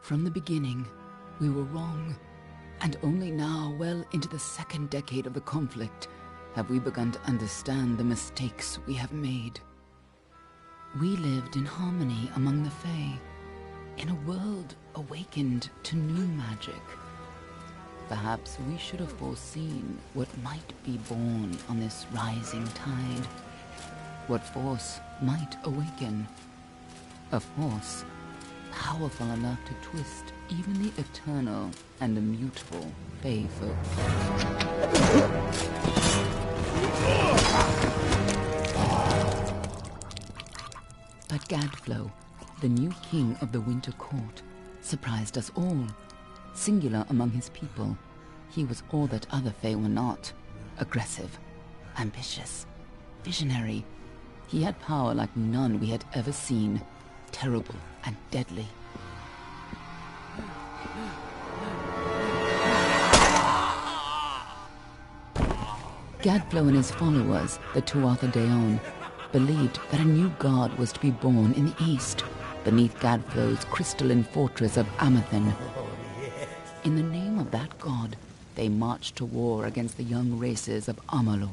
From the beginning, we were wrong. And only now, well into the second decade of the conflict, have we begun to understand the mistakes we have made. We lived in harmony among the Fae, in a world awakened to new magic. Perhaps we should have foreseen what might be born on this rising tide. What force might awaken. A force powerful enough to twist even the eternal and immutable Fae folk. But Gadflow, the new king of the Winter Court, surprised us all. Singular among his people, he was all that other Fae were not. Aggressive, ambitious, visionary. He had power like none we had ever seen, terrible and deadly. Gadflow and his followers, the Tuatha Deon, believed that a new god was to be born in the east, beneath Gadflow's crystalline fortress of Amathen. In the name of that god, they marched to war against the young races of Amalur.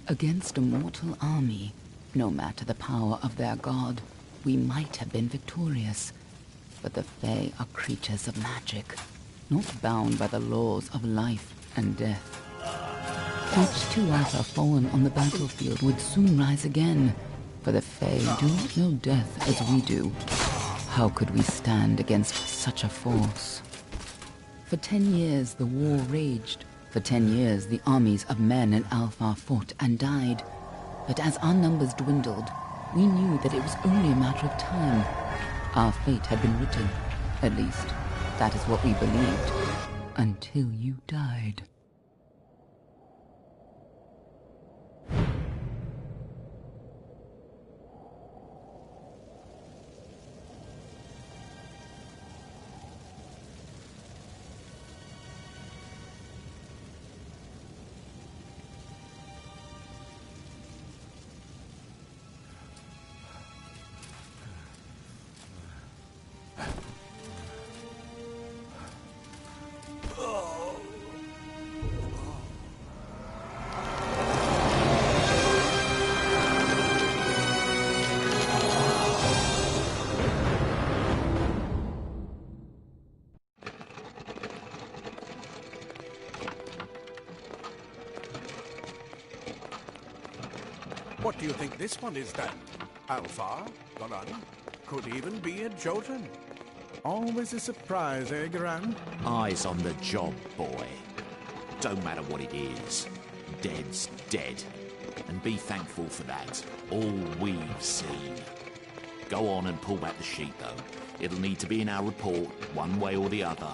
Against a mortal army, no matter the power of their god, we might have been victorious. But the Fae are creatures of magic, not bound by the laws of life and death. Each Tuatha fallen on the battlefield would soon rise again, for the Fae do not know death as we do. How could we stand against such a force? For 10 years the war raged. For 10 years the armies of Men and Alpha fought and died. But as our numbers dwindled, we knew that it was only a matter of time. Our fate had been written. At least, that is what we believed. Until you died. What do you think this one is then? Alpha? Goran? Could even be a Jotun. Always a surprise, eh, Goran? Eyes on the job, boy. Don't matter what it is. Dead's dead. And be thankful for that. All we've seen. Go on and pull back the sheet, though. It'll need to be in our report, one way or the other.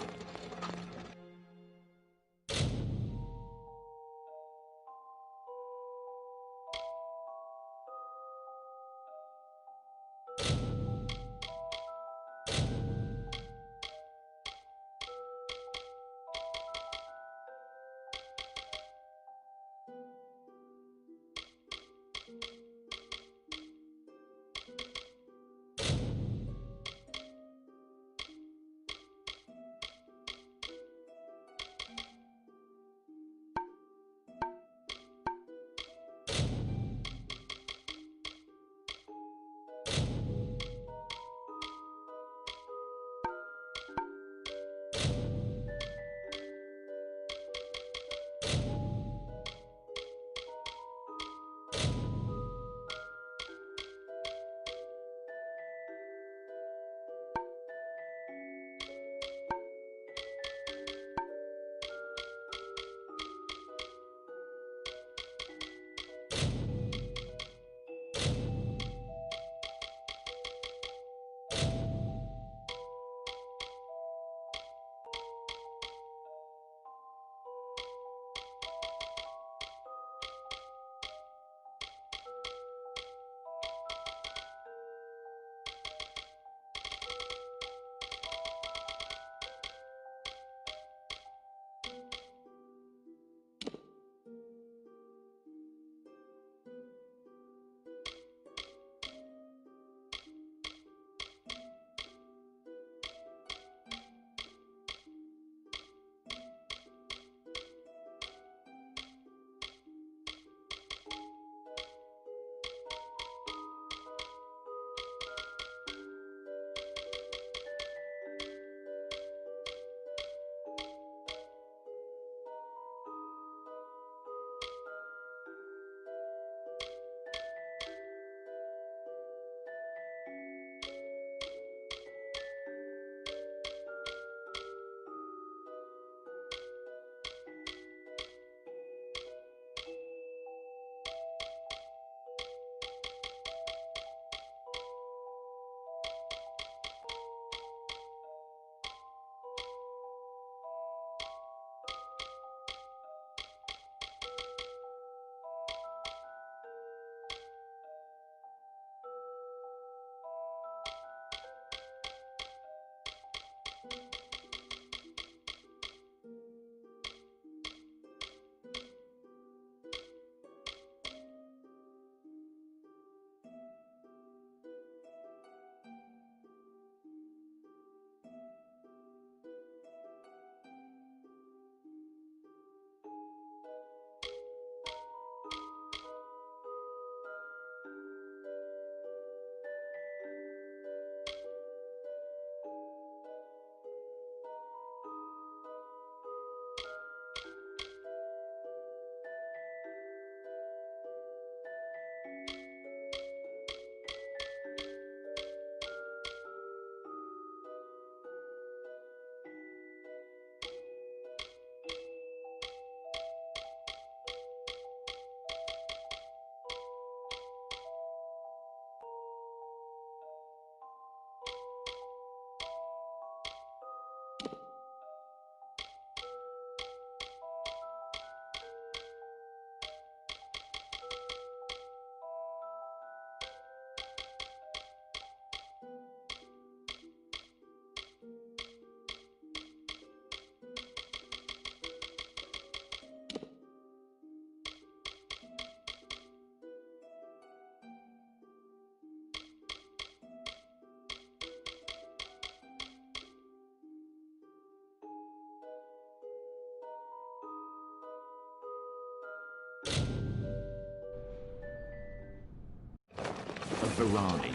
Varani.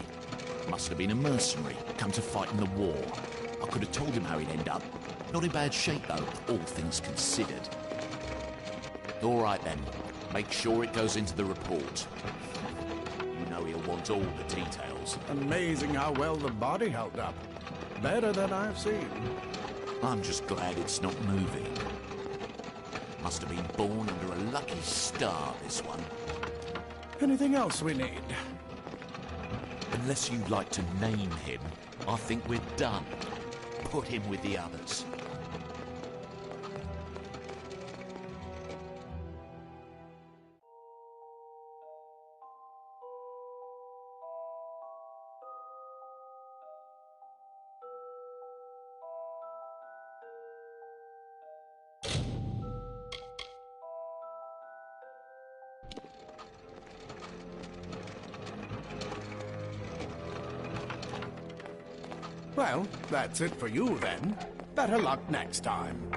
Must have been a mercenary, come to fight in the war. I could have told him how he'd end up. Not in bad shape, though, all things considered. All right, then. Make sure it goes into the report. You know he'll want all the details. Amazing how well the body held up. Better than I've seen. I'm just glad it's not moving. Must have been born under a lucky star, this one. Anything else we need? Unless you'd like to name him, I think we're done. Put him with the others. Well, that's it for you then. Better luck next time.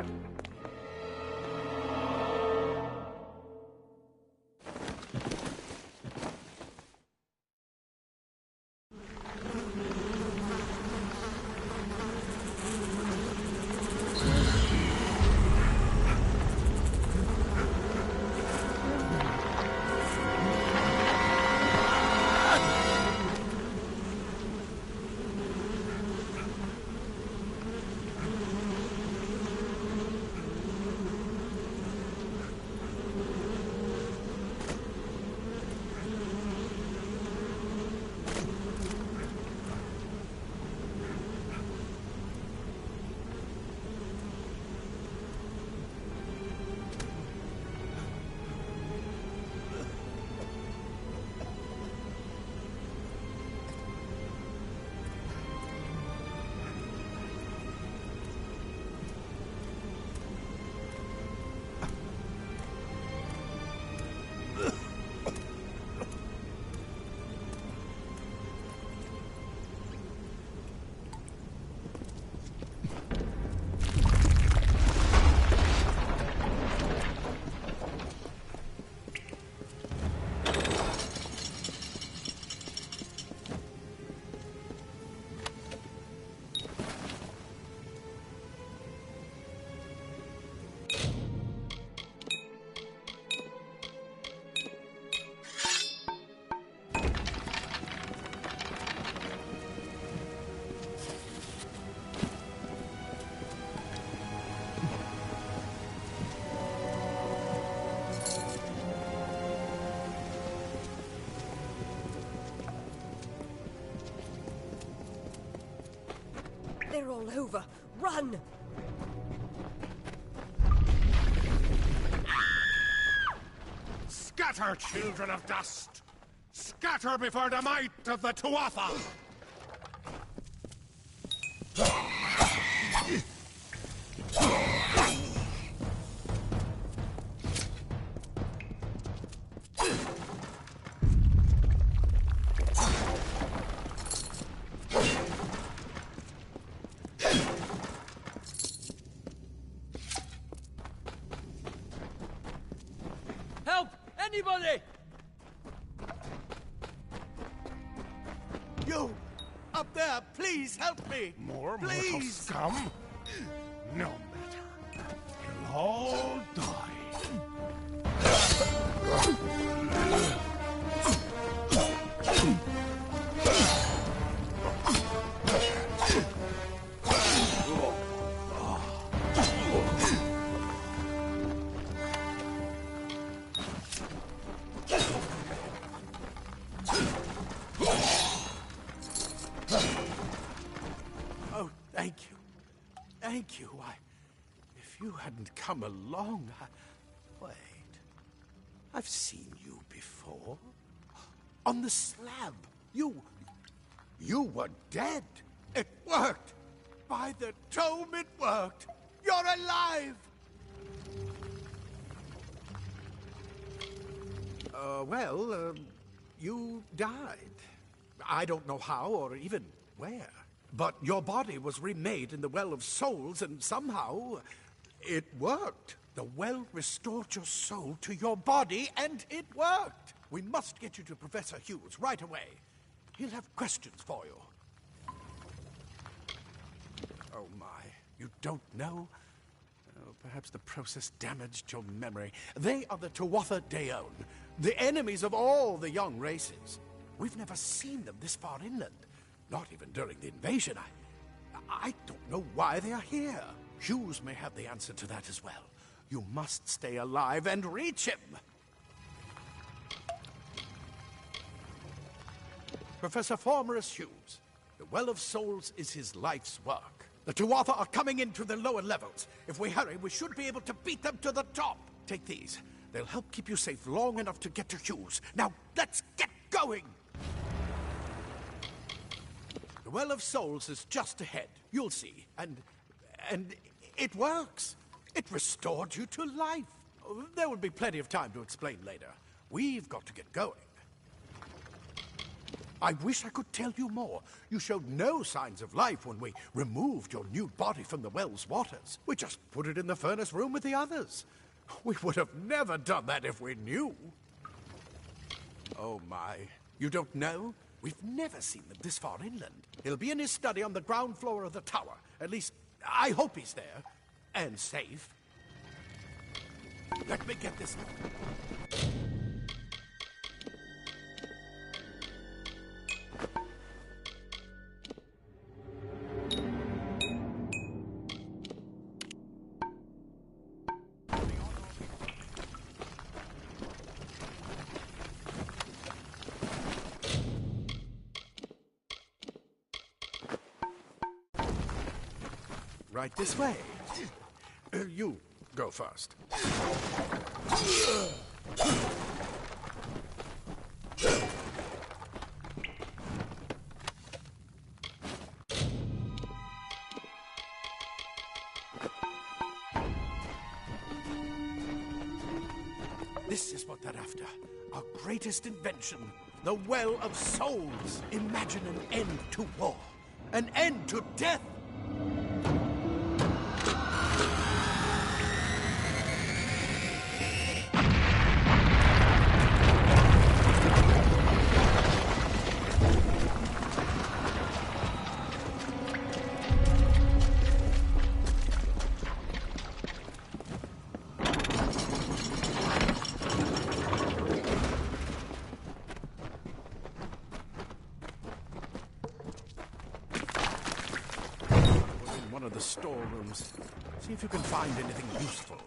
They're all over. Run! Scatter, children of dust! Scatter before the might of the Tuatha! Help! Anybody! You! Up there, please help me! More mortal Please! scum? No matter. You'll all die. Oh, thank you. Thank you. If you hadn't come along, Wait. I've seen you before. On the slab. You were dead. It worked. By the tome, it worked. You're alive. You died. I don't know how or even where. But your body was remade in the Well of Souls, and somehow it worked. The well restored your soul to your body, and it worked. We must get you to Professor Hughes right away. He'll have questions for you. Oh my, you don't know? Oh, perhaps the process damaged your memory. They are the Tuatha Deon, the enemies of all the young races. We've never seen them this far inland, not even during the invasion. I don't know why they are here. Hughes may have the answer to that as well. You must stay alive and reach him. Professor Formerus Hughes. The Well of Souls is his life's work. The Tuatha are coming into the lower levels. If we hurry, we should be able to beat them to the top. Take these. They'll help keep you safe long enough to get to Hughes. Now, let's get going! The Well of Souls is just ahead. You'll see. And it works. It restored you to life. There will be plenty of time to explain later. We've got to get going. I wish I could tell you more. You showed no signs of life when we removed your nude body from the well's waters. We just put it in the furnace room with the others. We would have never done that if we knew. Oh my, you don't know? We've never seen them this far inland. He'll be in his study on the ground floor of the tower. At least, I hope he's there. And safe. Let me get this. Right this way. You go first. This is what they're after. Our greatest invention. The Well of Souls. Imagine an end to war. An end to death. One of the storerooms. See if you can find anything useful.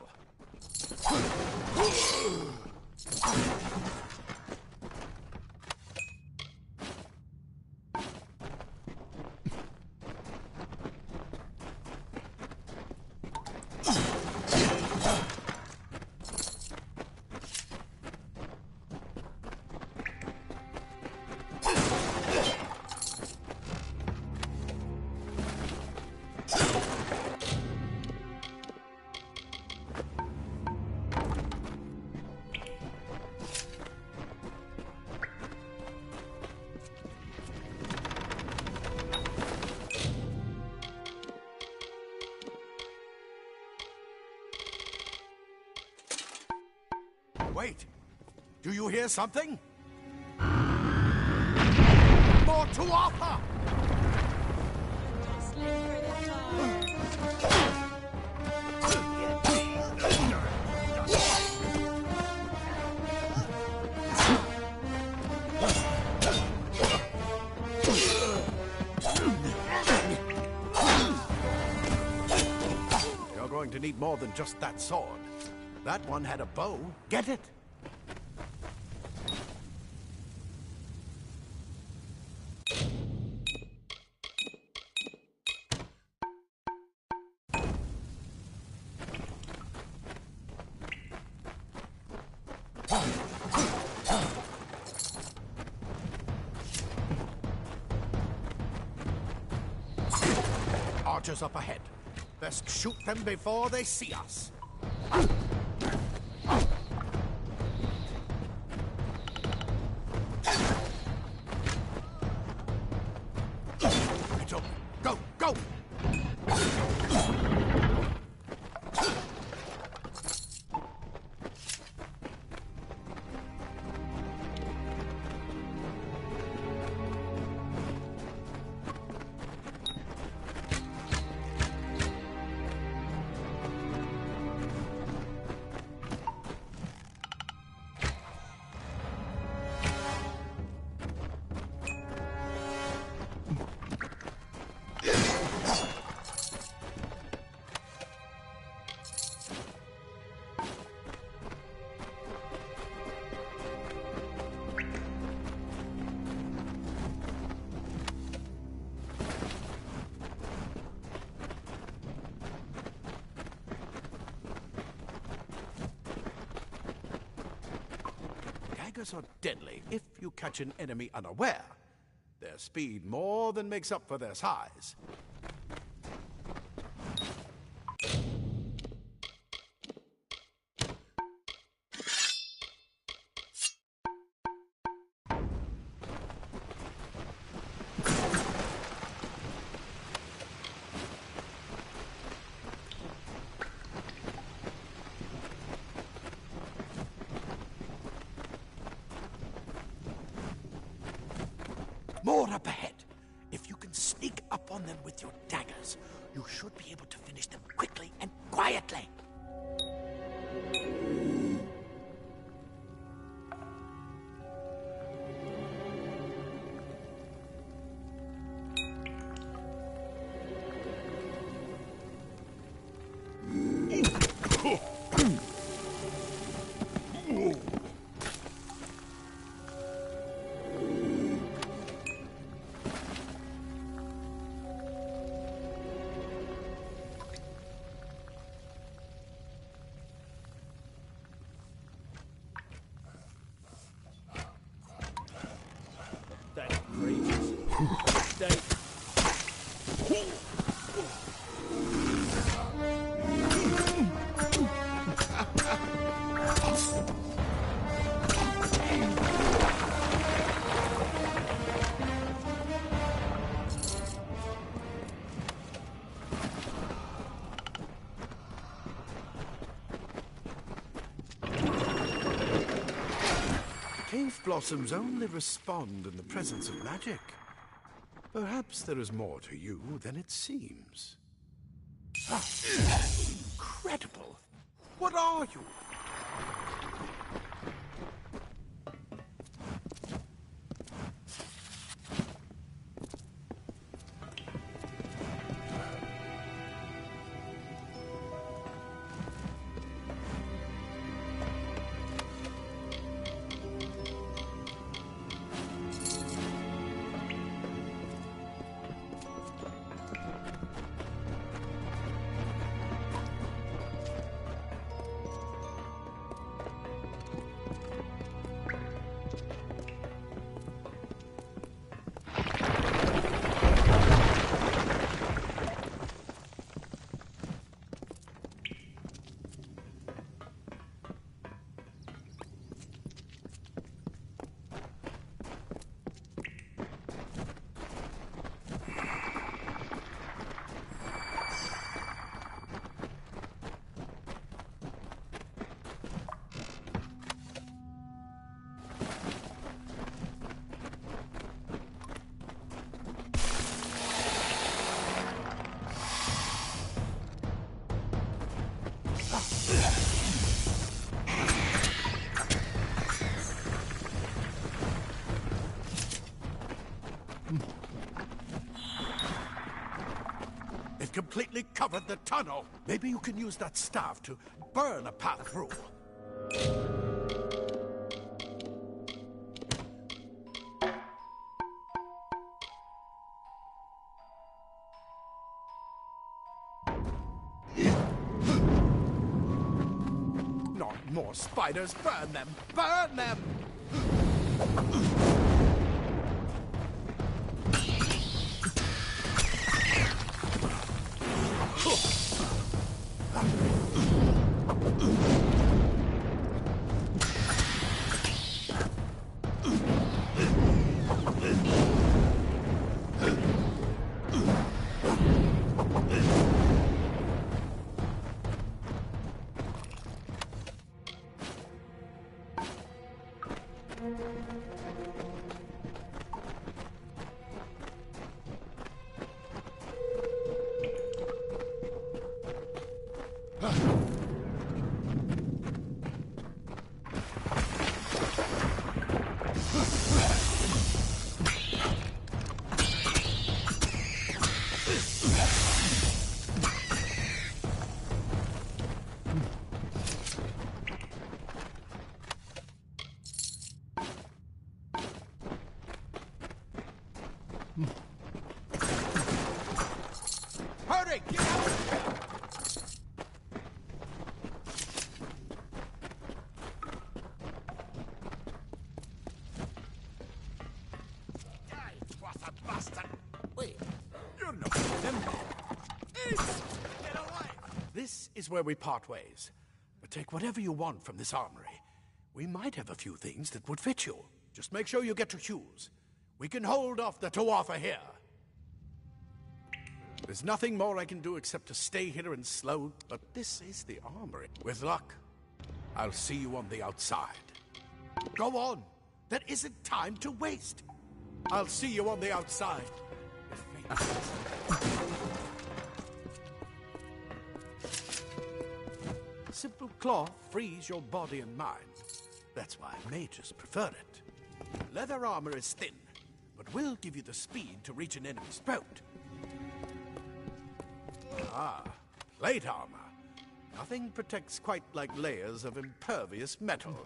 Wait! Do you hear something? More Tuatha! You're going to need more than just that sword. That one had a bow. Get it? Archers up ahead. Best shoot them before they see us. It's open. Go, go! daggers are deadly if you catch an enemy unaware. Their speed more than makes up for their size. More up ahead. If you can sneak up on them with your daggers, you should be able to finish them quickly and quietly. That's crazy. They... Cave blossoms only respond in the presence of magic. Perhaps there is more to you than it seems. Incredible! What are you? It completely covered the tunnel. Maybe you can use that staff to burn a path through. Not more spiders. Burn them! Burn them! Hurry! Get out! is where we part ways. But take whatever you want from this armory. We might have a few things that would fit you. Just make sure you get to Hughes. We can hold off the Tuatha here. There's nothing more I can do except to stay here and slow, but this is the armory. With luck, I'll see you on the outside. Go on! There isn't time to waste! I'll see you on the outside. Simple cloth frees your body and mind. That's why mages prefer it. Leather armor is thin, but will give you the speed to reach an enemy's throat. Ah, plate armor. Nothing protects quite like layers of impervious metal.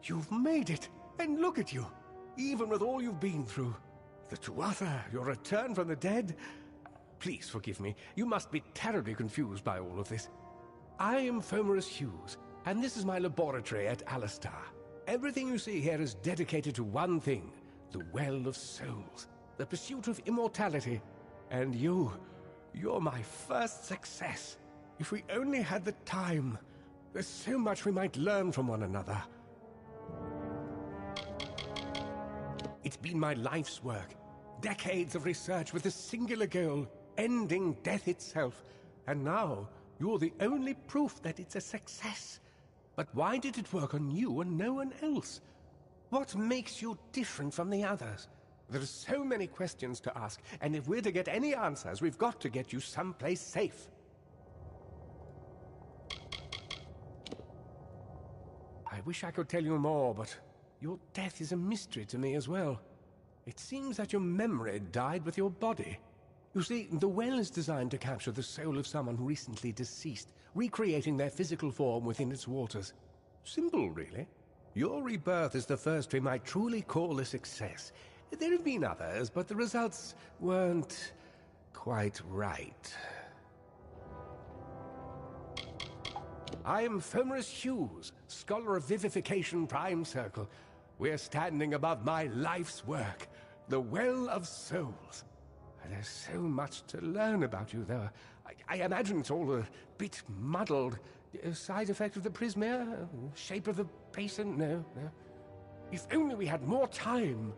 You've made it, and look at you, even with all you've been through. The Tuatha, your return from the dead. Please forgive me, you must be terribly confused by all of this. I am Fomerus Hughes, and this is my laboratory at Alistar. Everything you see here is dedicated to one thing, the Well of Souls, the pursuit of immortality. And you're my first success. If we only had the time, there's so much we might learn from one another. It's been my life's work. Decades of research with a singular goal, ending death itself. And now, you're the only proof that it's a success. But why did it work on you and no one else? What makes you different from the others? There are so many questions to ask, and if we're to get any answers, we've got to get you someplace safe. I wish I could tell you more, but your death is a mystery to me as well. It seems that your memory died with your body. You see, the well is designed to capture the soul of someone recently deceased, recreating their physical form within its waters. Simple, really. Your rebirth is the first we might truly call a success. There have been others, but the results weren't quite right. I am Fomerus Hughes, Scholar of Vivification Prime Circle. We're standing above my life's work, the Well of Souls. There's so much to learn about you, though. I imagine it's all a bit muddled. A side effect of the prismere? Shape of the basin? No. If only we had more time.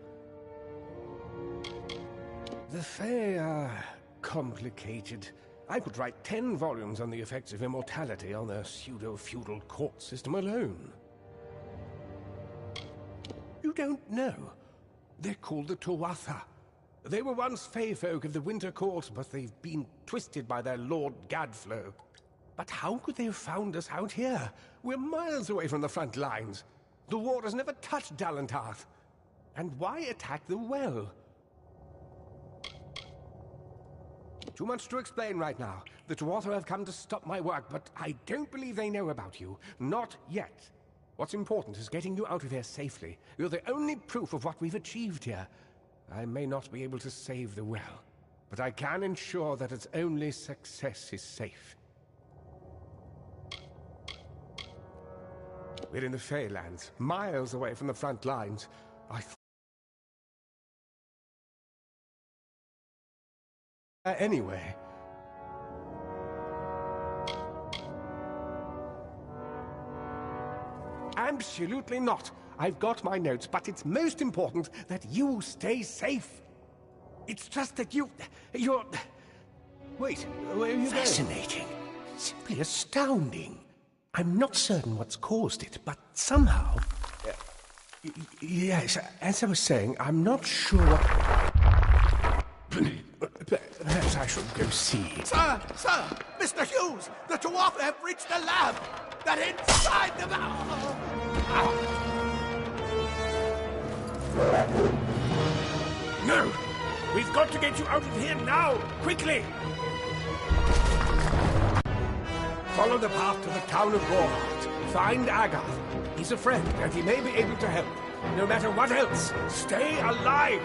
The Fae are complicated. I could write 10 volumes on the effects of immortality on their pseudo-feudal court system alone. You don't know. They're called the Tuatha. They were once Fey folk of the Winter Court, but they've been twisted by their Lord Gadflow. But how could they have found us out here? We're miles away from the front lines. The war has never touched Dalantarth. And why attack the well? Too much to explain right now. The Tuatha have come to stop my work, but I don't believe they know about you. Not yet. What's important is getting you out of here safely. You're the only proof of what we've achieved here. I may not be able to save the well, but I can ensure that its only success is safe. We're in the Feylands, miles away from the front lines. Anyway. Absolutely not. I've got my notes, but it's most important that you stay safe. It's just that you're... Wait, where are you going? Fascinating. Simply astounding. I'm not certain what's caused it, but somehow... Yes, as I was saying, I'm not sure what... Perhaps I should go see. Sir! Mr. Hughes! The Tuatha have reached the lab! They're inside the No! We've got to get you out of here now! Quickly! Follow the path to the town of Gorhart. Find Agath. He's a friend, and he may be able to help. No matter what else, stay alive!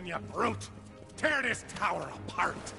You brute! Tear this tower apart!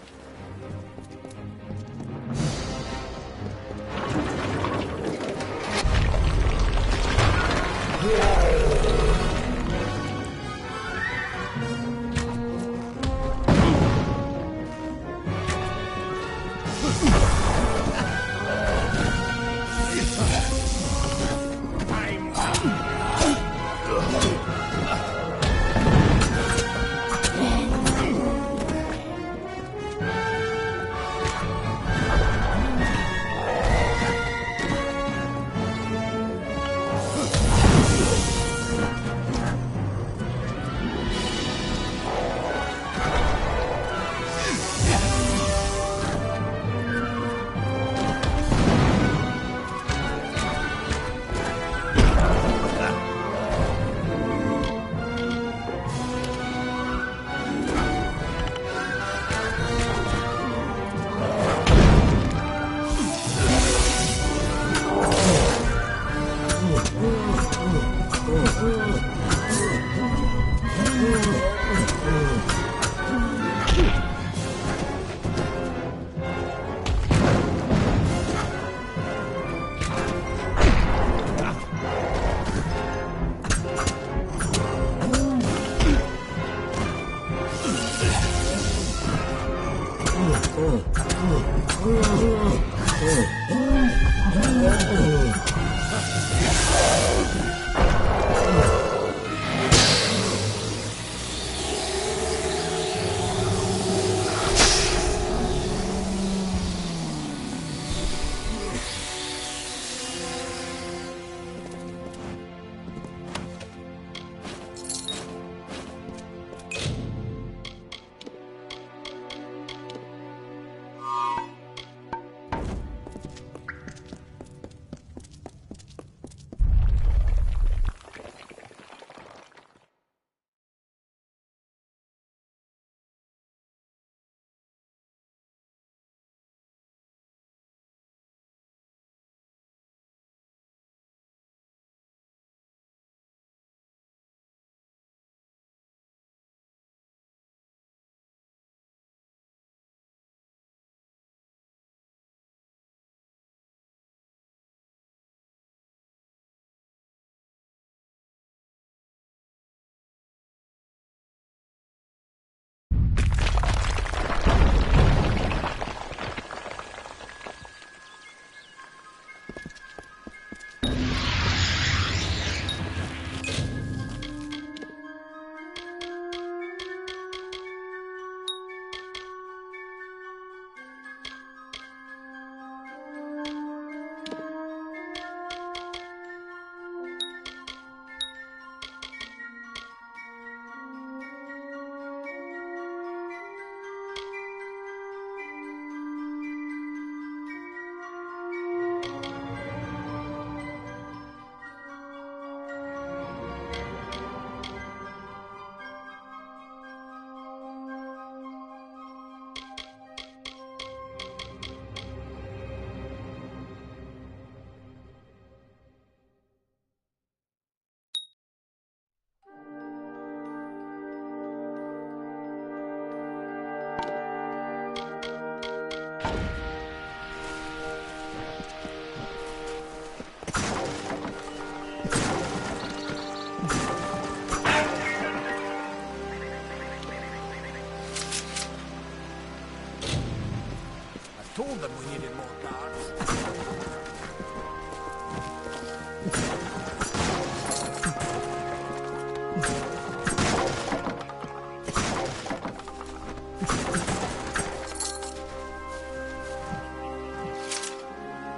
told them we needed more guards.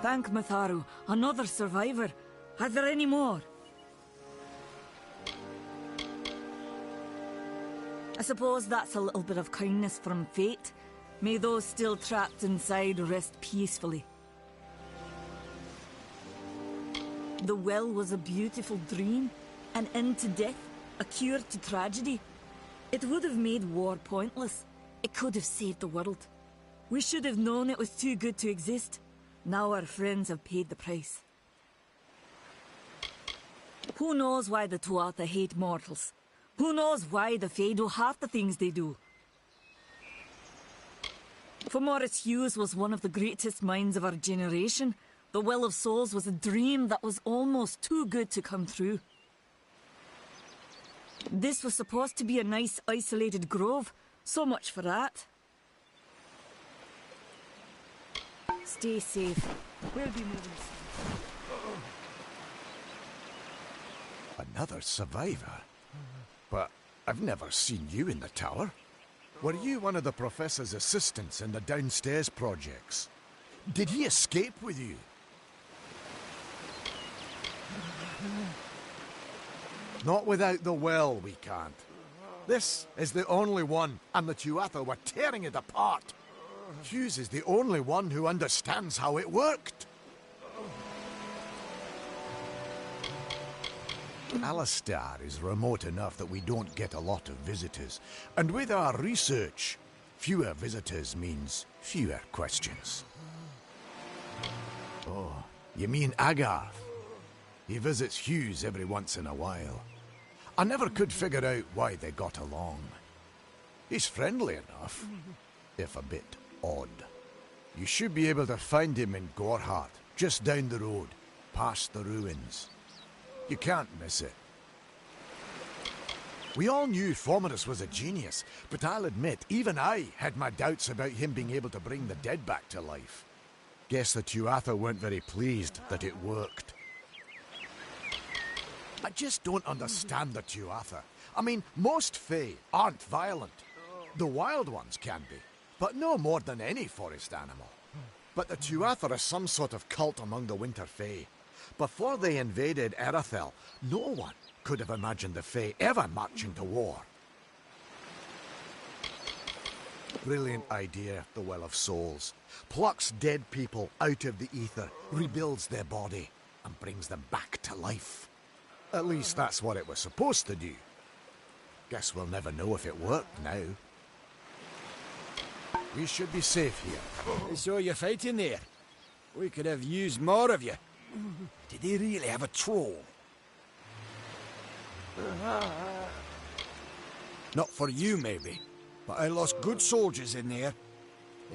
Thank Matharu, another survivor. Are there any more? I suppose that's a little bit of kindness from fate. May those still trapped inside rest peacefully. The well was a beautiful dream, an end to death, a cure to tragedy. It would have made war pointless. It could have saved the world. We should have known it was too good to exist. Now our friends have paid the price. Who knows why the Tuatha hate mortals? Who knows why the Fae do half the things they do? For Morris Hughes was one of the greatest minds of our generation. The Well of Souls was a dream that was almost too good to come true. This was supposed to be a nice isolated grove. So much for that. Stay safe. We'll be moving soon. Another survivor? But I've never seen you in the tower. Were you one of the Professor's assistants in the downstairs projects? Did he escape with you? Not without the well, we can't. This is the only one, and the Tuatha were tearing it apart. Hughes is the only one who understands how it worked. Alistar is remote enough that we don't get a lot of visitors. And with our research, fewer visitors means fewer questions. Oh, you mean Agarth? He visits Hughes every once in a while. I never could figure out why they got along. He's friendly enough, if a bit odd. You should be able to find him in Gorhart, just down the road, past the ruins. You can't miss it. We all knew Fomerus was a genius, but I'll admit, even I had my doubts about him being able to bring the dead back to life. Guess the Tuatha weren't very pleased that it worked. I just don't understand the Tuatha. I mean, most Fae aren't violent. The wild ones can be, but no more than any forest animal. But the Tuatha are some sort of cult among the Winter Fae. Before they invaded Erethel, no one could have imagined the Fae ever marching to war. Brilliant idea, the Well of Souls. Plucks dead people out of the ether, rebuilds their body, and brings them back to life. At least that's what it was supposed to do. Guess we'll never know if it worked now. We should be safe here. I saw you fighting there. We could have used more of you. Did they really have a troll? Not for you, maybe, but I lost good soldiers in there.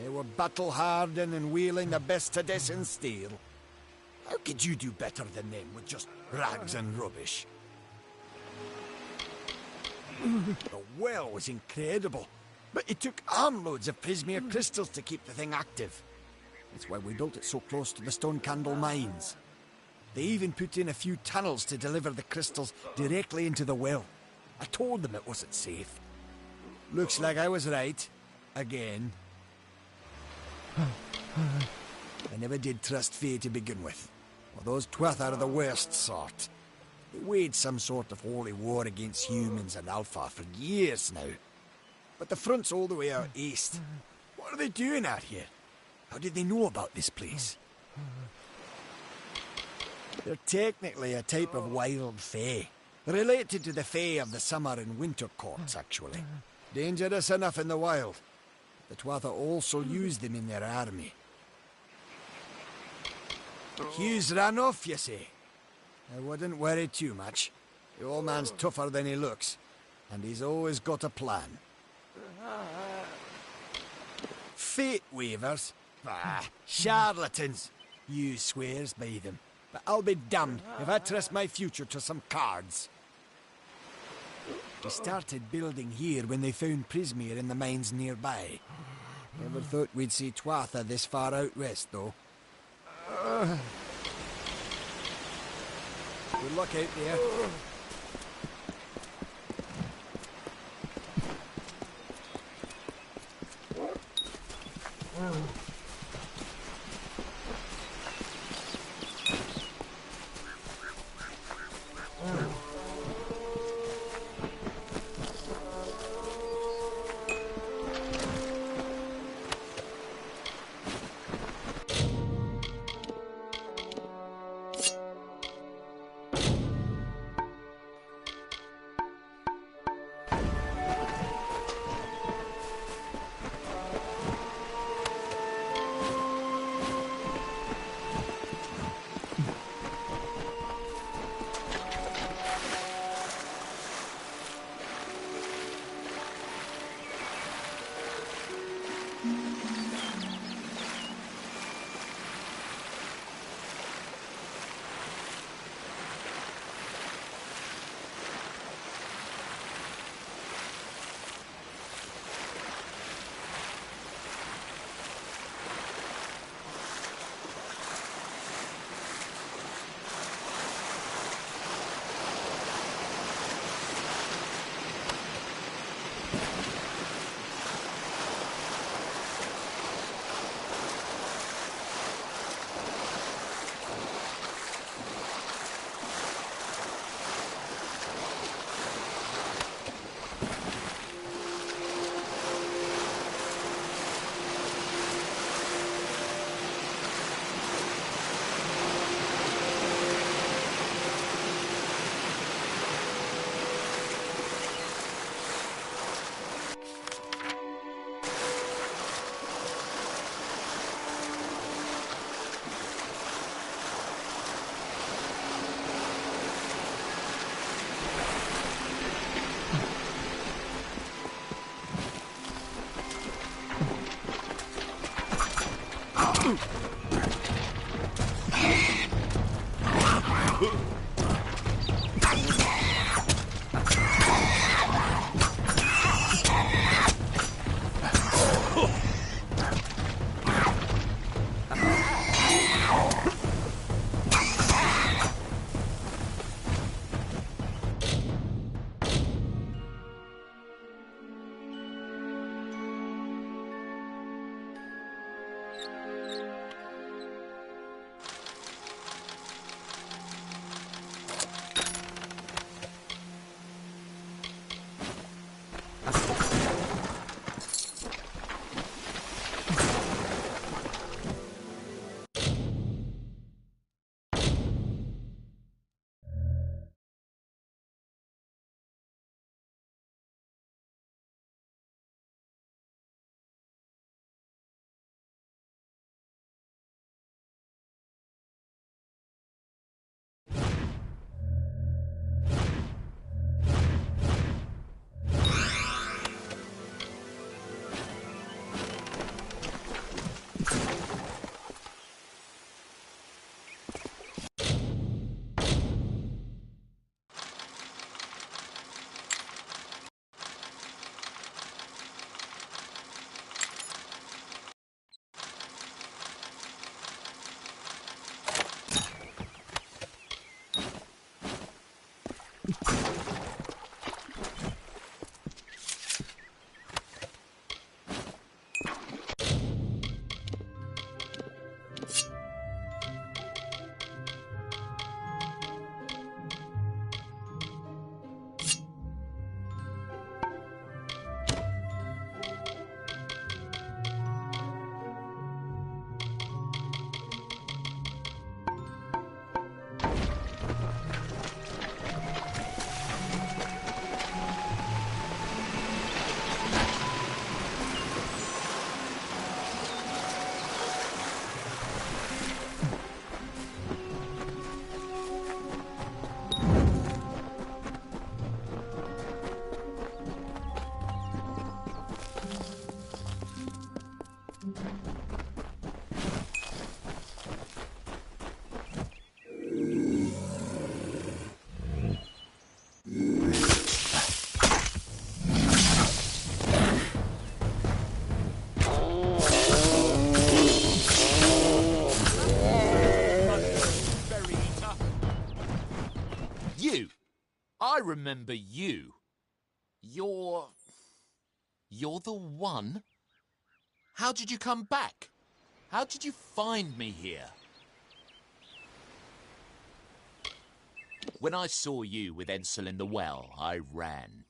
They were battle-hardened and wielding the best Tedescan steel. How could you do better than them with just rags and rubbish? The well was incredible, but it took armloads of Prismere crystals to keep the thing active. That's why we built it so close to the Stone Candle mines. They even put in a few tunnels to deliver the crystals directly into the well. I told them it wasn't safe. Looks like I was right. Again. I never did trust Fae to begin with. Well, those Tuatha are the worst sort. They waged some sort of holy war against humans and Alpha for years now. But the front's all the way out east. What are they doing out here? How did they know about this place? They're technically a type of wild Fae. Related to the Fae of the summer and winter courts, actually. Dangerous enough in the wild. The Tuatha also use them in their army. Hughes ran off, you say? I wouldn't worry too much. The old man's tougher than he looks, and he's always got a plan. Fate weavers? Ah, charlatans. Hughes swears by them. But I'll be damned if I trust my future to some cards. We started building here when they found Prismere in the mines nearby. Never thought we'd see Tuatha this far out west, though. Good luck out there. remember you. You're the one? How did you come back? How did you find me here? When I saw you with Ensel in the well, I ran.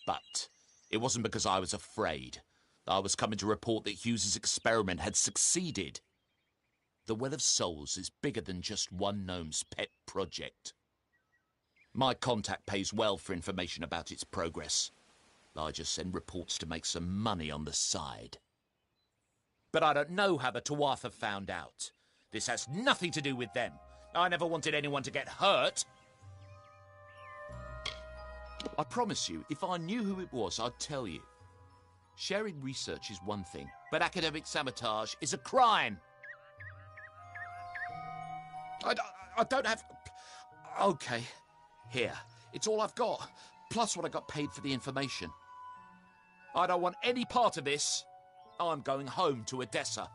But it wasn't because I was afraid. I was coming to report that Hughes's experiment had succeeded. The Well of Souls is bigger than just one gnome's pet project. My contact pays well for information about its progress. I just send reports to make some money on the side. But I don't know how the Tuatha found out. This has nothing to do with them. I never wanted anyone to get hurt. I promise you, if I knew who it was, I'd tell you. Sharing research is one thing, but academic sabotage is a crime. I don't have... Okay, here. It's all I've got, plus what I got paid for the information. I don't want any part of this. I'm going home to Odessa.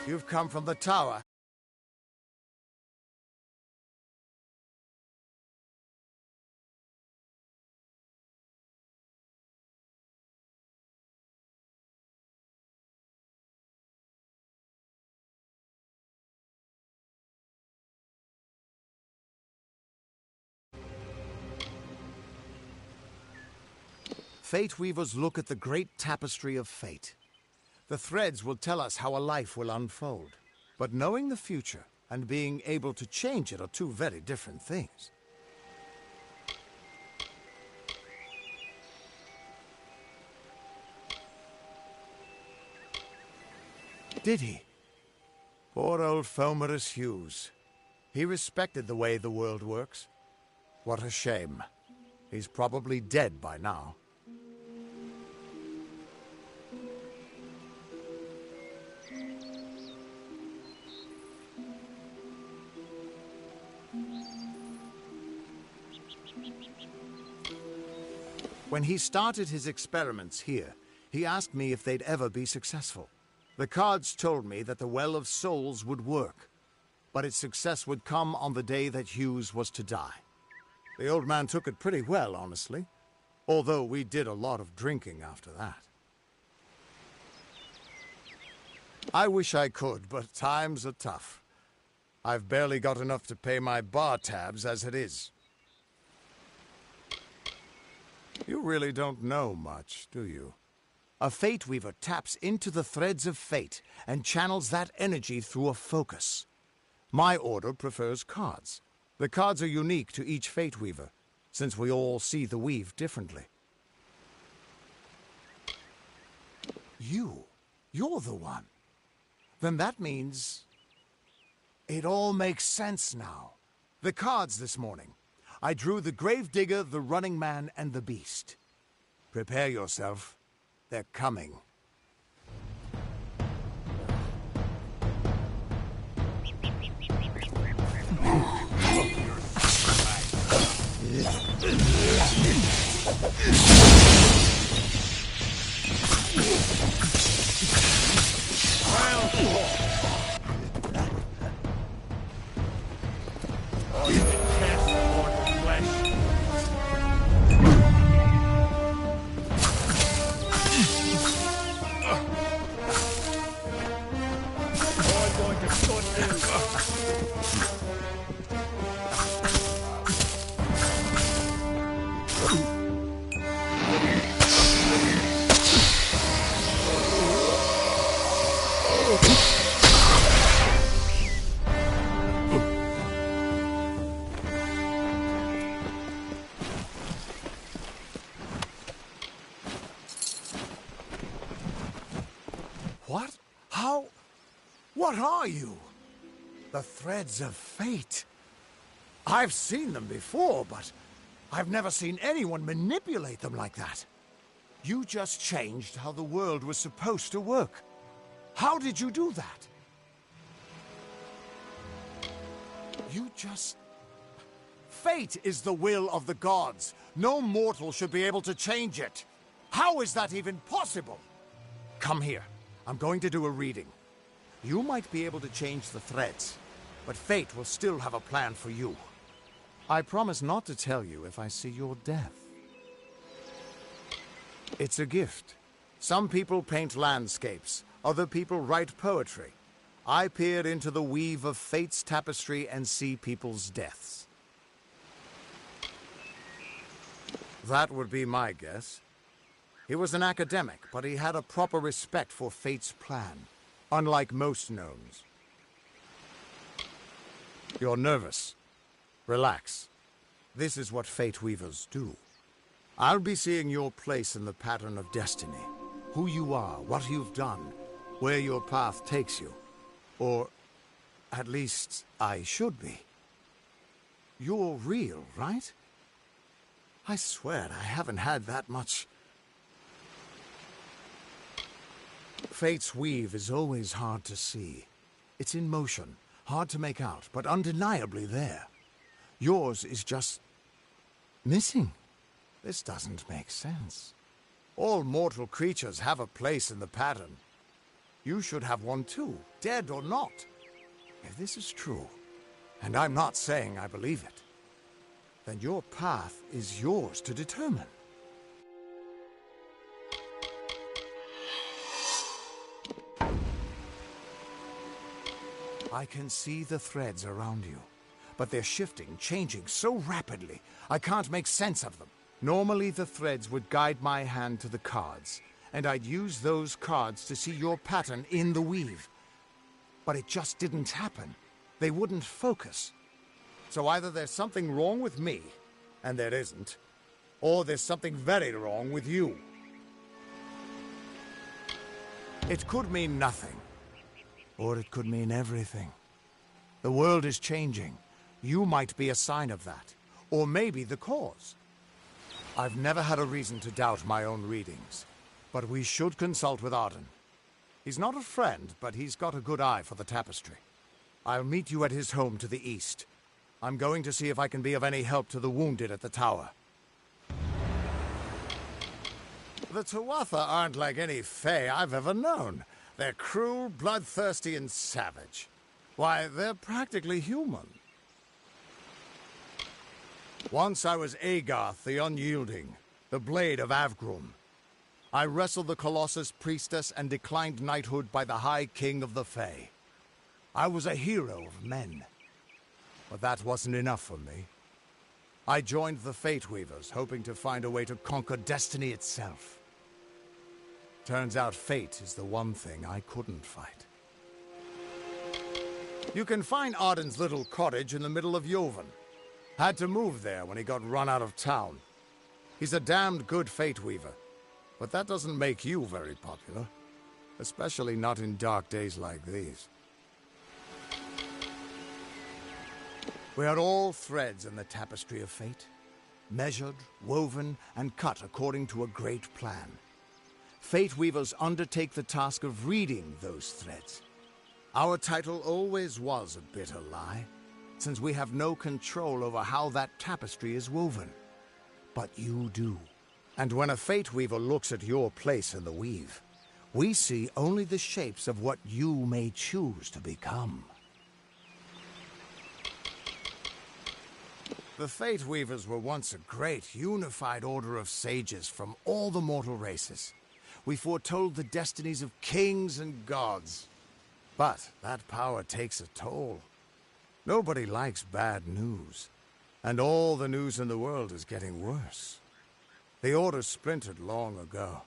You've come from the tower. Fate Weavers look at the great tapestry of fate. The threads will tell us how a life will unfold. But knowing the future and being able to change it are two very different things. Did he? Poor old Fomerus Hughes. He respected the way the world works. What a shame. He's probably dead by now. When he started his experiments here, he asked me if they'd ever be successful. The cards told me that the Well of Souls would work, but its success would come on the day that Hughes was to die. The old man took it pretty well, honestly, although we did a lot of drinking after that. I wish I could, but times are tough. I've barely got enough to pay my bar tabs as it is. You really don't know much, do you? A Fate Weaver taps into the threads of fate and channels that energy through a focus. My order prefers cards. The cards are unique to each Fate Weaver, since we all see the weave differently. You're the one. Then that means... It all makes sense now. The cards this morning. I drew the Gravedigger, the Running Man, and the Beast. Prepare yourself. They're coming. What? How? What are you? The threads of fate. I've seen them before, but I've never seen anyone manipulate them like that. You just changed how the world was supposed to work. How did you do that? You just... Fate is the will of the gods. No mortal should be able to change it. How is that even possible? Come here. I'm going to do a reading. You might be able to change the threads, but fate will still have a plan for you. I promise not to tell you if I see your death. It's a gift. Some people paint landscapes, other people write poetry. I peer into the weave of fate's tapestry and see people's deaths. That would be my guess. He was an academic, but he had a proper respect for fate's plan, unlike most gnomes. You're nervous. Relax. This is what Fate Weavers do. I'll be seeing your place in the pattern of destiny. Who you are, what you've done, where your path takes you. Or, at least, I should be. You're real, right? I swear I haven't had that much... Fate's weave is always hard to see. It's in motion, hard to make out, but undeniably there. Yours is just... missing. This doesn't make sense. All mortal creatures have a place in the pattern. You should have one too, dead or not. If this is true, and I'm not saying I believe it, then your path is yours to determine. I can see the threads around you, but they're shifting, changing so rapidly, I can't make sense of them. Normally the threads would guide my hand to the cards, and I'd use those cards to see your pattern in the weave. But it just didn't happen. They wouldn't focus. So either there's something wrong with me, and there isn't, or there's something very wrong with you. It could mean nothing. Or it could mean everything. The world is changing. You might be a sign of that. Or maybe the cause. I've never had a reason to doubt my own readings. But we should consult with Arden. He's not a friend, but he's got a good eye for the tapestry. I'll meet you at his home to the east. I'm going to see if I can be of any help to the wounded at the tower. The Tuatha aren't like any Fae I've ever known. They're cruel, bloodthirsty, and savage. Why, they're practically human. Once I was Agarth the Unyielding, the Blade of Avgrum. I wrestled the Colossus Priestess and declined knighthood by the High King of the Fae. I was a hero of men. But that wasn't enough for me. I joined the Fate Weavers, hoping to find a way to conquer destiny itself. Turns out fate is the one thing I couldn't fight. You can find Arden's little cottage in the middle of Joven. Had to move there when he got run out of town. He's a damned good fate weaver, but that doesn't make you very popular. Especially not in dark days like these. We are all threads in the tapestry of fate. Measured, woven, and cut according to a great plan. Fate weavers undertake the task of reading those threads. Our title always was a bitter lie, since we have no control over how that tapestry is woven. But you do. And when a fate weaver looks at your place in the weave, we see only the shapes of what you may choose to become. The Fate Weavers were once a great, unified order of sages from all the mortal races. We foretold the destinies of kings and gods. But that power takes a toll. Nobody likes bad news. And all the news in the world is getting worse. The order splintered long ago.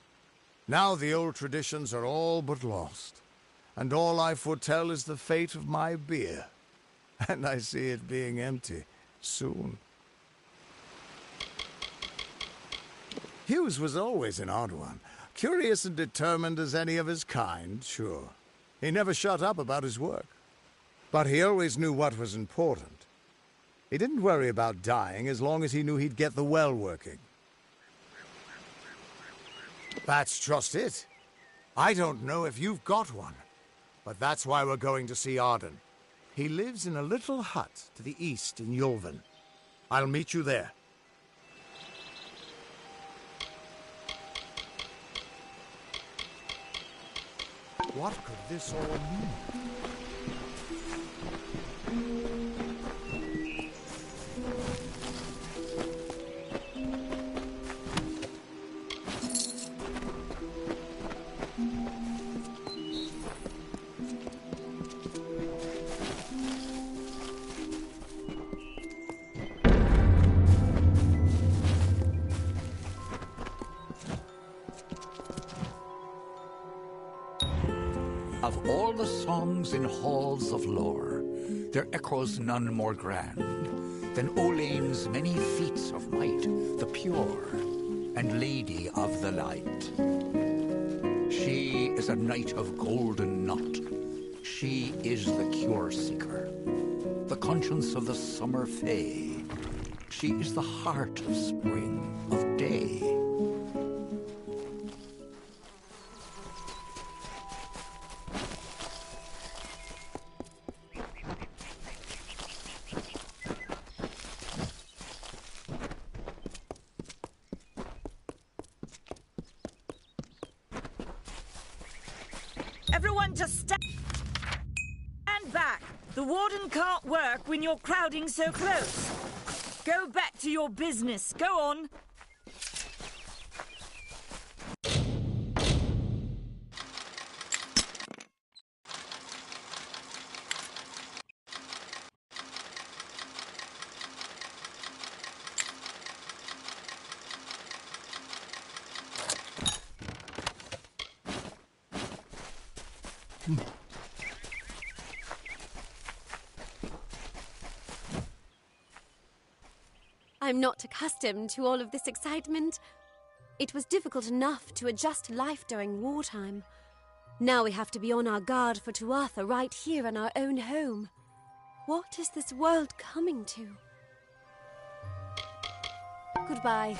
Now the old traditions are all but lost. And all I foretell is the fate of my beer. And I see it being empty. Soon. Hughes was always an odd one. Curious and determined as any of his kind, sure. He never shut up about his work. But he always knew what was important. He didn't worry about dying as long as he knew he'd get the well working. That's just it. I don't know if you've got one. But that's why we're going to see Arden. He lives in a little hut to the east in Yulven. I'll meet you there. What could this all mean? Of all the songs in halls of lore, there echoes none more grand than Olane's many feats of might, the pure and lady of the light. She is a knight of golden knot. She is the cure seeker, the conscience of the summer fae. She is the heart of spring, of day. Everyone just stand back. The warden can't work when you're crowding so close. Go back to your business. Go on. I'm not accustomed to all of this excitement. It was difficult enough to adjust to life during wartime. Now we have to be on our guard for Tuatha right here in our own home. What is this world coming to? Goodbye.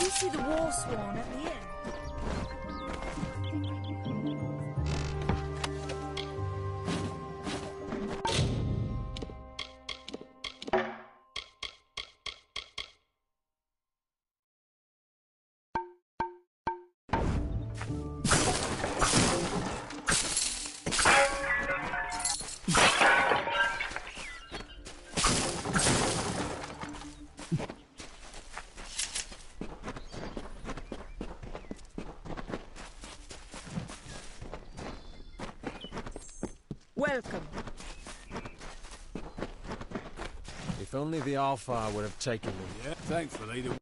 See the war swan at the inn. Welcome. If only the Alfar would have taken me. Yeah, thankfully the...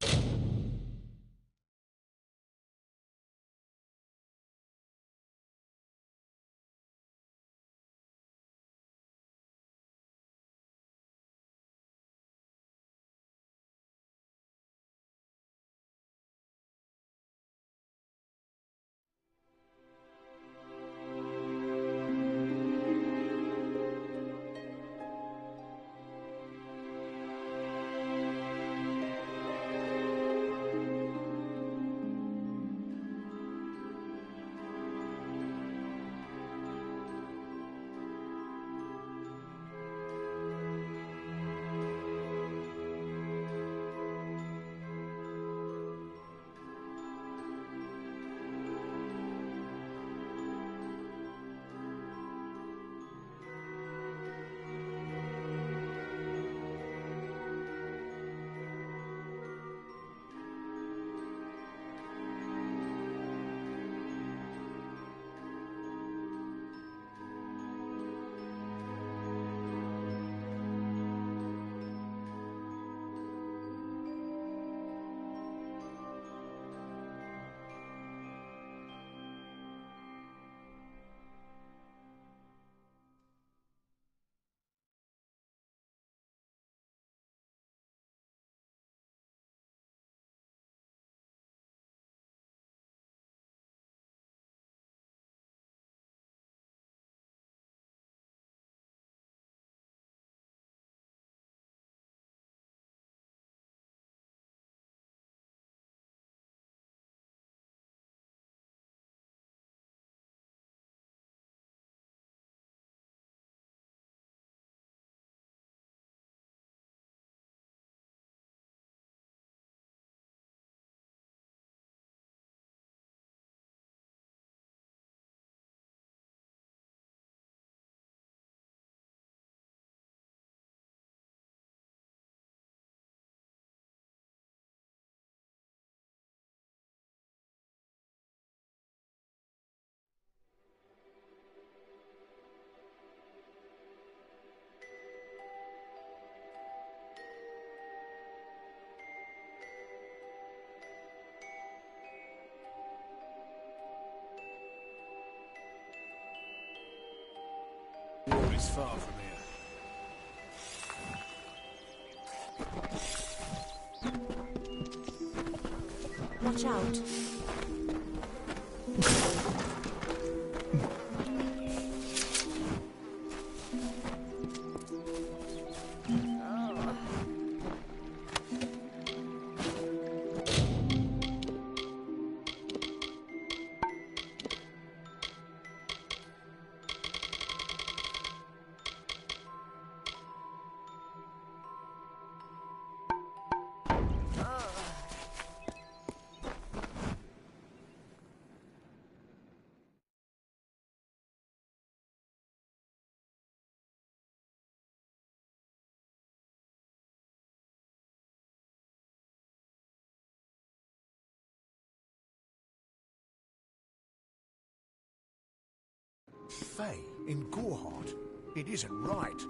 war is far from here. Watch out. Faye, in Gorehart. It isn't right.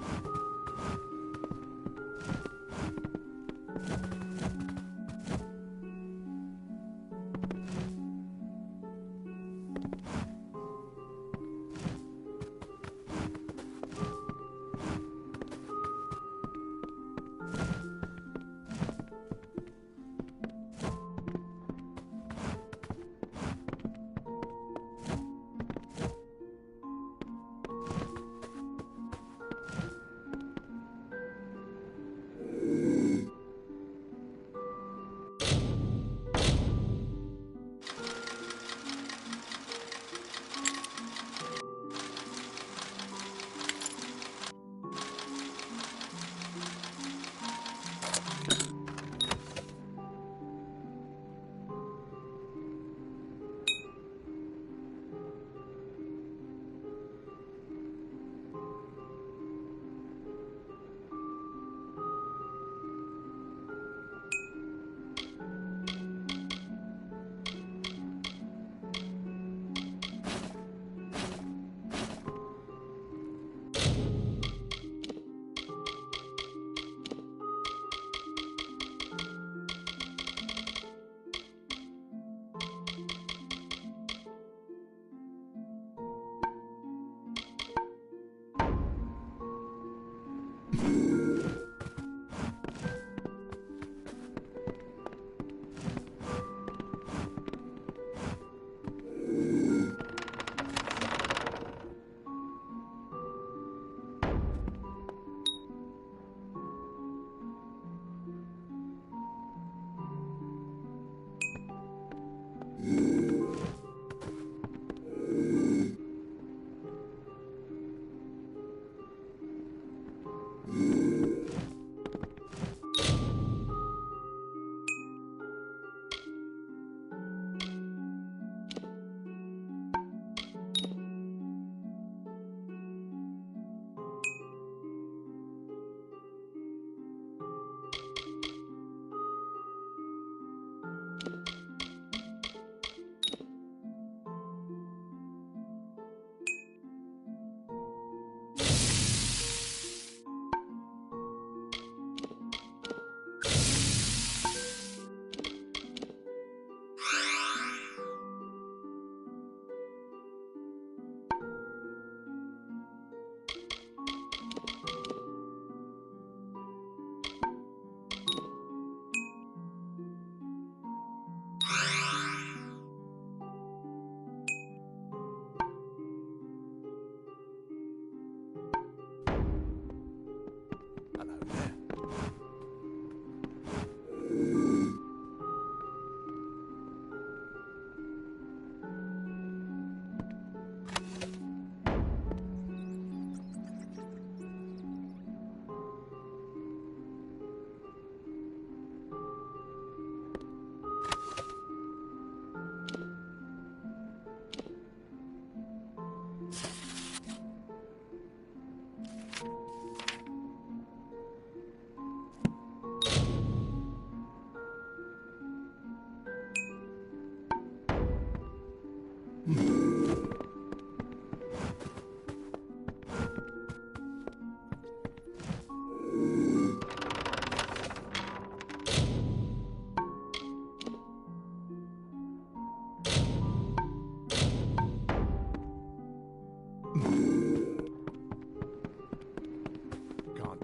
Can't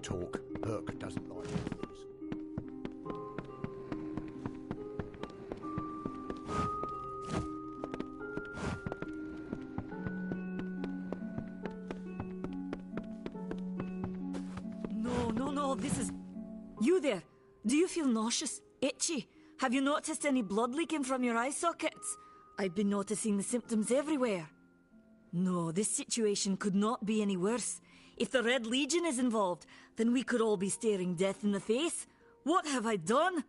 talk. Herc doesn't like these. No, this is... You there? Do you feel nauseous? Itchy? Have you noticed any blood leaking from your eye sockets? I've been noticing the symptoms everywhere. No, this situation could not be any worse. If the Red Legion is involved, then we could all be staring death in the face. What have I done?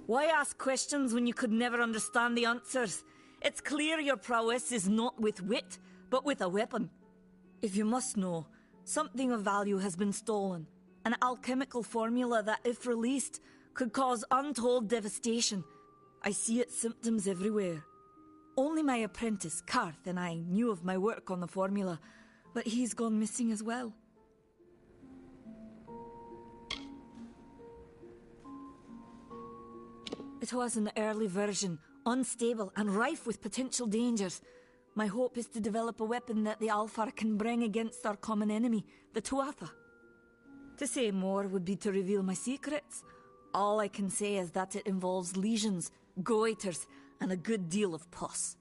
Why ask questions when you could never understand the answers? It's clear your prowess is not with wit, but with a weapon. If you must know, something of value has been stolen. An alchemical formula that, if released, could cause untold devastation. I see its symptoms everywhere. Only my apprentice, Karth, and I knew of my work on the formula, but he's gone missing as well. It was an early version, unstable and rife with potential dangers. My hope is to develop a weapon that the Alfar can bring against our common enemy, the Tuatha. To say more would be to reveal my secrets. All I can say is that it involves lesions, goiters, and a good deal of pus.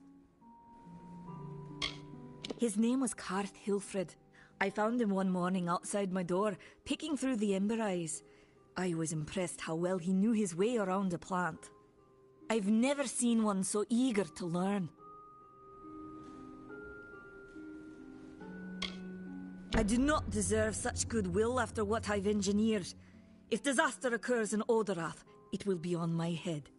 His name was Karth Hilfred. I found him one morning outside my door, picking through the ember eyes. I was impressed how well he knew his way around a plant. I've never seen one so eager to learn. I do not deserve such goodwill after what I've engineered. If disaster occurs in Odorath, it will be on my head.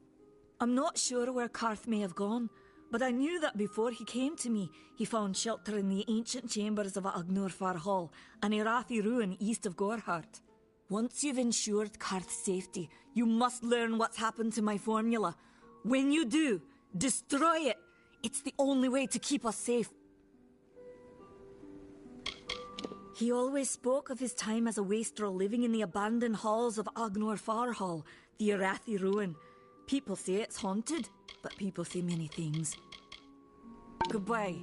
I'm not sure where Karth may have gone, but I knew that before he came to me, he found shelter in the ancient chambers of Agnur Hall, an Irathi ruin east of Gorhart. Once you've ensured Karth's safety, you must learn what's happened to my formula. When you do, destroy it. It's the only way to keep us safe. He always spoke of his time as a wastrel living in the abandoned halls of Agnor Farhall, the Arathi ruin. People say it's haunted, but people say many things. Goodbye.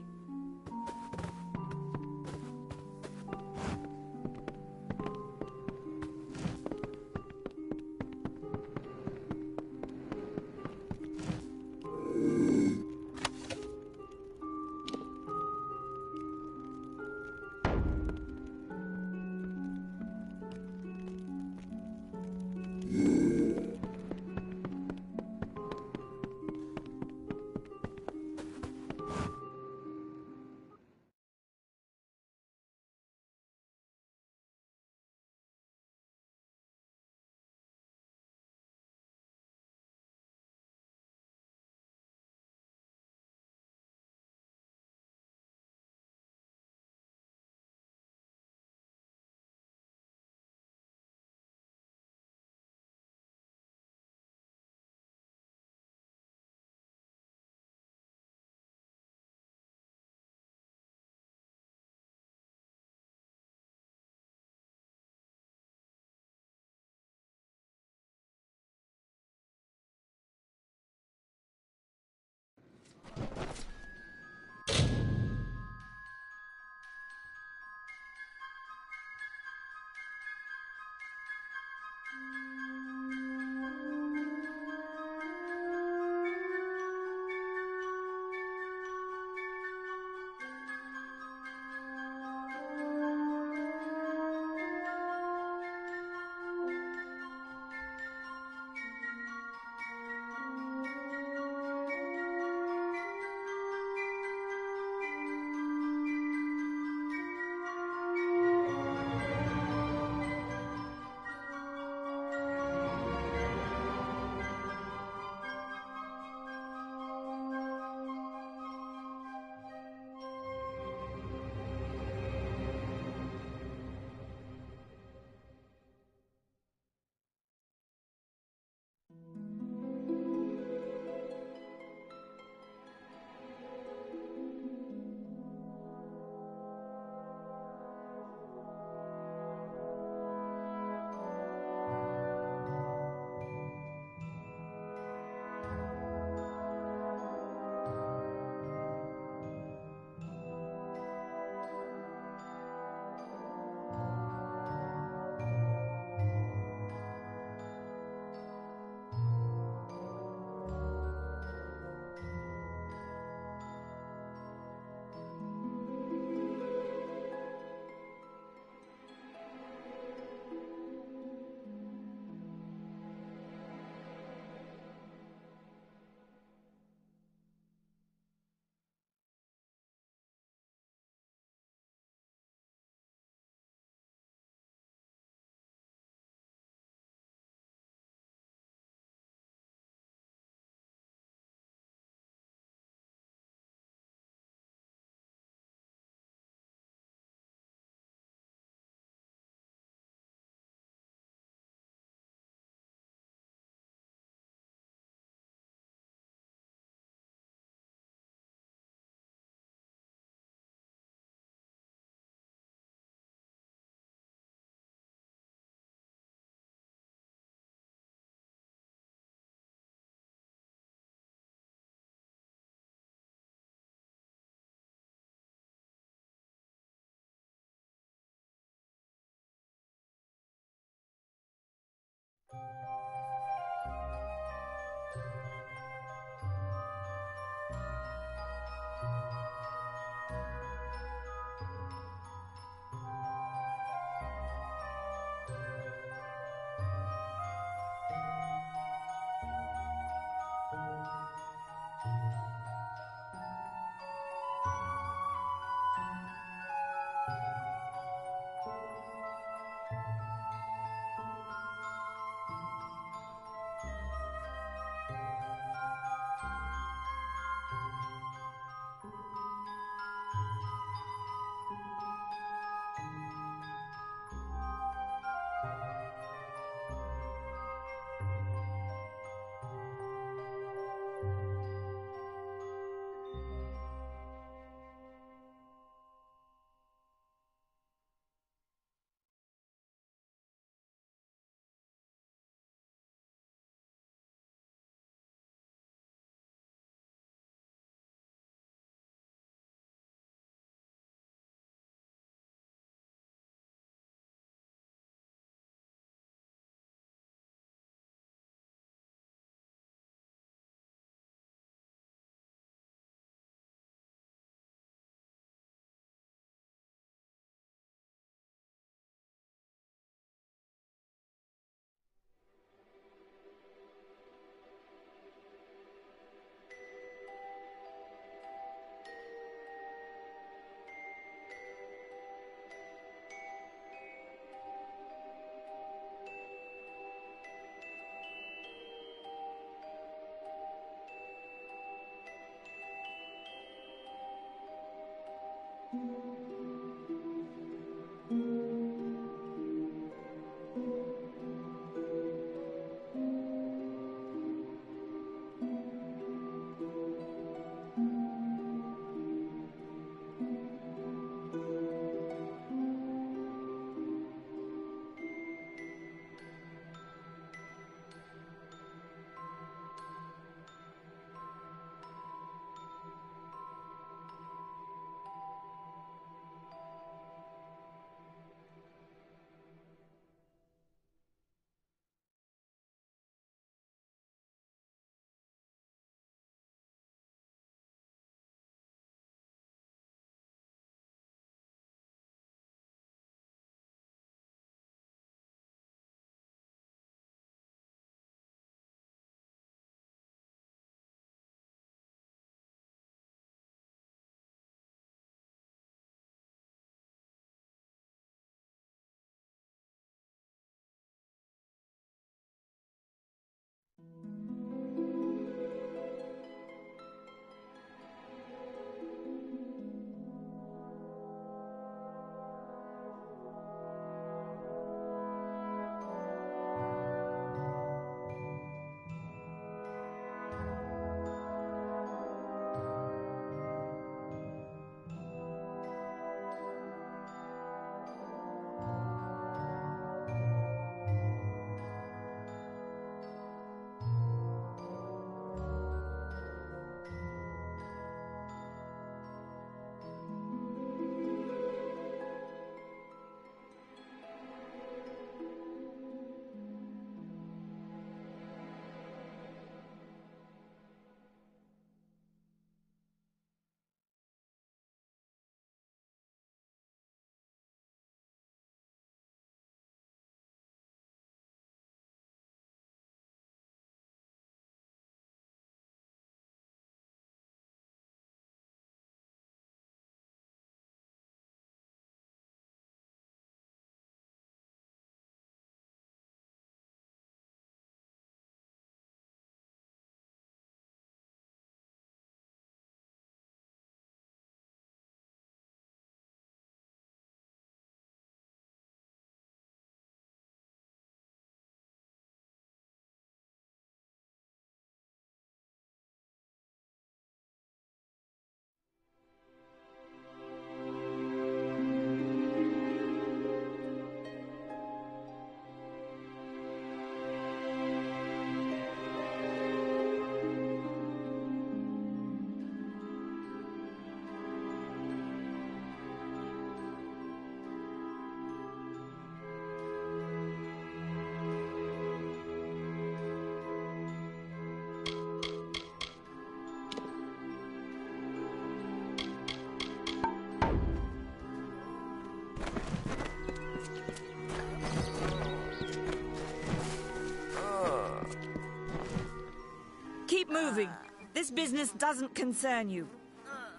moving. This business doesn't concern you.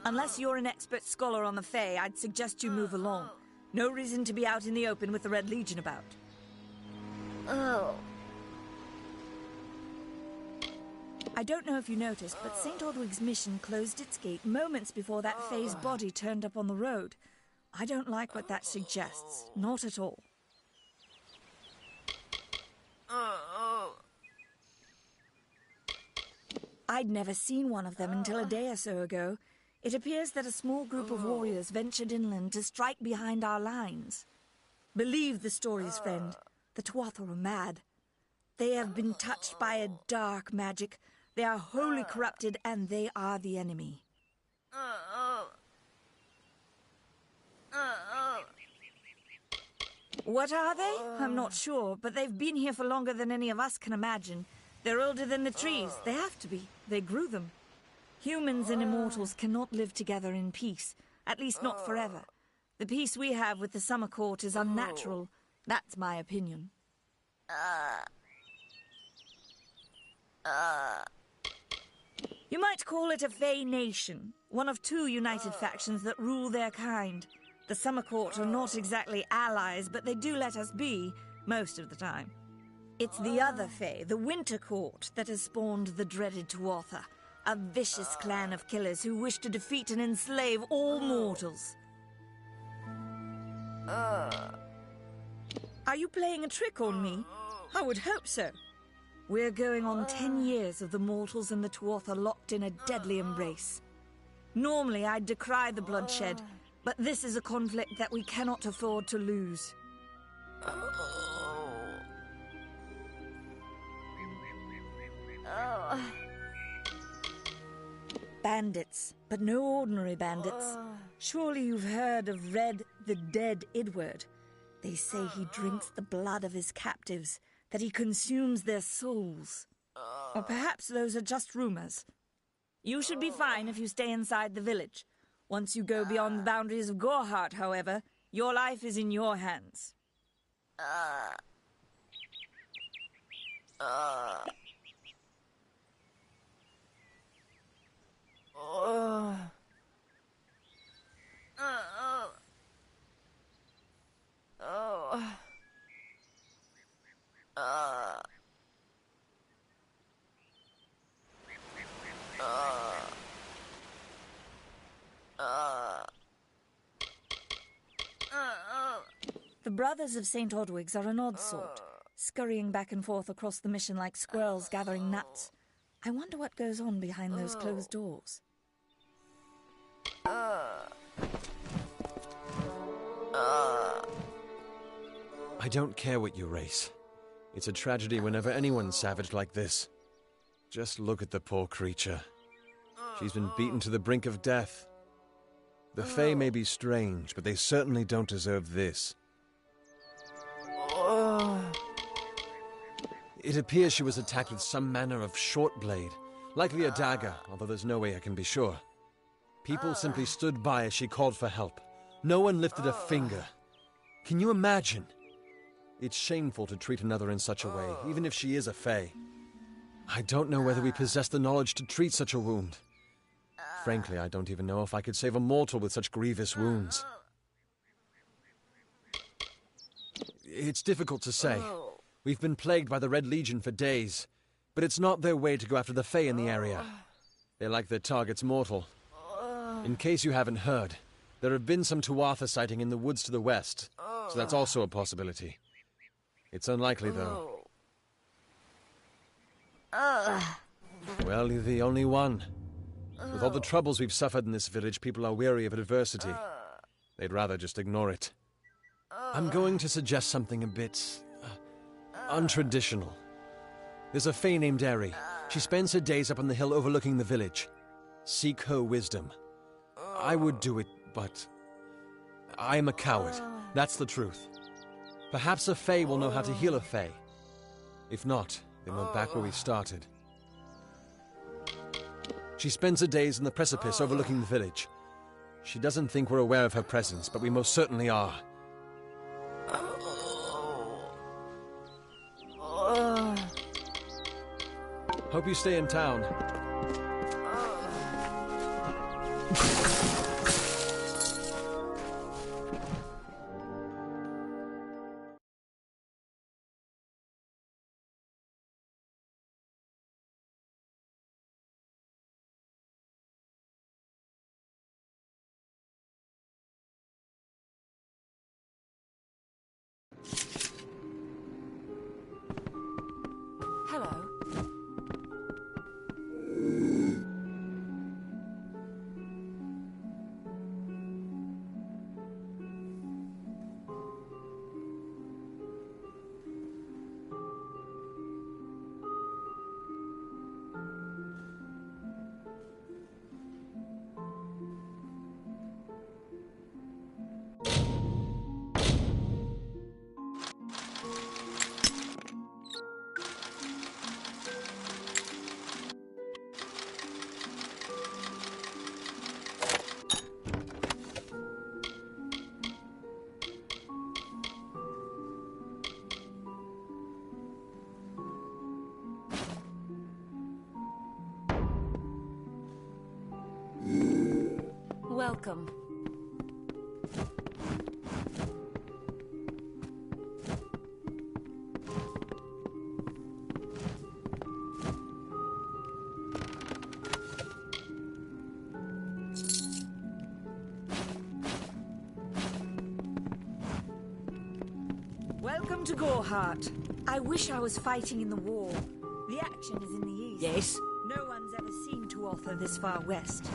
Unless you're an expert scholar on the Fae, I'd suggest you move along. No reason to be out in the open with the Red Legion about. I don't know if you noticed, but St. Ordwig's mission closed its gate moments before that Fae's body turned up on the road. I don't like what that suggests. Not at all. I'd never seen one of them until a day or so ago. It appears that a small group of warriors ventured inland to strike behind our lines. Believe the stories, friend. The Tuatha are mad. They have been touched by a dark magic. They are wholly corrupted, and they are the enemy. What are they? I'm not sure, but they've been here for longer than any of us can imagine. They're older than the trees. They have to be. They grew them. Humans and immortals cannot live together in peace, at least not forever. The peace we have with the Summer Court is unnatural. That's my opinion. You might call it a Fae nation, one of two united factions that rule their kind. The Summer Court are not exactly allies, but they do let us be, most of the time. It's the other Fae, the Winter Court, that has spawned the dreaded Tuatha, a vicious clan of killers who wish to defeat and enslave all mortals. Are you playing a trick on me? I would hope so. We're going on 10 years of the mortals and the Tuatha locked in a deadly embrace. Normally, I'd decry the bloodshed, but this is a conflict that we cannot afford to lose. Bandits, but no ordinary bandits. Surely you've heard of Red, the dead Idward. They say he drinks the blood of his captives, that he consumes their souls. Or perhaps those are just rumors. You should be fine if you stay inside the village. Once you go beyond the boundaries of Gorhart, however, your life is in your hands. The Brothers of St. Ordwig's are an odd sort, scurrying back and forth across the mission like squirrels gathering nuts. I wonder what goes on behind those closed doors. I don't care what you race. It's a tragedy whenever anyone's savage like this. Just look at the poor creature. She's been beaten to the brink of death. The Fae may be strange, but they certainly don't deserve this. It appears she was attacked with some manner of short blade, likely a dagger, although there's no way I can be sure. People simply stood by as she called for help. No one lifted a finger. Can you imagine? It's shameful to treat another in such a way, even if she is a Fae. I don't know whether we possess the knowledge to treat such a wound. Frankly, I don't even know if I could save a mortal with such grievous wounds. It's difficult to say. We've been plagued by the Red Legion for days, but it's not their way to go after the Fae in the area. They like their targets mortal. In case you haven't heard, there have been some Tuatha sighting in the woods to the west, so that's also a possibility. It's unlikely, though. Well, you're the only one. With all the troubles we've suffered in this village, people are weary of adversity. They'd rather just ignore it. I'm going to suggest something a bit untraditional. There's a Fae named Eri. She spends her days up on the hill overlooking the village. Seek her wisdom. I would do it, but I am a coward. That's the truth. Perhaps a Fae will know how to heal a Fae. If not, then we're back where we started. She spends her days in the precipice overlooking the village. She doesn't think we're aware of her presence, but we most certainly are. Hope you stay in town. Hello. Welcome. Welcome to Gorhart. I wish I was fighting in the war. The action is in the east. Yes? No one's ever seen Tuatha this far west.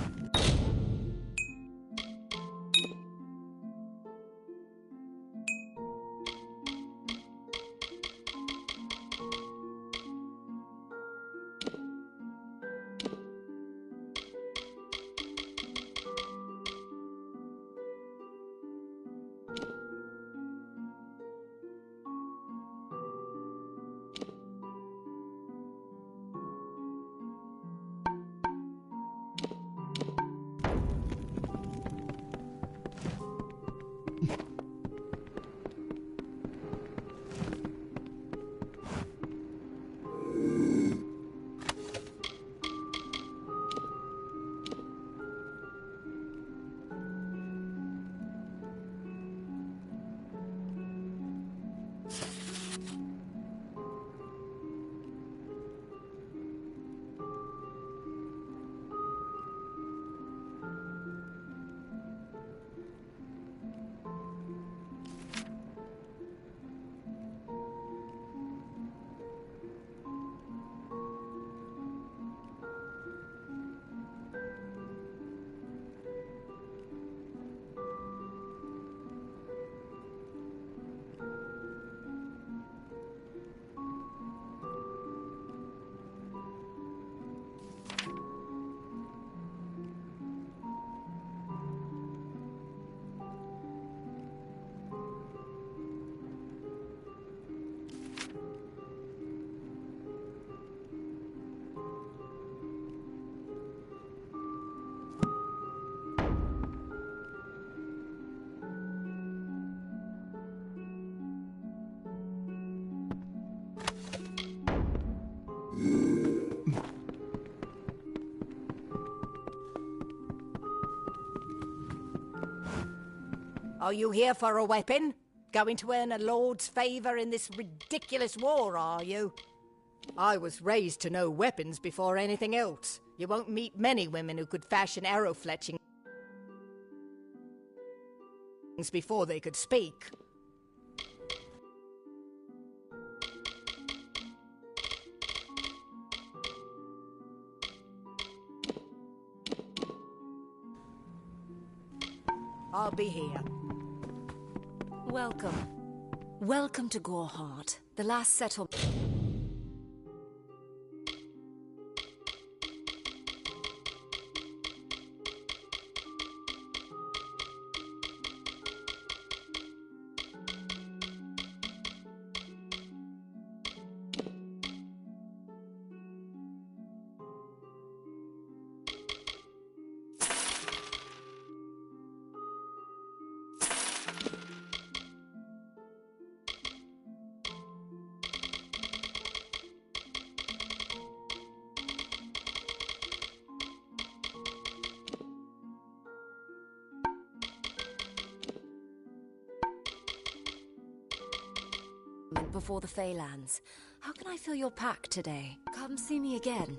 Are you here for a weapon? Going to earn a lord's favour in this ridiculous war, are you? I was raised to know weapons before anything else. You won't meet many women who could fashion arrow fletchings before they could speak. I'll be here. Welcome. Welcome to Gorhart, the last settlement. before the Feylands. How can I fill your pack today? Come see me again.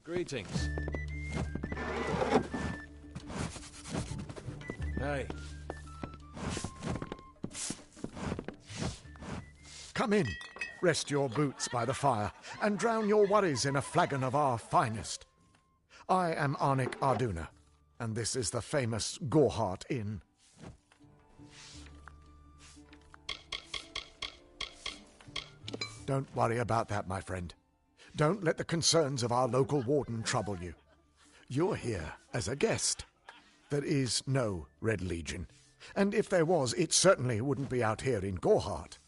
Greetings. Hey. Come in, rest your boots by the fire, and drown your worries in a flagon of our finest. I am Arnik Arduna, and this is the famous Gorhart Inn. Don't worry about that, my friend. Don't let the concerns of our local warden trouble you. You're here as a guest. There is no Red Legion, and if there was, it certainly wouldn't be out here in Gorhart.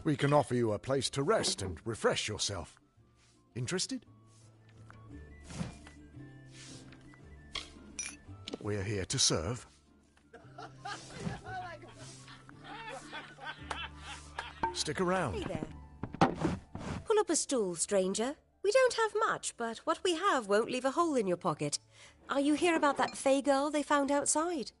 We can offer you a place to rest and refresh yourself. Interested? We're here to serve. Stick around. Hey there. Pull up a stool, stranger. We don't have much, but what we have won't leave a hole in your pocket. Are you here about that Fey girl they found outside?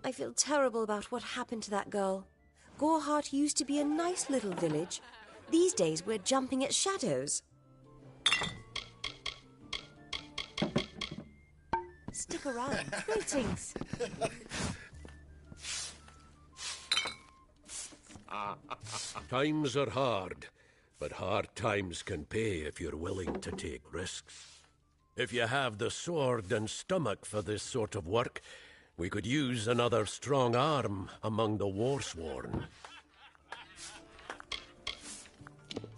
I feel terrible about what happened to that girl. Gorhart used to be a nice little village. These days we're jumping at shadows. Stick around. Greetings. Times are hard, but hard times can pay if you're willing to take risks. If you have the sword and stomach for this sort of work, we could use another strong arm among the warsworn.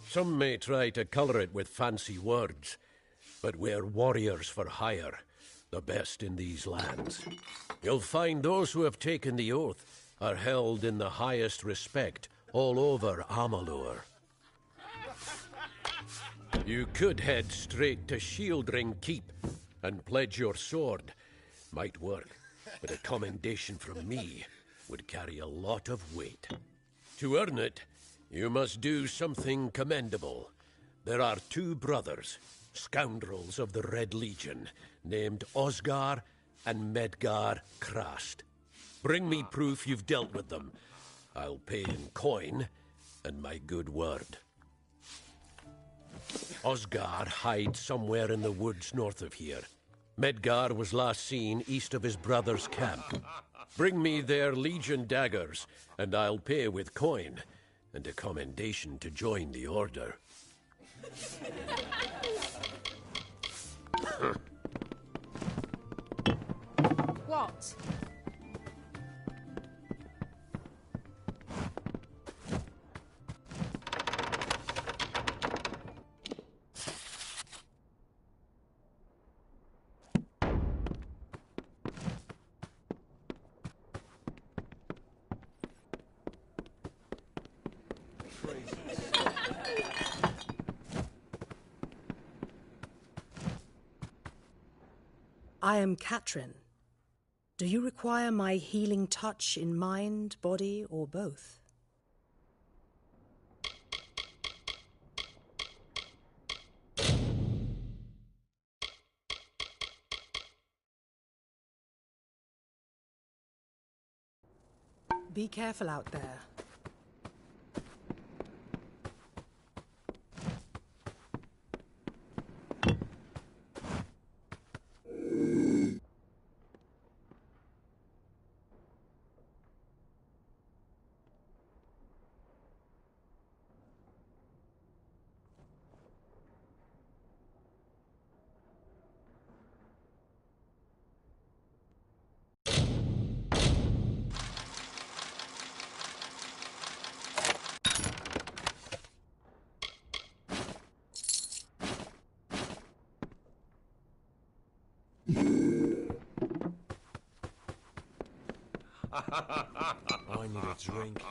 Some may try to colour it with fancy words, but we're warriors for hire, the best in these lands. You'll find those who have taken the oath are held in the highest respect all over Amalur. You could head straight to Shieldring Keep and pledge your sword. Might work, but a commendation from me would carry a lot of weight. To earn it, you must do something commendable. There are two brothers, scoundrels of the Red Legion, named Osgar and Medgar Krast. Bring me proof you've dealt with them. I'll pay in coin and my good word. Osgar hides somewhere in the woods north of here. Medgar was last seen east of his brother's camp. Bring me their Legion daggers, and I'll pay with coin, and a commendation to join the order. What? I am Katrin. Do you require my healing touch in mind, body, or both? Be careful out there. I need a drink.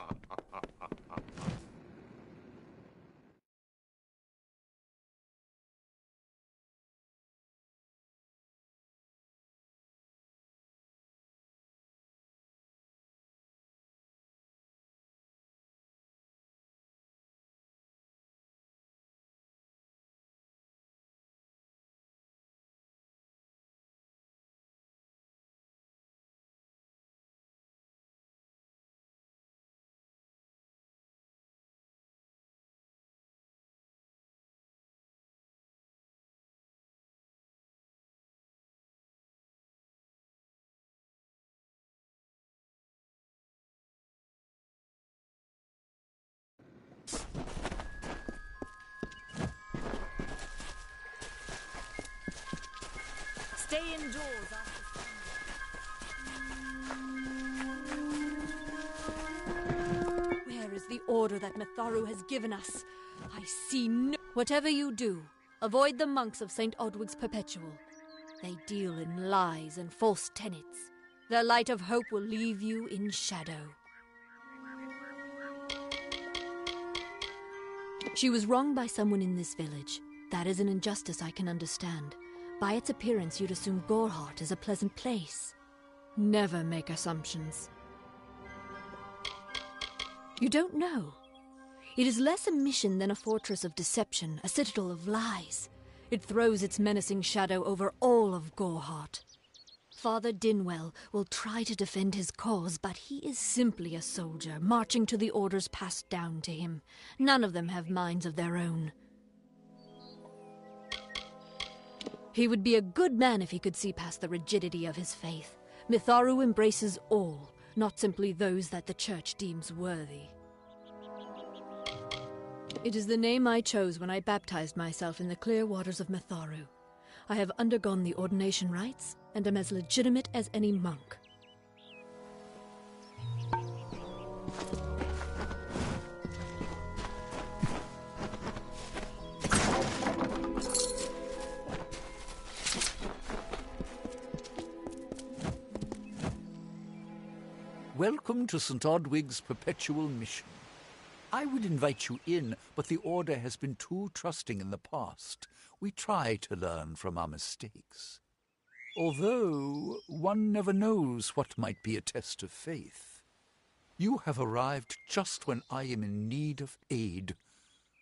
Stay indoors after sunset. Where is the order that Mitharu has given us? I see no... Whatever you do, avoid the monks of St. Odwig's Perpetual. They deal in lies and false tenets. Their light of hope will leave you in shadow. She was wronged by someone in this village. That is an injustice I can understand. By its appearance, you'd assume Gorhart is a pleasant place. Never make assumptions. You don't know. It is less a mission than a fortress of deception, a citadel of lies. It throws its menacing shadow over all of Gorhart. Father Dinwell will try to defend his cause, but he is simply a soldier, marching to the orders passed down to him. None of them have minds of their own. He would be a good man if he could see past the rigidity of his faith. Mitharu embraces all, not simply those that the Church deems worthy. It is the name I chose when I baptized myself in the clear waters of Mitharu. I have undergone the ordination rites, and am as legitimate as any monk. Welcome to St. Odwig's Perpetual Mission. I would invite you in, but the Order has been too trusting in the past. We try to learn from our mistakes. Although, one never knows what might be a test of faith. You have arrived just when I am in need of aid,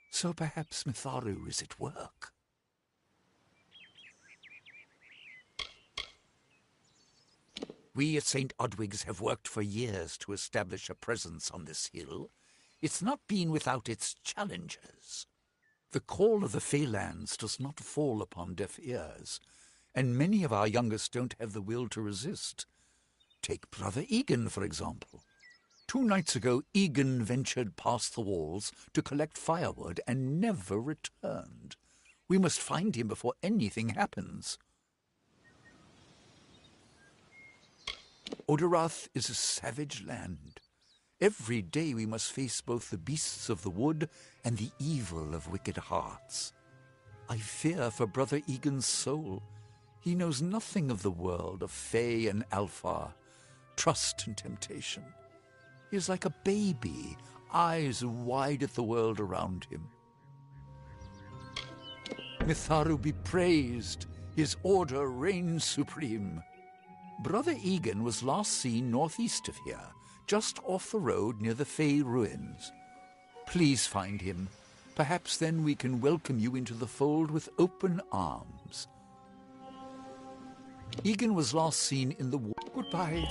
so perhaps Mitharu is at work. We at St. Odwig's have worked for years to establish a presence on this hill. It's not been without its challenges. The call of the Feylands does not fall upon deaf ears, and many of our youngest don't have the will to resist. Take Brother Egan, for example. 2 nights ago, Egan ventured past the walls to collect firewood and never returned. We must find him before anything happens. Oderath is a savage land. Every day we must face both the beasts of the wood and the evil of wicked hearts. I fear for Brother Egan's soul. He knows nothing of the world of Fey and Alpha, trust and temptation. He is like a baby, eyes wide at the world around him. Mitharu be praised, his order reigns supreme. Brother Egan was last seen northeast of here, just off the road near the Fey ruins. Please find him. Perhaps then we can welcome you into the fold with open arms. Egan was last seen in the war. Goodbye.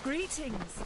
Greetings.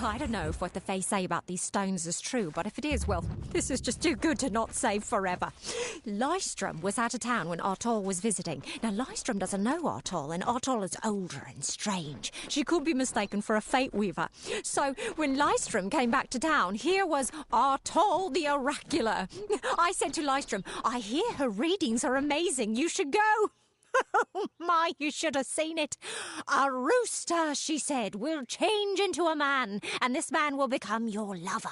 I don't know if what the Fae say about these stones is true, but if it is, well, this is just too good to not save forever. Lystrom was out of town when Artol was visiting. Now, Lystrom doesn't know Artol, and Artol is older and strange. She could be mistaken for a Fate Weaver. So, when Lystrom came back to town, here was Artol the Oracular. I said to Lystrom, I hear her readings are amazing. You should go. Oh, my, you should have seen it. A rooster, she said, will change into a man, and this man will become your lover.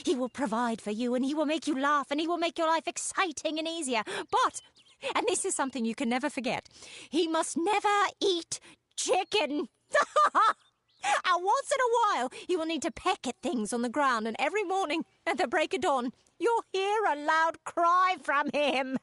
He will provide for you, and he will make you laugh, and he will make your life exciting and easier. But, and this is something you can never forget, he must never eat chicken. And once in a while, he will need to peck at things on the ground, and every morning at the break of dawn, you'll hear a loud cry from him.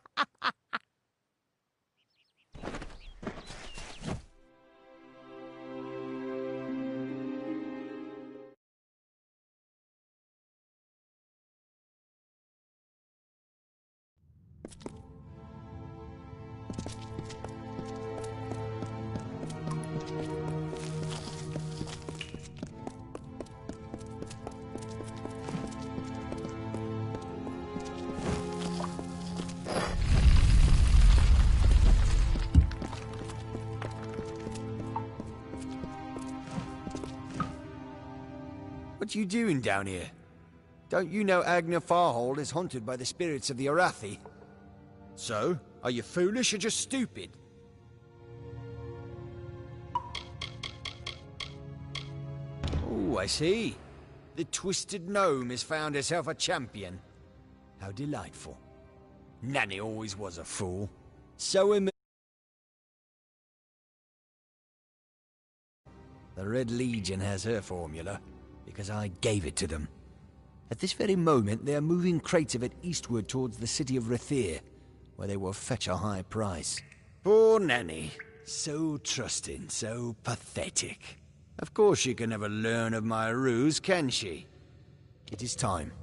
What you doing down here? Don't you know Agna Farhold is haunted by the spirits of the Arathi? So, are you foolish or just stupid? Oh, I see. The Twisted Gnome has found herself a champion. How delightful. Nanny always was a fool. So am... The Red Legion has her formula, because I gave it to them. At this very moment, they are moving crates of it eastward towards the city of Rathir, where they will fetch a high price. Poor Nanny. So trusting, so pathetic. Of course she can never learn of my ruse, can she? It is time.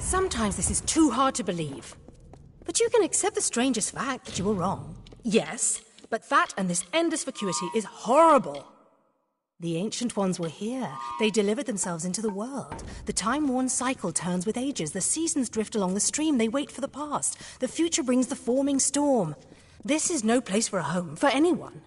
Sometimes this is too hard to believe. But you can accept the strangest fact that you were wrong. Yes, but that and this endless vacuity is horrible. The Ancient Ones were here. They delivered themselves into the world. The time-worn cycle turns with ages. The seasons drift along the stream. They wait for the past. The future brings the forming storm. This is no place for a home, for anyone.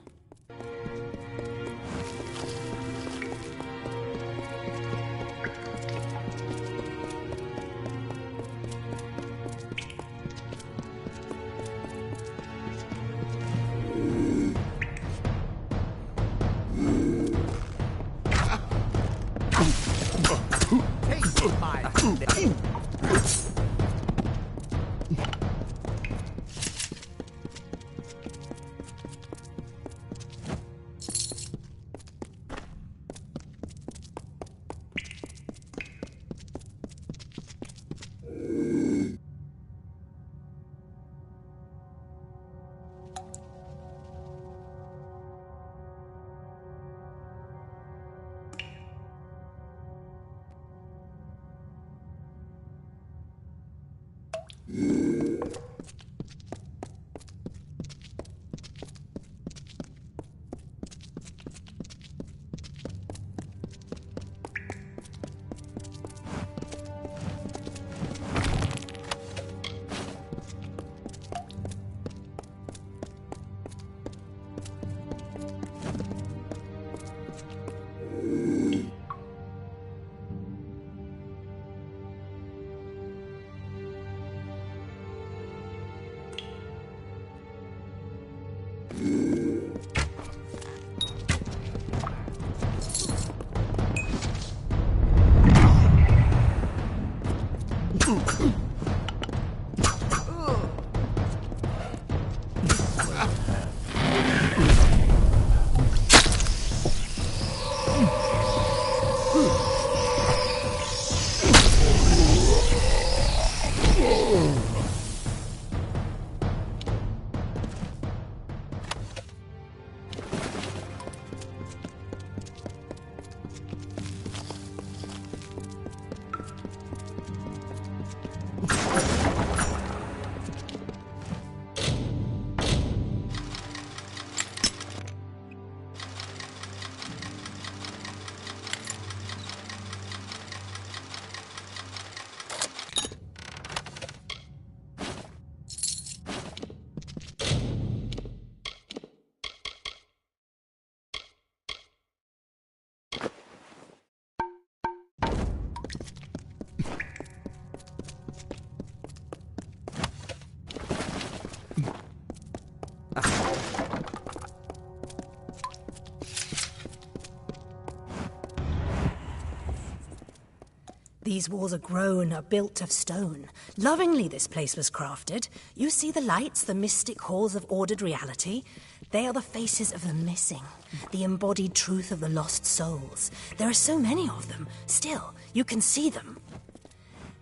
These walls are grown, are built of stone. Lovingly this place was crafted. You see the lights, the mystic halls of ordered reality? They are the faces of the missing, the embodied truth of the lost souls. There are so many of them. Still, you can see them.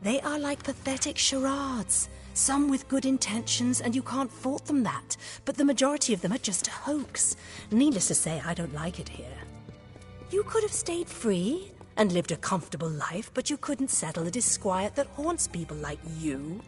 They are like pathetic charades. Some with good intentions, and you can't fault them that. But the majority of them are just a hoax. Needless to say, I don't like it here. You could have stayed free and lived a comfortable life, but you couldn't settle the disquiet that haunts people like you.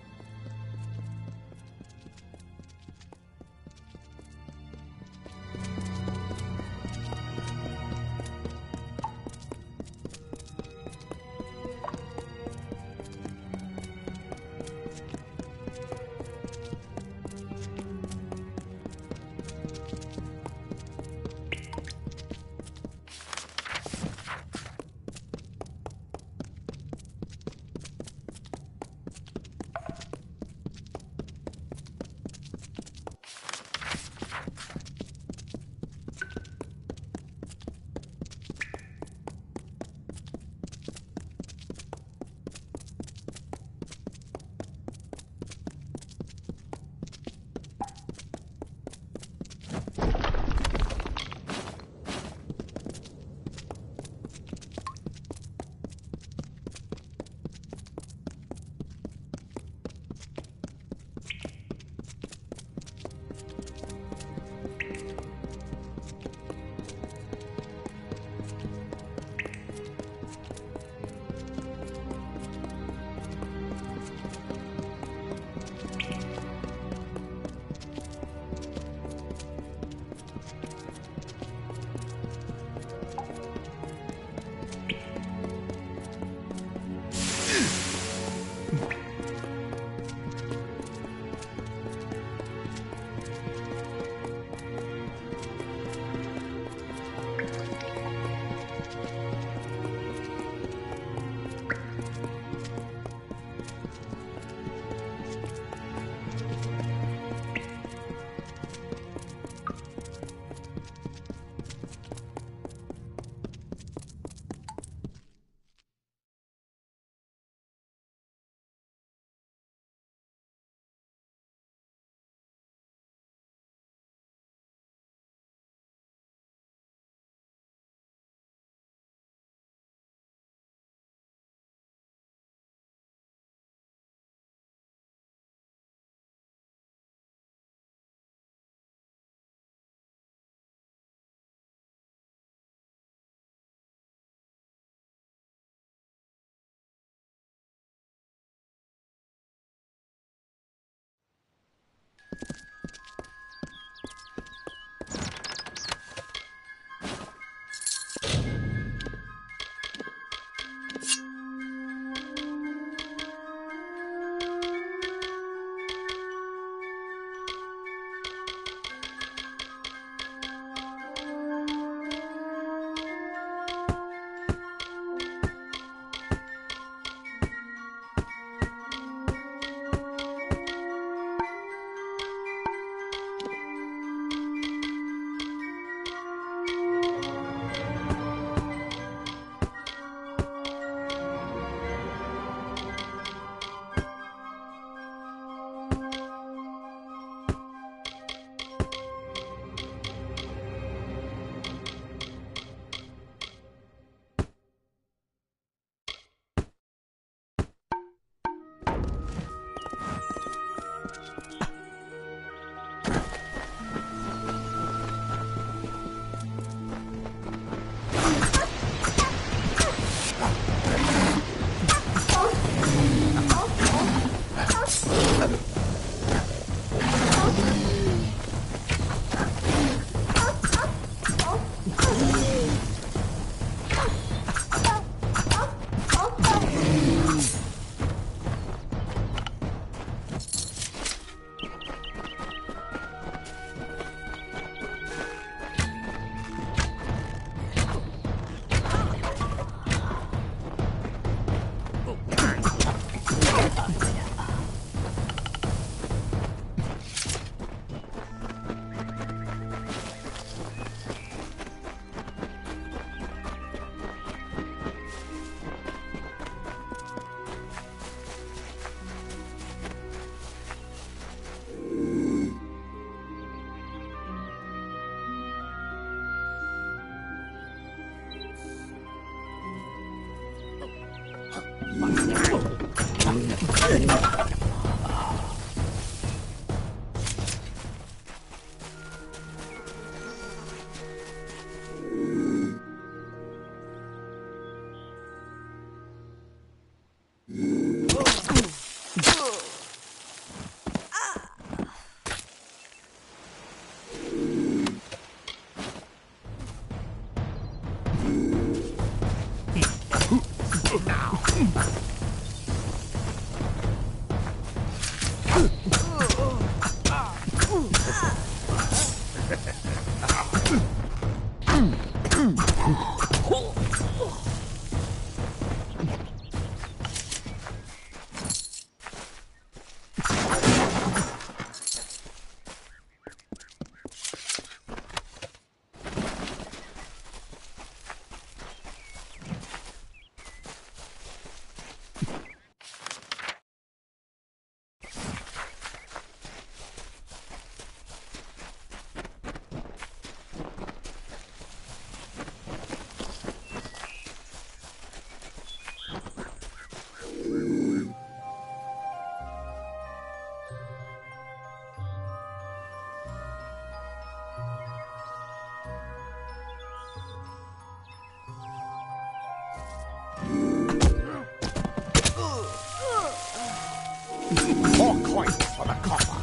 More coins for the copper.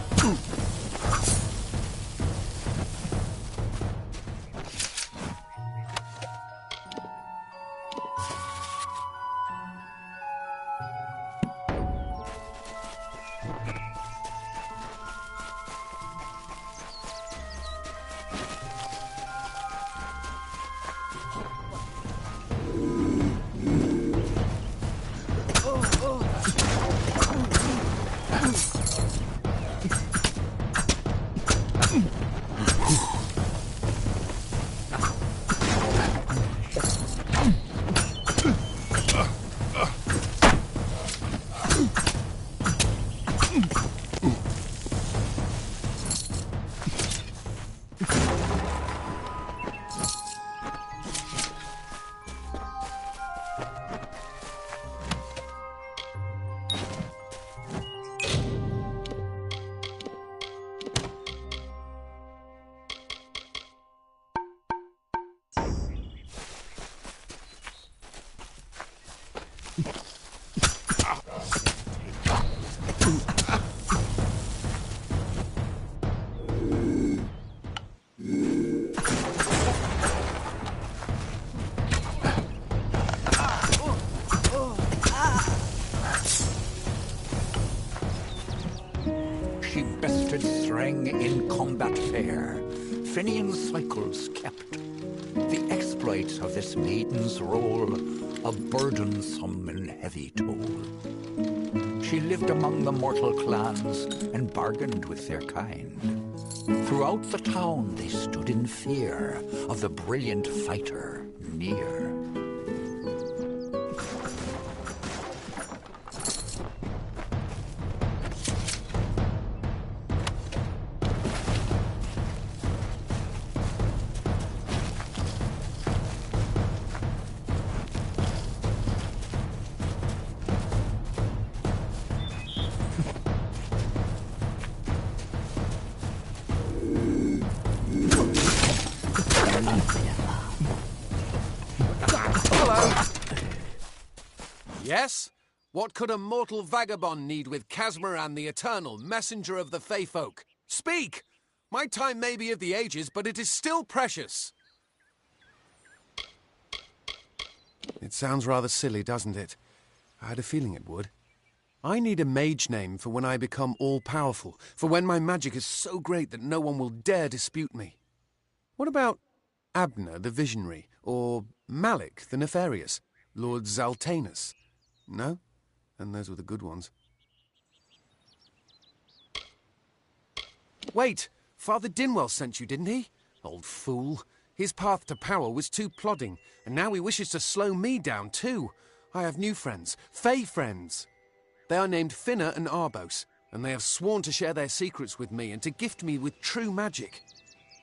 She bested Threng in combat fair. Finian's cycles kept. The exploits of this maiden's role, a burdensome and heavy toll. She lived among the mortal clans and bargained with their kind. Throughout the town they stood in fear of the brilliant fighter near. Yes? What could a mortal vagabond need with Casmaran the Eternal, messenger of the Fey folk? Speak! My time may be of the ages, but it is still precious. It sounds rather silly, doesn't it? I had a feeling it would. I need a mage name for when I become all-powerful, for when my magic is so great that no one will dare dispute me. What about Abner the Visionary, or Malik the Nefarious, Lord Zaltanus? No? And those were the good ones. Wait! Father Dinwell sent you, didn't he? Old fool. His path to power was too plodding, and now he wishes to slow me down too. I have new friends, Fey friends. They are named Finna and Arbos, and they have sworn to share their secrets with me and to gift me with true magic.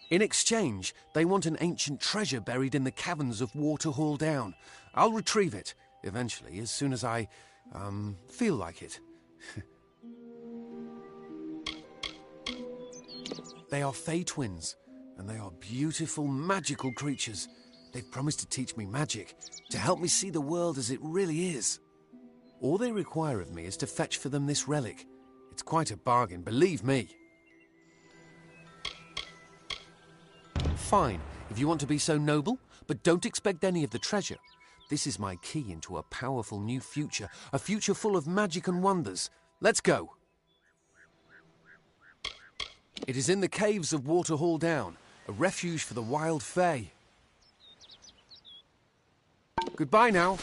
In exchange, they want an ancient treasure buried in the caverns of Waterhall Down. I'll retrieve it, eventually, as soon as I feel like it. They are Fey twins, and they are beautiful, magical creatures. They've promised to teach me magic, to help me see the world as it really is. All they require of me is to fetch for them this relic. It's quite a bargain, believe me. Fine, if you want to be so noble, but don't expect any of the treasure. This is my key into a powerful new future, a future full of magic and wonders. Let's go. It is in the caves of Waterhall Down, a refuge for the wild fae. Goodbye now.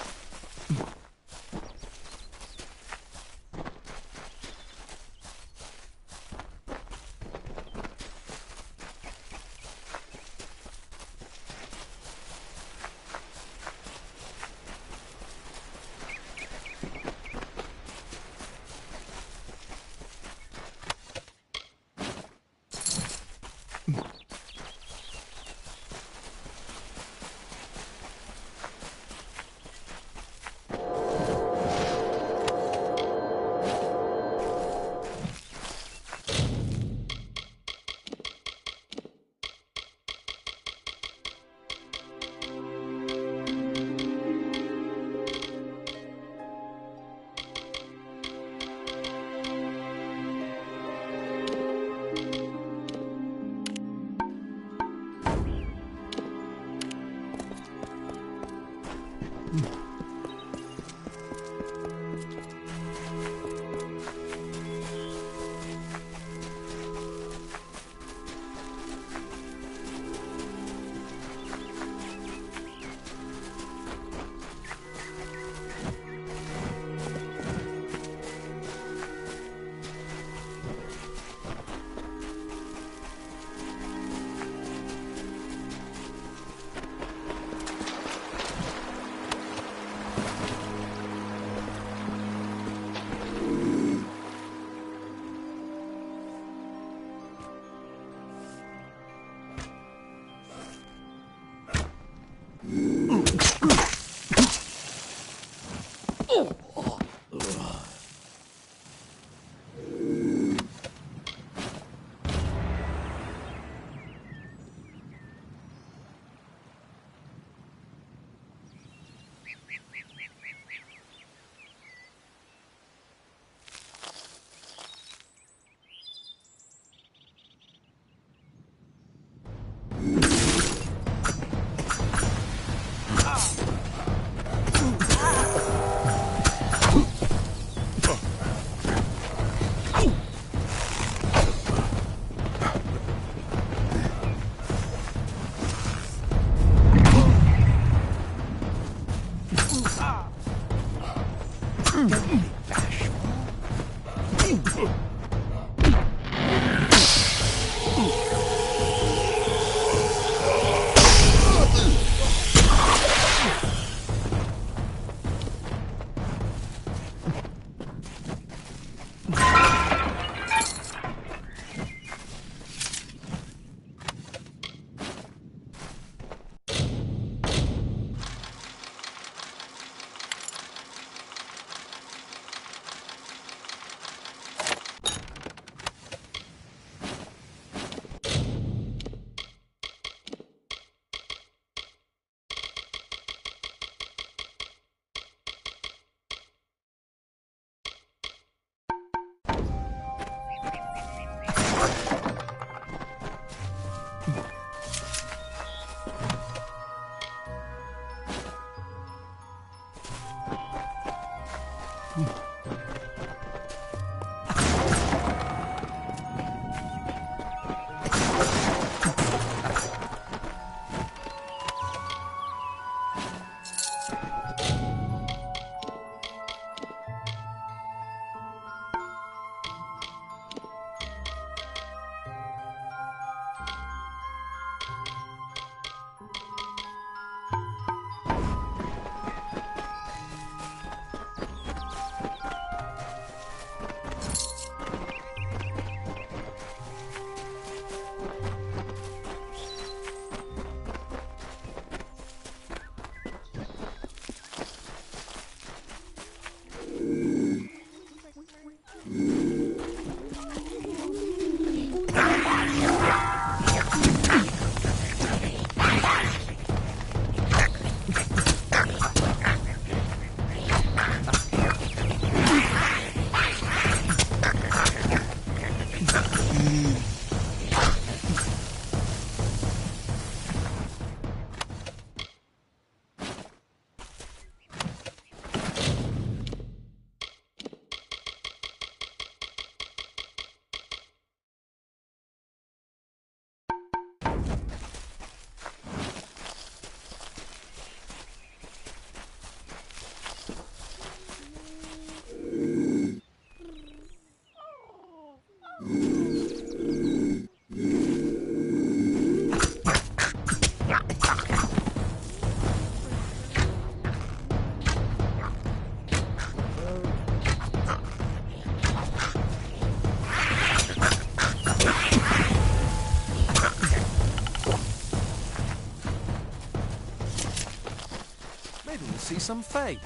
Maybe we'll see some fae.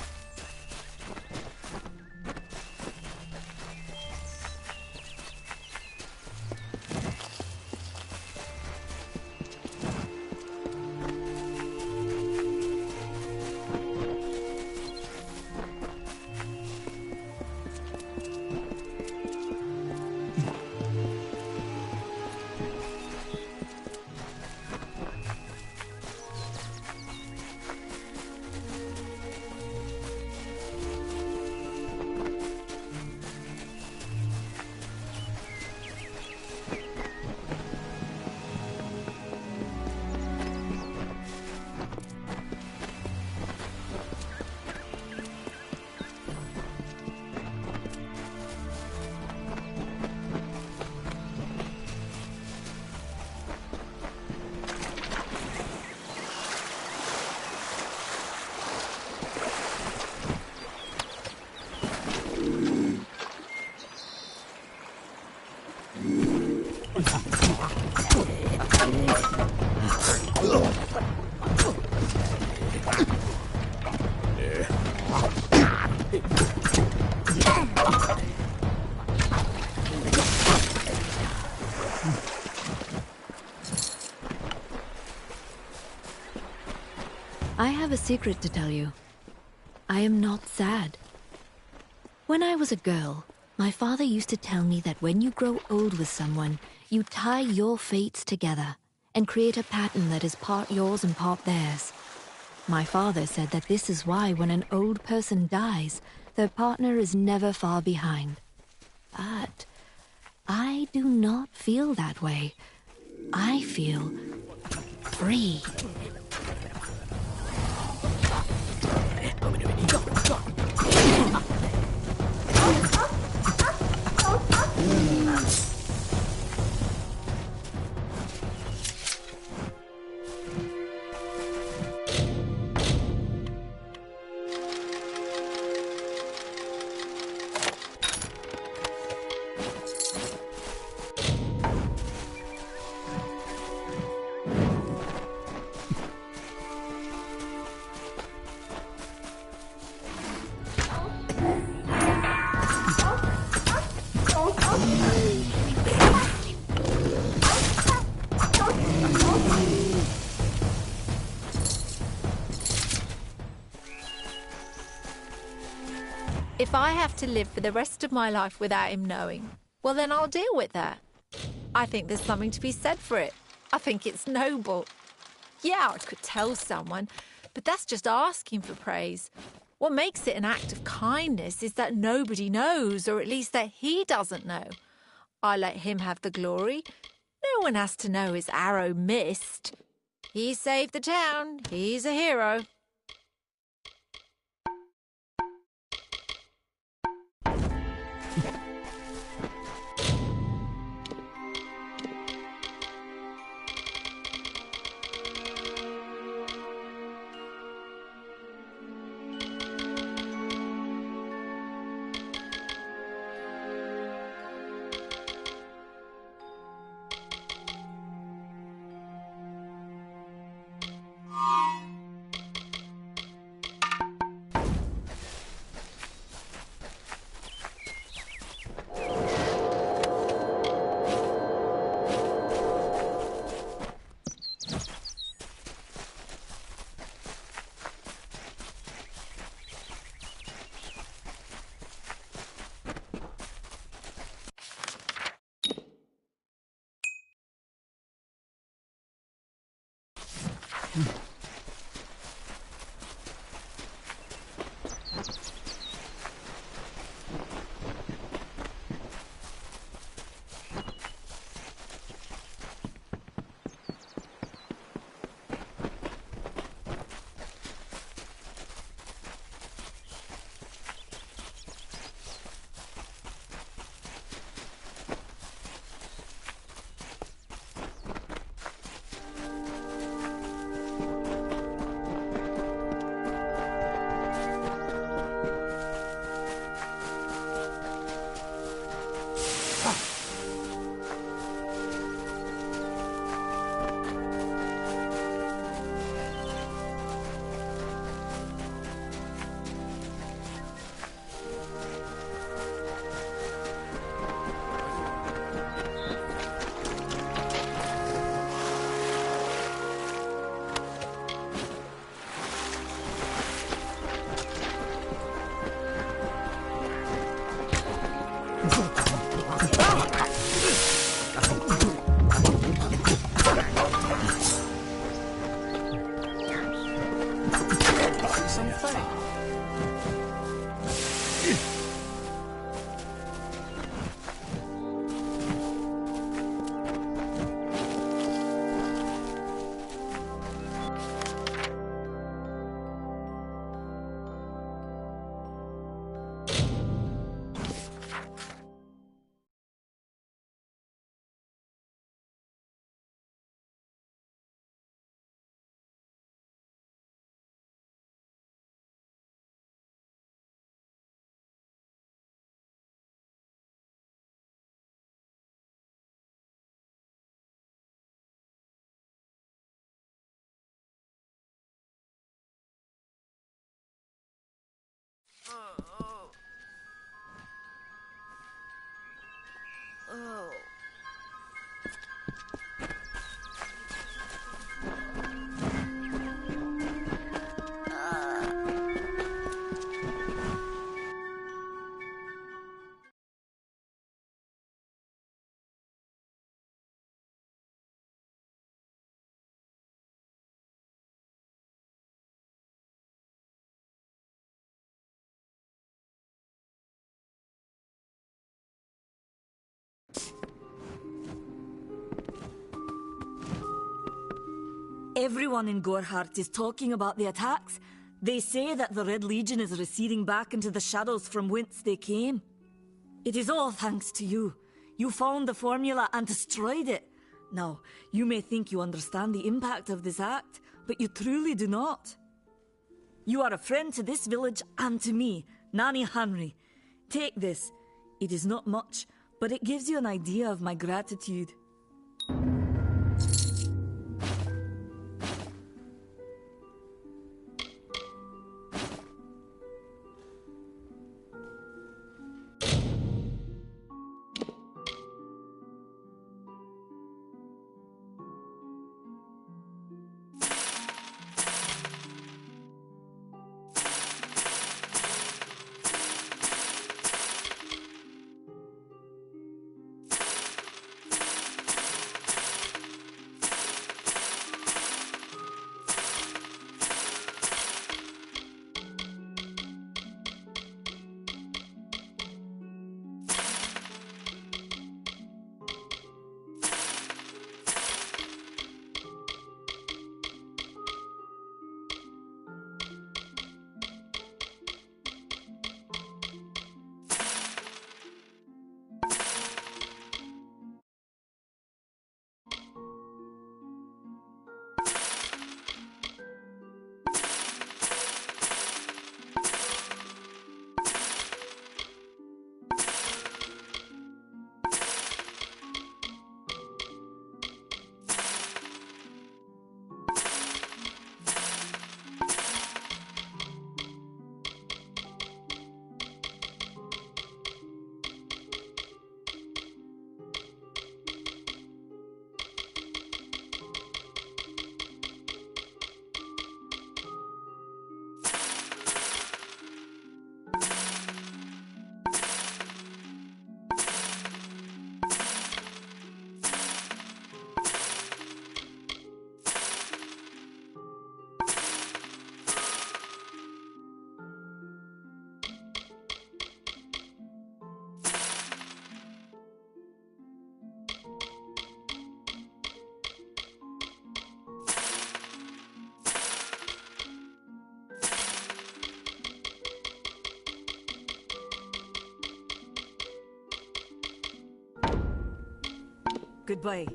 I have a secret to tell you. I am not sad. When I was a girl, my father used to tell me that when you grow old with someone, you tie your fates together and create a pattern that is part yours and part theirs. My father said that this is why when an old person dies, their partner is never far behind. But I do not feel that way. I feel free. If I have to live for the rest of my life without him knowing, well, then I'll deal with that. I think there's something to be said for it. I think it's noble. Yeah, I could tell someone, but that's just asking for praise. What makes it an act of kindness is that nobody knows, or at least that he doesn't know. I let him have the glory. No one has to know his arrow missed. He saved the town. He's a hero. Everyone in Gorhart is talking about the attacks. They say that the Red Legion is receding back into the shadows from whence they came. It is all thanks to you. You found the formula and destroyed it. Now, you may think you understand the impact of this act, but you truly do not. You are a friend to this village and to me, Nanny Henry. Take this. It is not much, but it gives you an idea of my gratitude. Goodbye.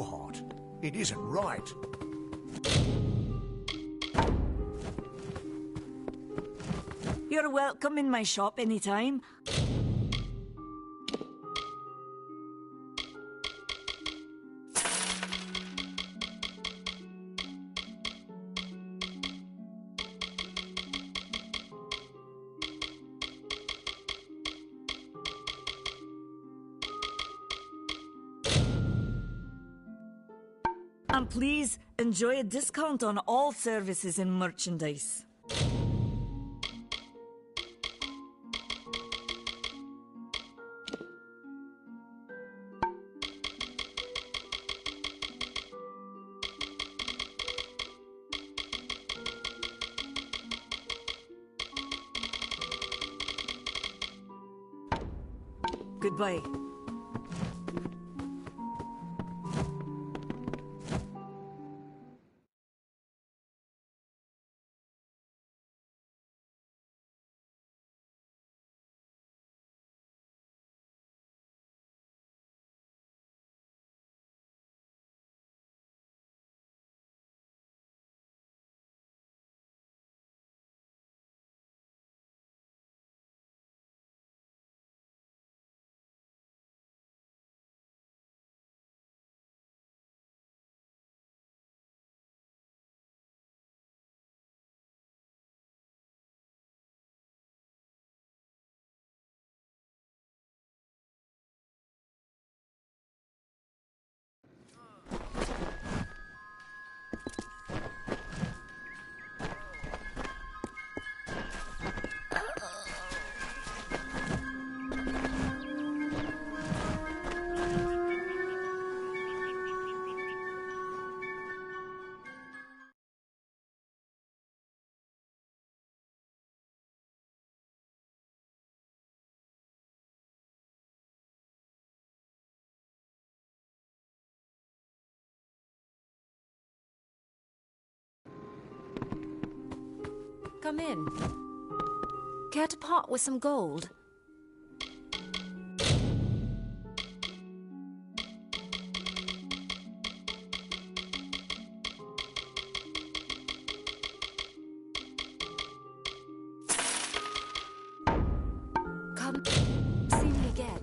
heart. It isn't right. You're welcome in my shop anytime. And please enjoy a discount on all services and merchandise. Goodbye. Come in. Care to part with some gold? Come see me again.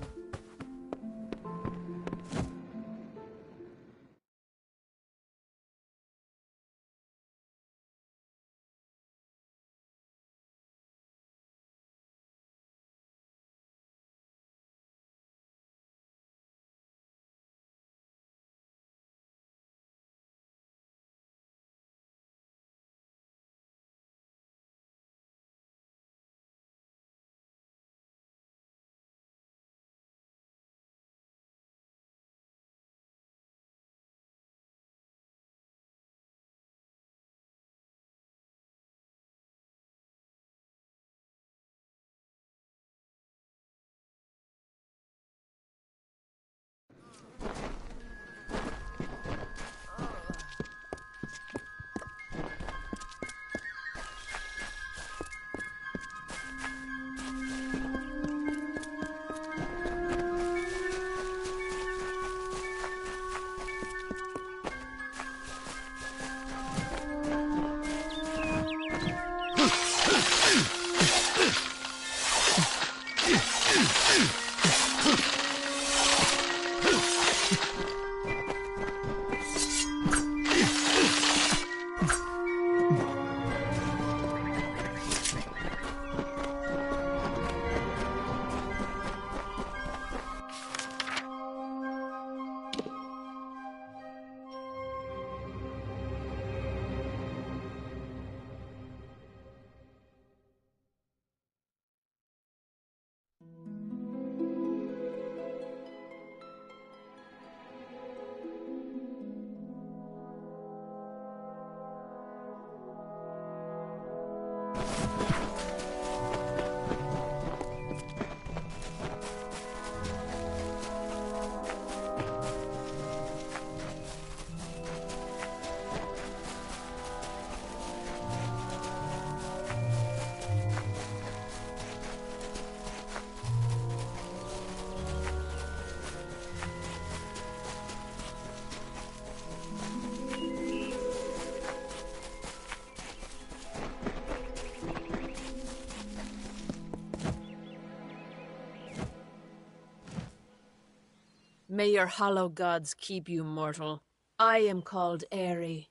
May your hollow gods keep you, mortal. I am called Airy.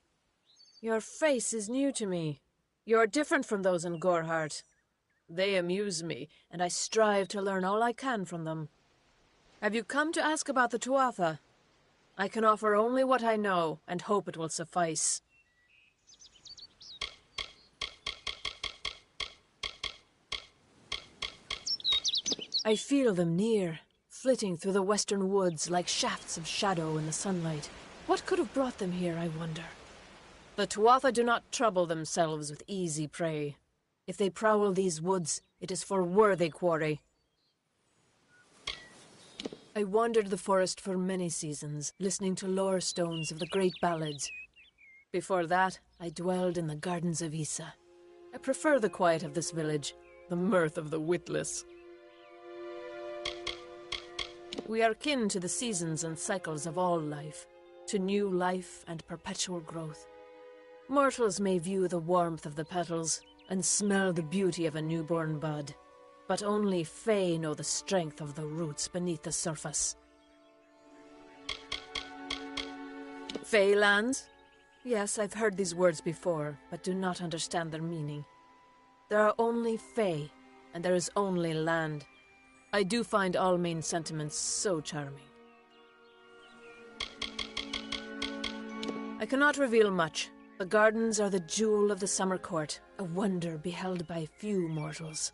Your face is new to me. You're different from those in Gorhart. They amuse me, and I strive to learn all I can from them. Have you come to ask about the Tuatha? I can offer only what I know, and hope it will suffice. I feel them near, flitting through the western woods like shafts of shadow in the sunlight. What could have brought them here, I wonder? The Tuatha do not trouble themselves with easy prey. If they prowl these woods, it is for worthy quarry. I wandered the forest for many seasons, listening to lore stones of the great ballads. Before that, I dwelled in the gardens of Issa. I prefer the quiet of this village, the mirth of the witless. We are kin to the seasons and cycles of all life, to new life and perpetual growth. Mortals may view the warmth of the petals and smell the beauty of a newborn bud, but only Fae know the strength of the roots beneath the surface. Fae lands? Yes, I've heard these words before, but do not understand their meaning. There are only Fae, and there is only land. I do find all main sentiments so charming. I cannot reveal much. The gardens are the jewel of the summer court, a wonder beheld by few mortals.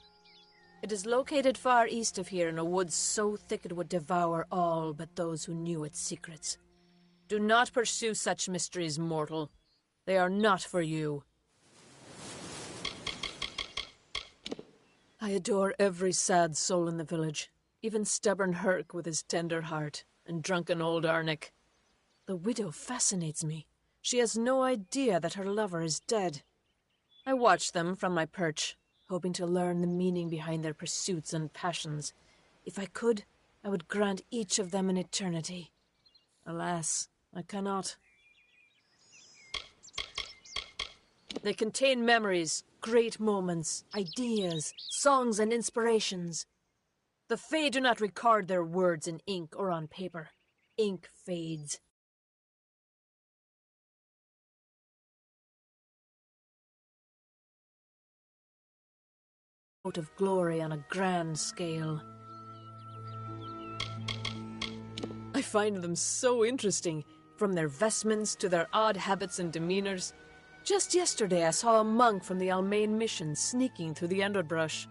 It is located far east of here in a wood so thick it would devour all but those who knew its secrets. Do not pursue such mysteries, mortal. They are not for you. I adore every sad soul in the village, even stubborn Herc with his tender heart, and drunken old Arnick. The widow fascinates me. She has no idea that her lover is dead. I watch them from my perch, hoping to learn the meaning behind their pursuits and passions. If I could, I would grant each of them an eternity. Alas, I cannot. They contain memories, great moments, ideas, songs and inspirations. The Fae do not record their words in ink or on paper. Ink fades. Out of glory on a grand scale. I find them so interesting, from their vestments to their odd habits and demeanors. Just yesterday I saw a monk from the Almain mission sneaking through the underbrush.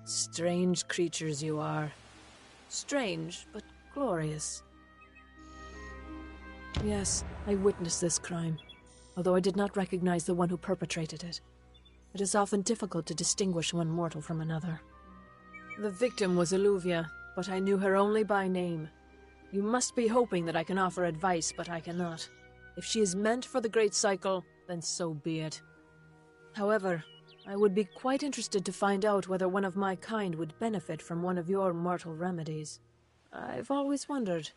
Strange creatures you are. Strange, but glorious. Yes, I witnessed this crime, although I did not recognize the one who perpetrated it. It is often difficult to distinguish one mortal from another. The victim was Illuvia, but I knew her only by name. You must be hoping that I can offer advice, but I cannot. If she is meant for the Great Cycle, then so be it. However, I would be quite interested to find out whether one of my kind would benefit from one of your mortal remedies. I've always wondered.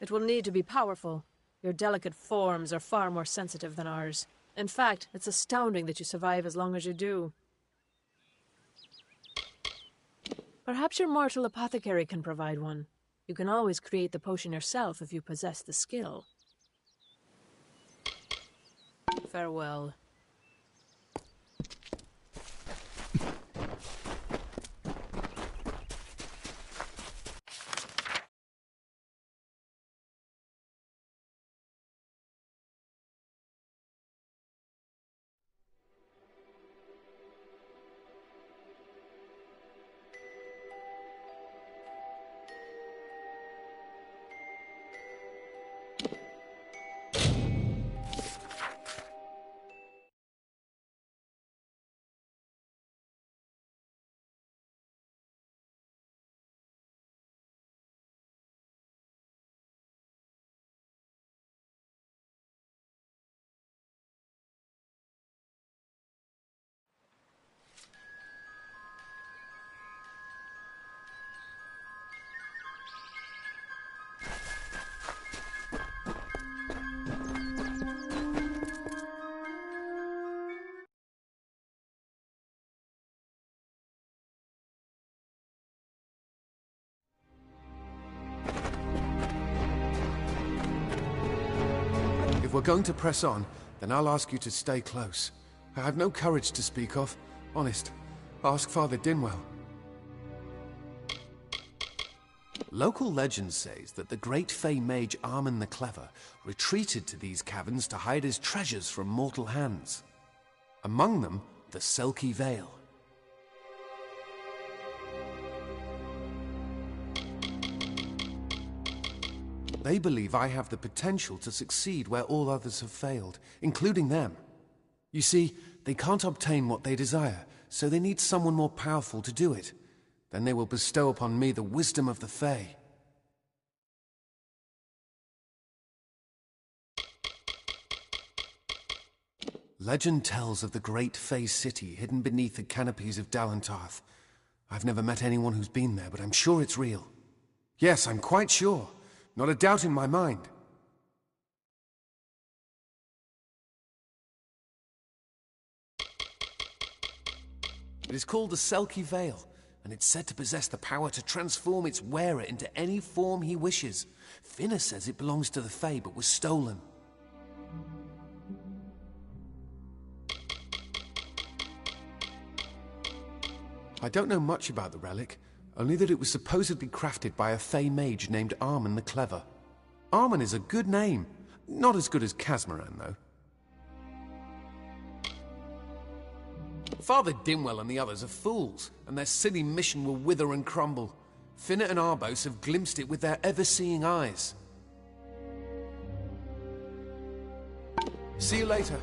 It will need to be powerful. Your delicate forms are far more sensitive than ours. In fact, it's astounding that you survive as long as you do. Perhaps your mortal apothecary can provide one. You can always create the potion yourself if you possess the skill. Farewell. are going to press on, then I'll ask you to stay close. I have no courage to speak of. Honest. Ask Father Dinwell. Local legend says that the great Fey mage Armin the Clever retreated to these caverns to hide his treasures from mortal hands. Among them, the Selkie Vale. They believe I have the potential to succeed where all others have failed, including them. You see, they can't obtain what they desire, so they need someone more powerful to do it. Then they will bestow upon me the wisdom of the Fae. Legend tells of the great Fae city hidden beneath the canopies of Dalantarth. I've never met anyone who's been there, but I'm sure it's real. Yes, I'm quite sure. Not a doubt in my mind. It is called the Selkie Vale, and it's said to possess the power to transform its wearer into any form he wishes. Finna says it belongs to the Fae, but was stolen. I don't know much about the relic, only that it was supposedly crafted by a Fey mage named Armin the Clever. Armin is a good name. Not as good as Casmaran, though. Father Dinwell and the others are fools, and their silly mission will wither and crumble. Finna and Arbos have glimpsed it with their ever-seeing eyes. See you later.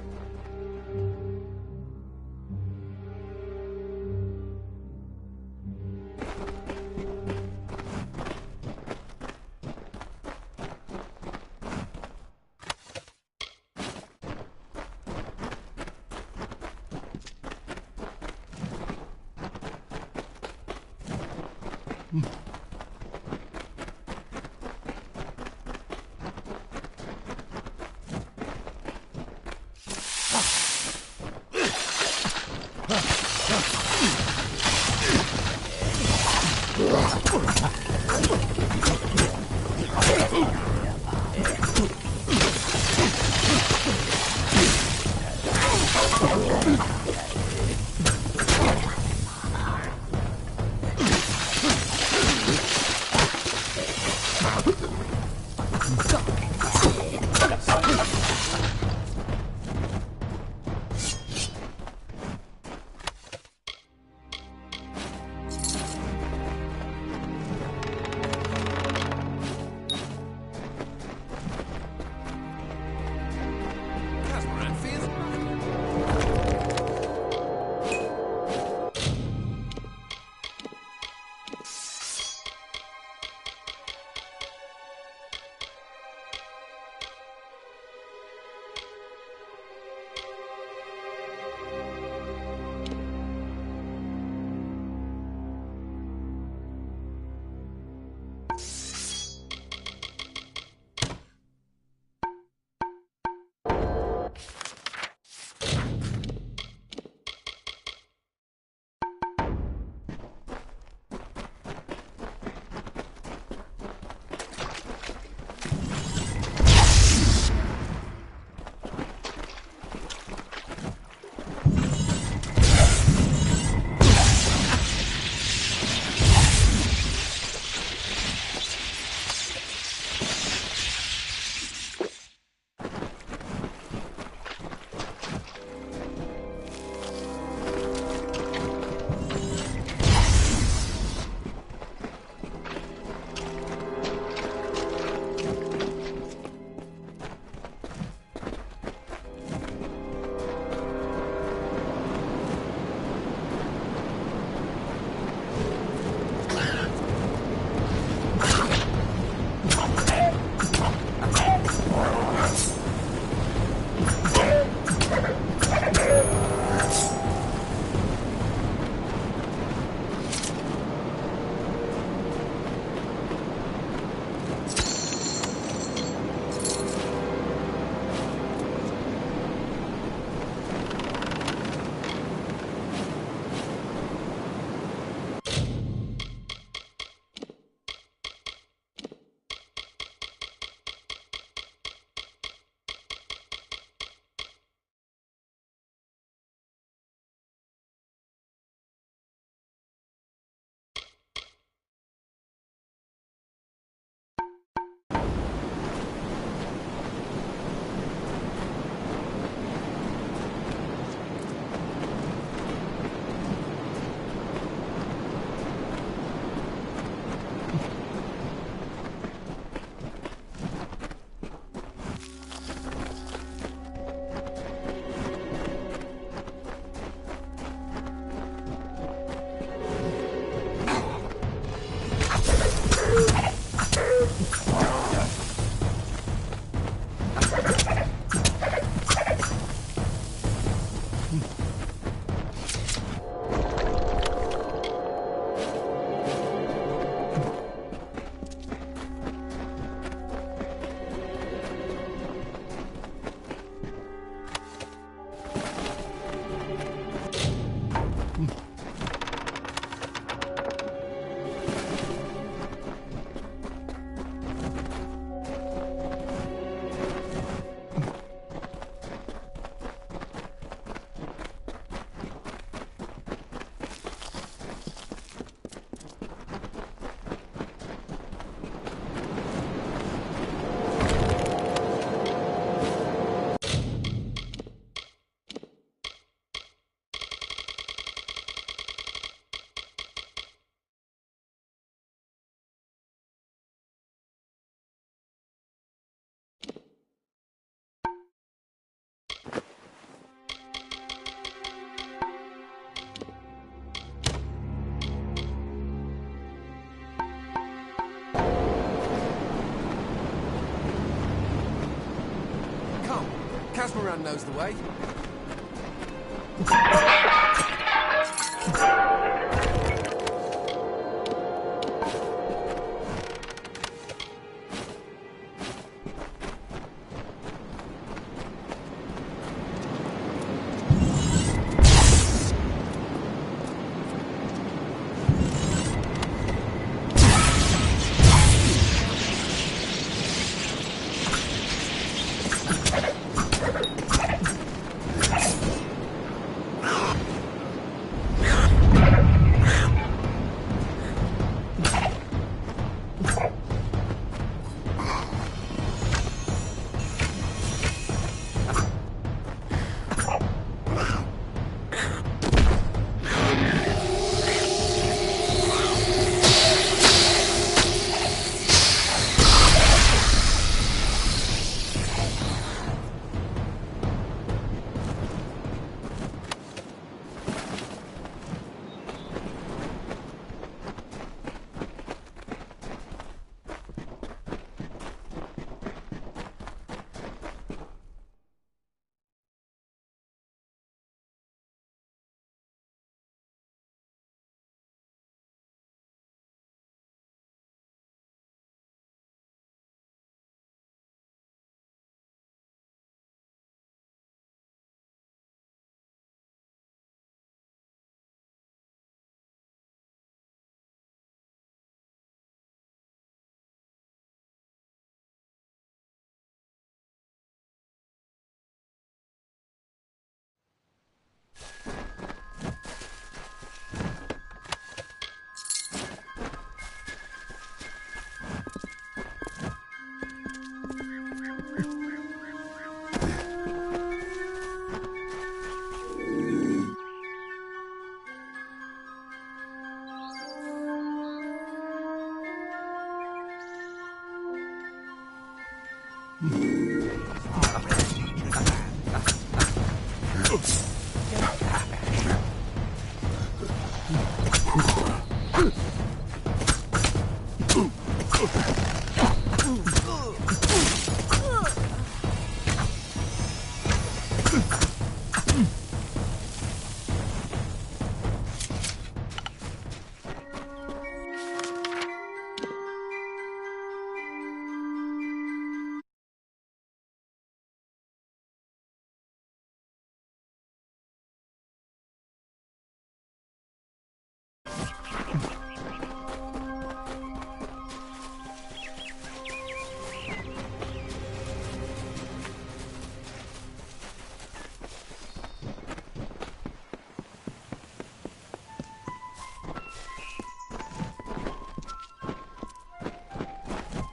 Moran knows the way.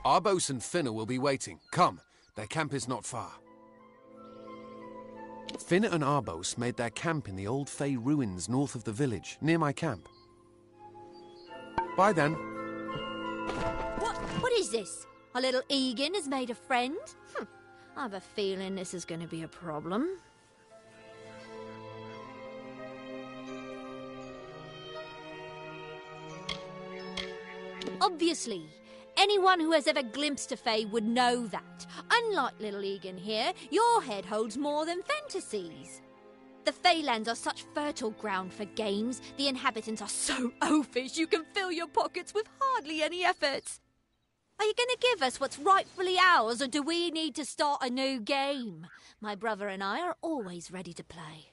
Arbos and Finna will be waiting. Come, their camp is not far. Finna and Arbos made their camp in the old Fey ruins north of the village, near my camp. Bye then. What is this? Our little Egan has made a friend? I have a feeling this is going to be a problem. Obviously, anyone who has ever glimpsed a Fae would know that. Unlike little Egan here, your head holds more than fantasies. The Feylands are such fertile ground for games. The inhabitants are so oafish you can fill your pockets with hardly any effort. Are you going to give us what's rightfully ours, or do we need to start a new game? My brother and I are always ready to play.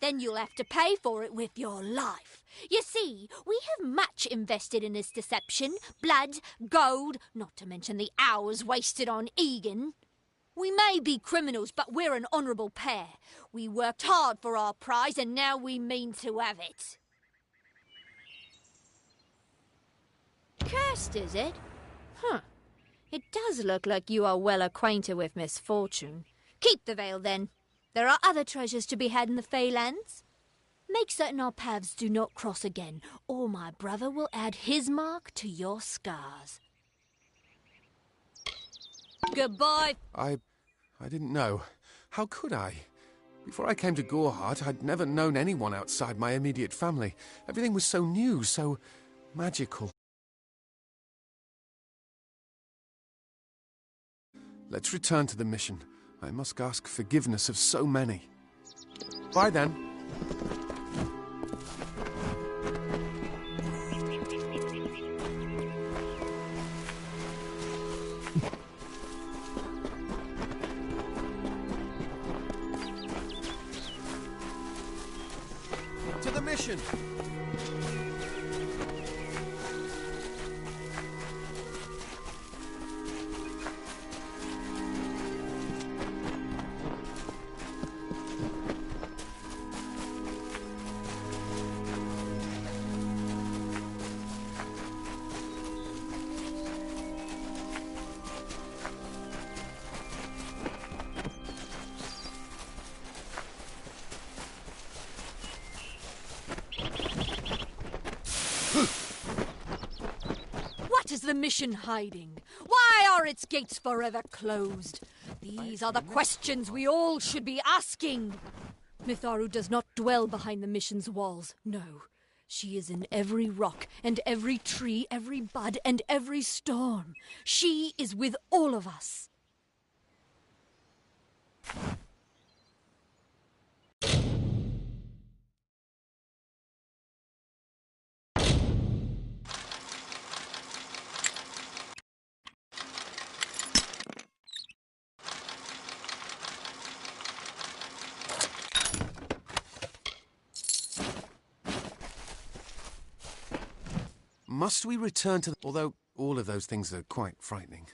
Then you'll have to pay for it with your life. You see, we have much invested in this deception. Blood, gold, not to mention the hours wasted on Egan. We may be criminals, but we're an honourable pair. We worked hard for our prize, and now we mean to have it. Cursed, is it? It does look like you are well acquainted with misfortune. Keep the veil, then. There are other treasures to be had in the Feylands. Make certain our paths do not cross again, or my brother will add his mark to your scars. Goodbye. I didn't know. How could I? Before I came to Gorehart, I'd never known anyone outside my immediate family. Everything was so new, so magical. Let's return to the mission. I must ask forgiveness of so many. Bye then. To the mission! What is the mission hiding? Why are its gates forever closed? These are the questions we all should be asking. Mitharu does not dwell behind the mission's walls, no. She is in every rock and every tree, every bud and every storm. She is with all of us. Must we return to... Although all of those things are quite frightening.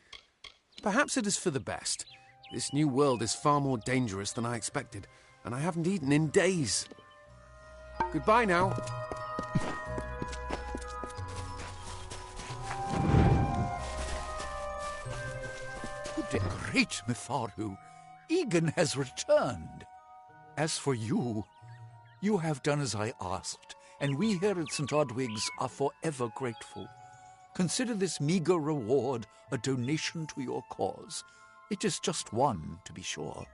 Perhaps it is for the best. This new world is far more dangerous than I expected, and I haven't eaten in days. Goodbye now. Good great Mitharu, Egan has returned. As for you, you have done as I asked, and we here at St. Odwig's are forever grateful. Consider this meager reward a donation to your cause. It is just one, to be sure.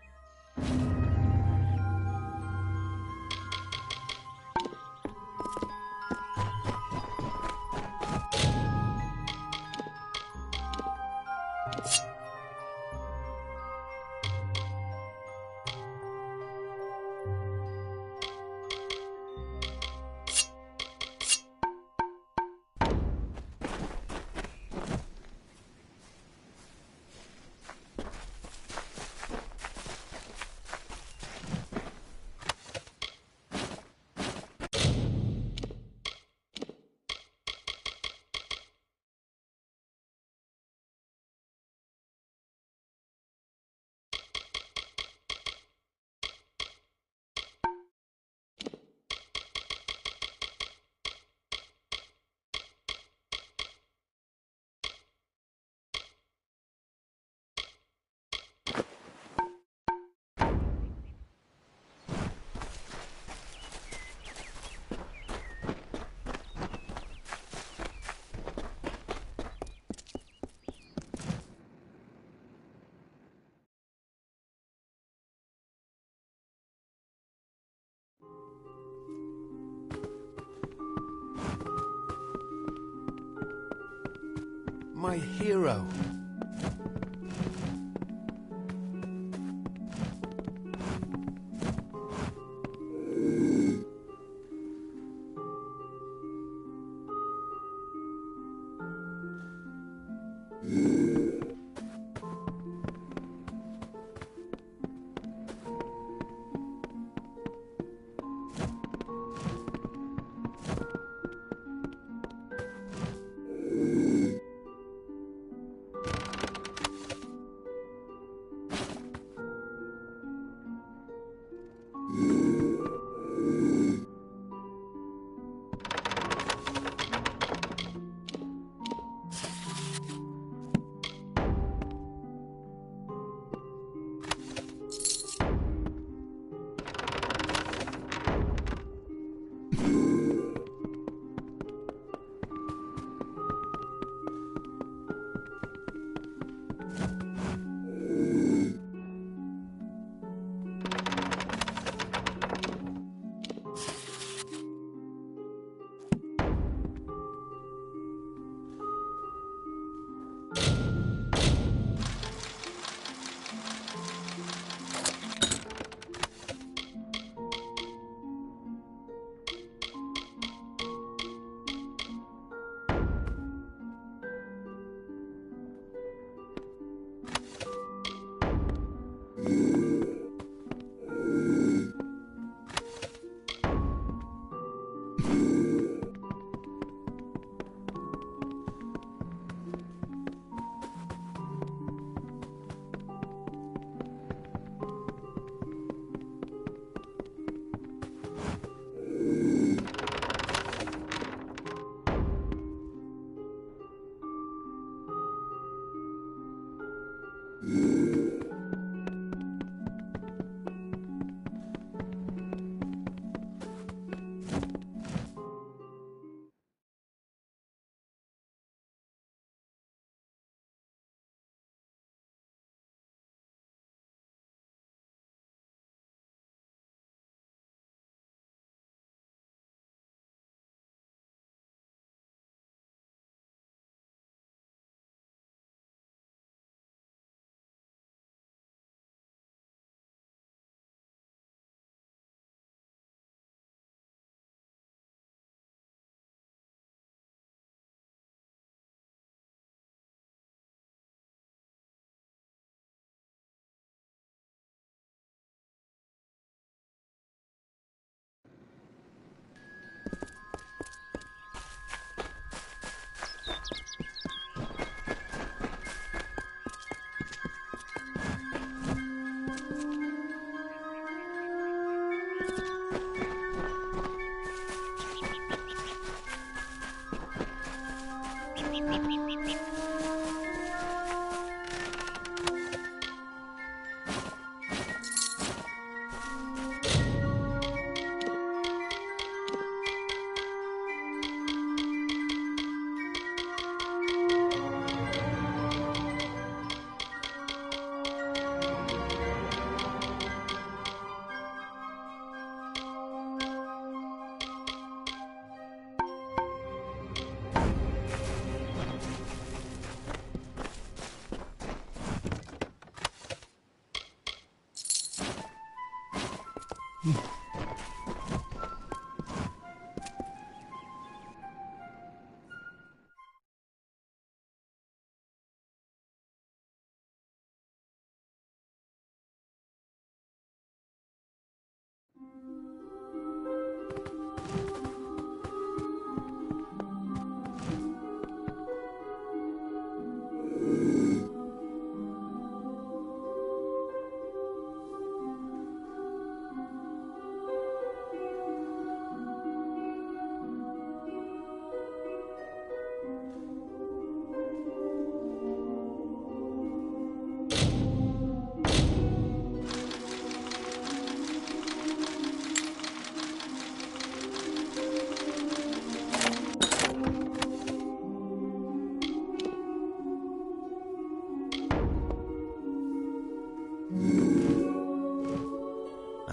My hero.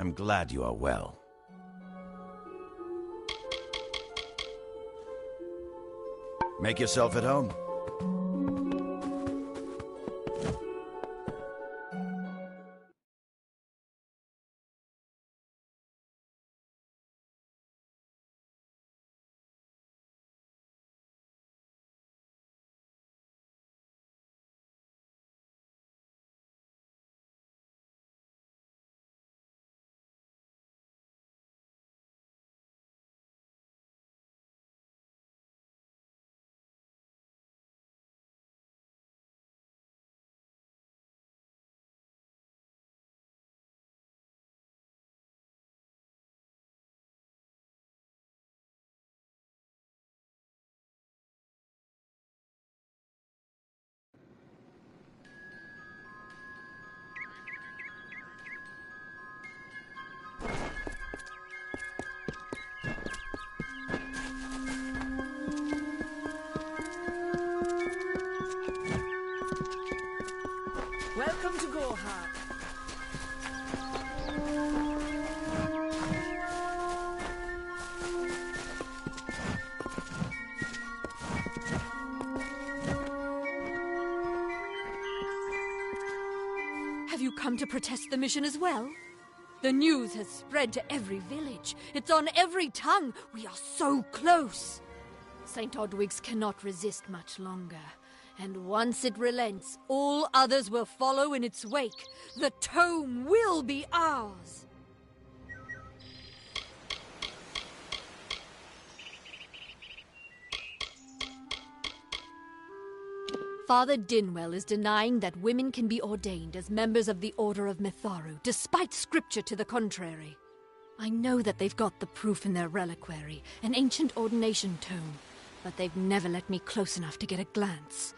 I'm glad you are well. Make yourself at home. Welcome to Gorhart. Have you come to protest the mission as well? The news has spread to every village. It's on every tongue. We are so close. St. Odwig's cannot resist much longer. And once it relents, all others will follow in its wake. The tome will be ours. Father Dinwell is denying that women can be ordained as members of the Order of Mitharu, despite scripture to the contrary. I know that they've got the proof in their reliquary, an ancient ordination tome, but they've never let me close enough to get a glance.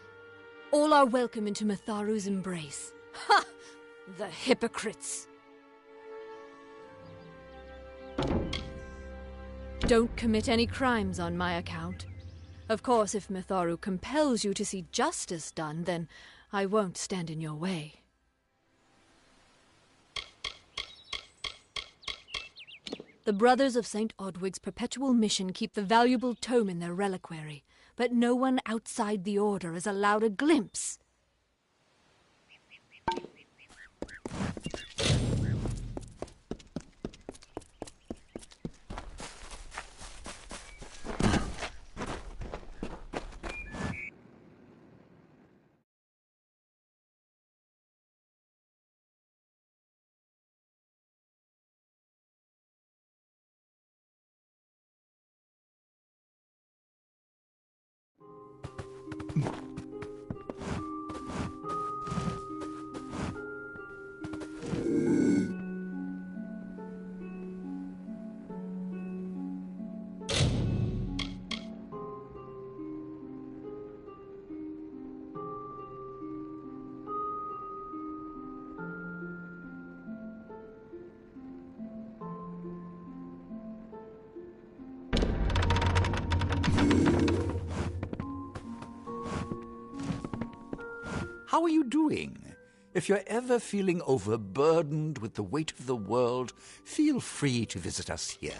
All are welcome into Mitharu's embrace. Ha! The hypocrites! Don't commit any crimes on my account. Of course, if Mitharu compels you to see justice done, then I won't stand in your way. The Brothers of St. Odwig's perpetual mission keep the valuable tome in their reliquary, but no one outside the Order is allowed a glimpse. How are you doing? If you're ever feeling overburdened with the weight of the world, feel free to visit us here.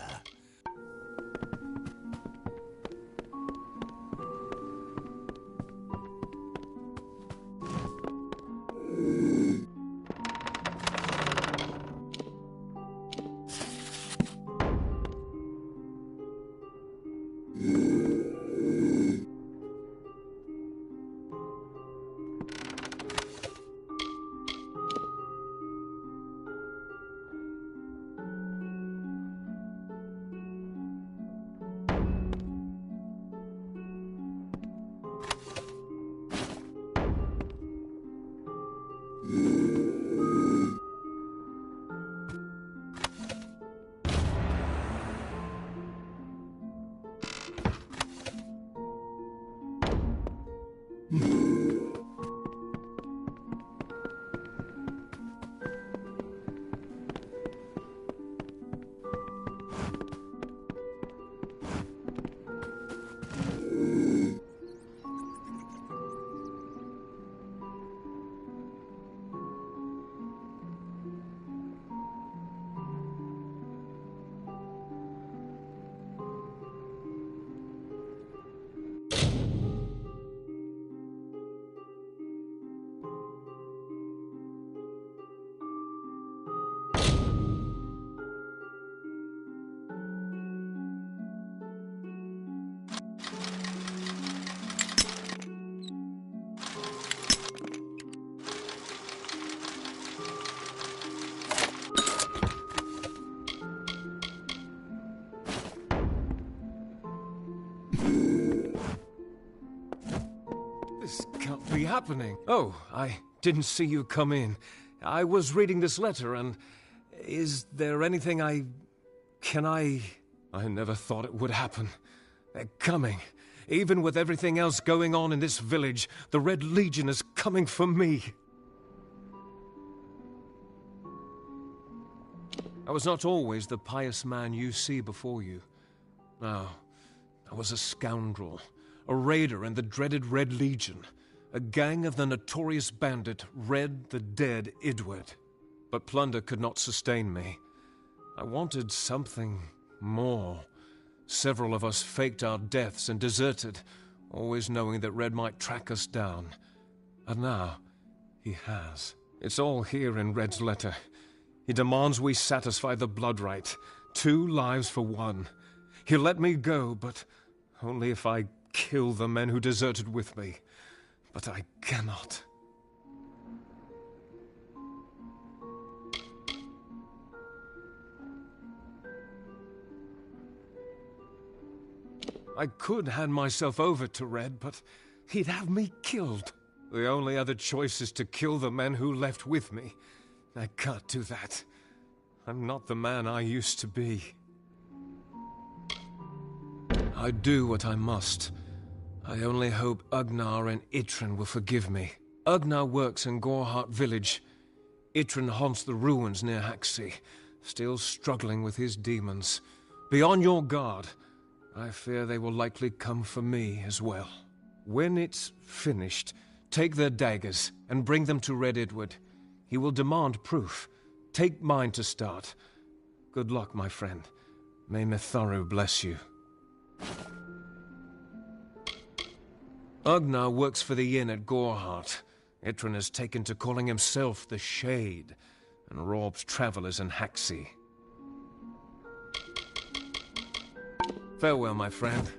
This can't be happening. Oh, I didn't see you come in. I was reading this letter, and is there anything I never thought it would happen. They're coming. Even with everything else going on in this village, the Red Legion is coming for me. I was not always the pious man you see before you. No, I was a scoundrel, a raider in the dreaded Red Legion, a gang of the notorious bandit Red the Dead Edward. But plunder could not sustain me. I wanted something more. Several of us faked our deaths and deserted, always knowing that Red might track us down. And now, he has. It's all here in Red's letter. He demands we satisfy the blood rite. 2 lives for 1. He'll let me go, but only if I kill the men who deserted with me. But I cannot. I could hand myself over to Red, but he'd have me killed. The only other choice is to kill the men who left with me. I can't do that. I'm not the man I used to be. I do what I must. I only hope Ugnar and Itrin will forgive me. Ugnar works in Gorhart village. Itrin haunts the ruins near Haxi, still struggling with his demons. Be on your guard. I fear they will likely come for me as well. When it's finished, take their daggers and bring them to Red Edward. He will demand proof. Take mine to start. Good luck, my friend. May Mitharu bless you. Ugnar works for the inn at Gorhart. Itrin has taken to calling himself the Shade, and robs travelers in Haxi. Farewell, my friend.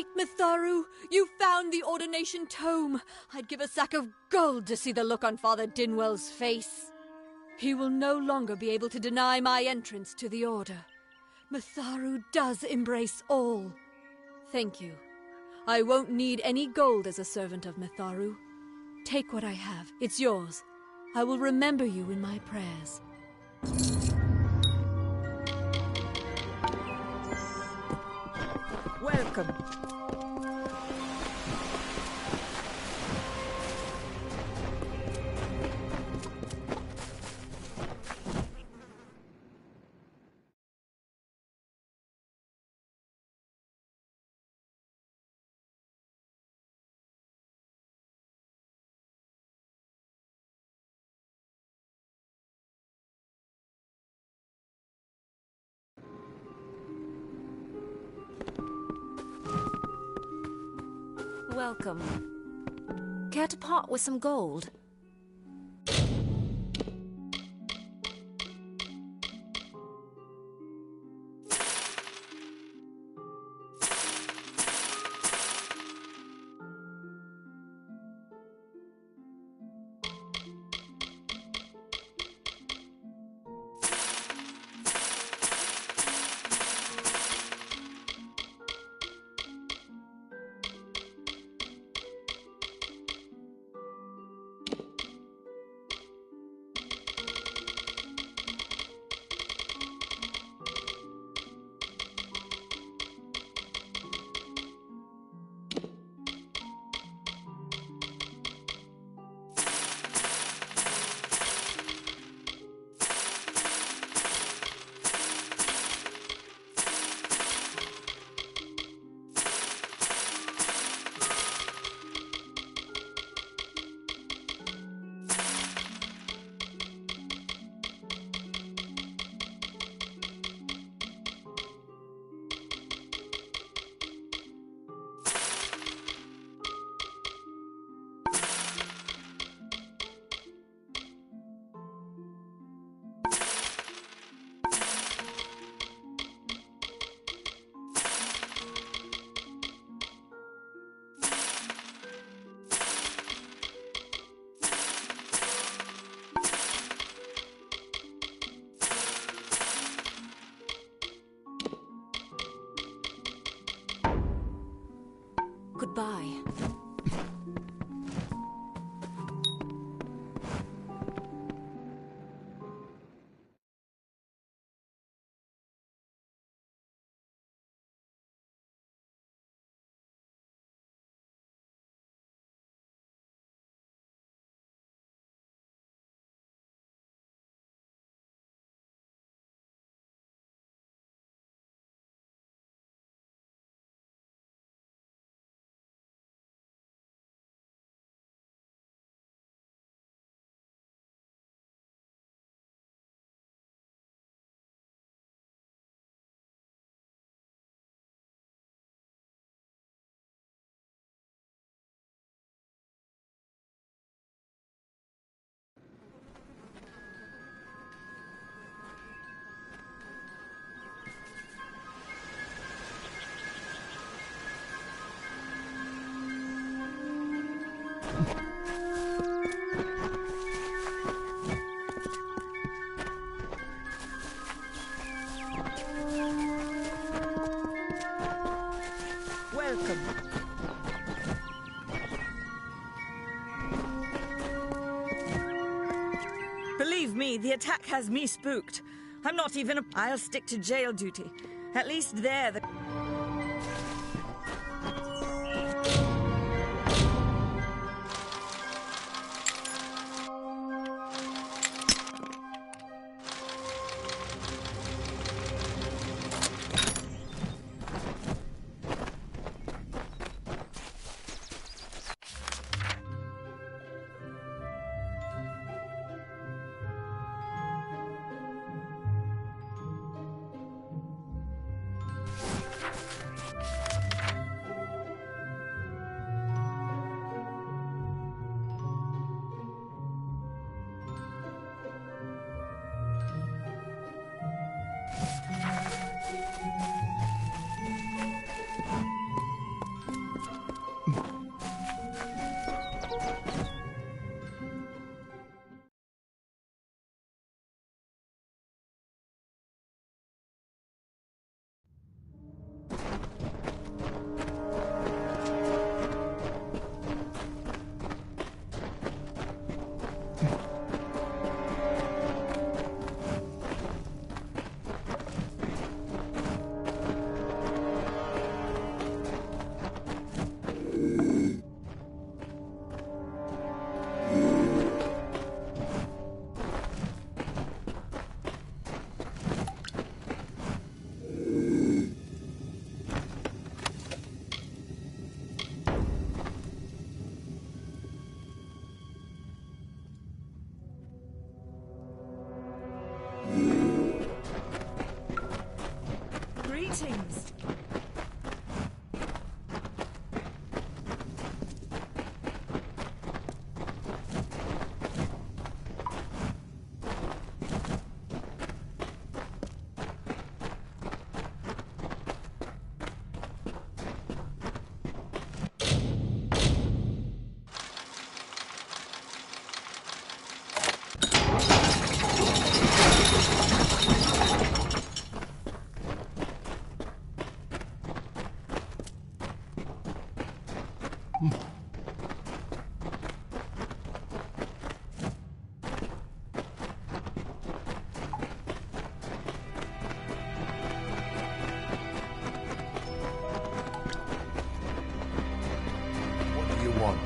Great Mitharu, you found the ordination tome. I'd give a sack of gold to see the look on Father Dinwell's face. He will no longer be able to deny my entrance to the Order. Mitharu does embrace all. Thank you. I won't need any gold as a servant of Mitharu. Take what I have. It's yours. I will remember you in my prayers. Welcome. Welcome. Care to part with some gold? Goodbye. Welcome. Believe me, the attack has me spooked. I'm not even a... I'll stick to jail duty. At least there the... Greetings. What do you want?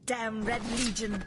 Damn Red Legion.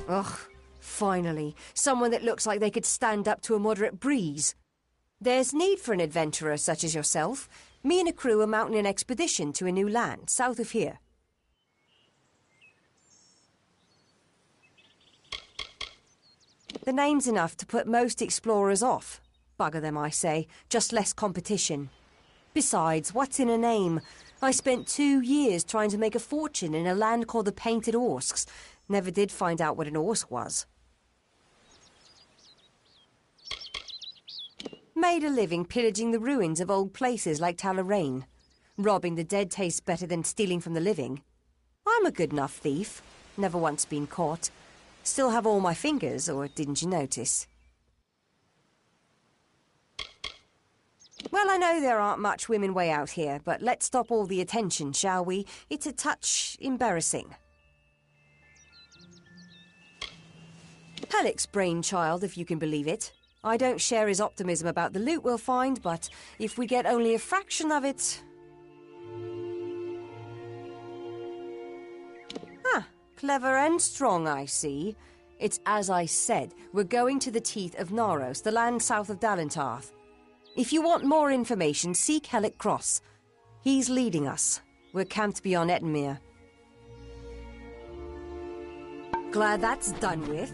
Ugh, finally, someone that looks like they could stand up to a moderate breeze. There's need for an adventurer such as yourself. Me and a crew are mounting an expedition to a new land, south of here. The name's enough to put most explorers off. Bugger them, I say. Just less competition. Besides, what's in a name? I spent 2 years trying to make a fortune in a land called the Painted Orsks. Never did find out what an Orsk was. Made a living pillaging the ruins of old places like Talarain. Robbing the dead tastes better than stealing from the living. I'm a good enough thief. Never once been caught. Still have all my fingers, or didn't you notice? Well, I know there aren't much women way out here, but let's stop all the attention, shall we? It's a touch embarrassing. Halleck's brainchild, if you can believe it. I don't share his optimism about the loot we'll find, but if we get only a fraction of it... Ah, clever and strong, I see. It's as I said, we're going to the teeth of Naros, the land south of Dalentarth. If you want more information, seek Halleck Cross. He's leading us. We're camped beyond Ettenmere. Glad that's done with.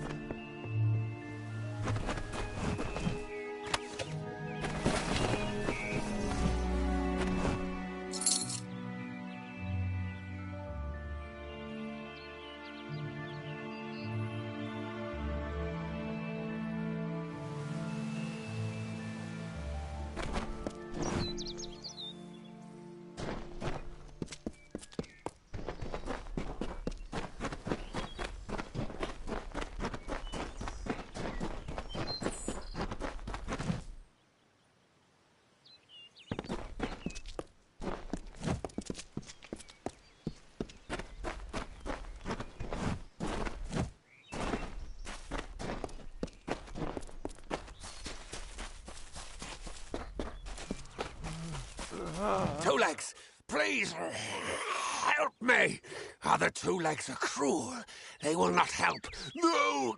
Two Legs, please help me. Other Two Legs are cruel. They will not help. No!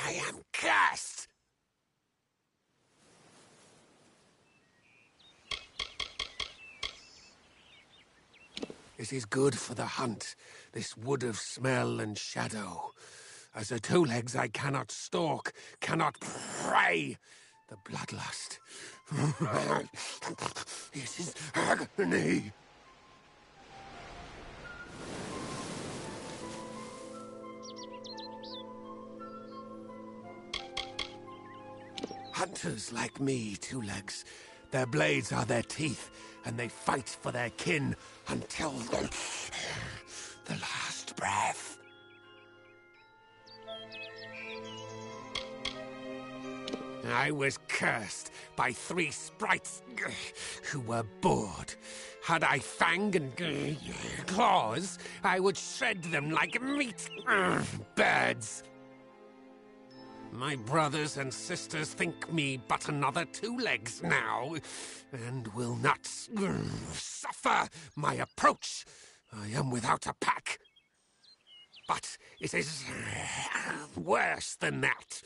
I am cursed. It is good for the hunt, this wood of smell and shadow. As a Two Legs, I cannot stalk, cannot prey. The bloodlust. It is agony. Hunters like me, Two Legs. Their blades are their teeth, and they fight for their kin until the last breath. I was cursed by 3 sprites who were bored. Had I fang and claws, I would shred them like meat. Birds. My brothers and sisters think me but another Two Legs now, and will not suffer my approach. I am without a pack. But it is worse than that.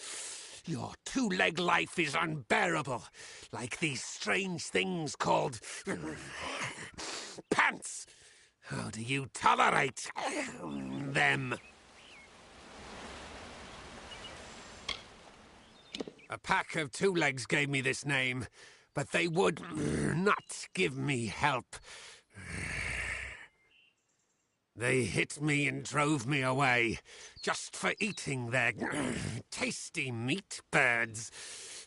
Your Two-Leg life is unbearable, like these strange things called pants. How do you tolerate them? A pack of Two Legs gave me this name, but they would not give me help. They hit me and drove me away, just for eating their tasty meat birds.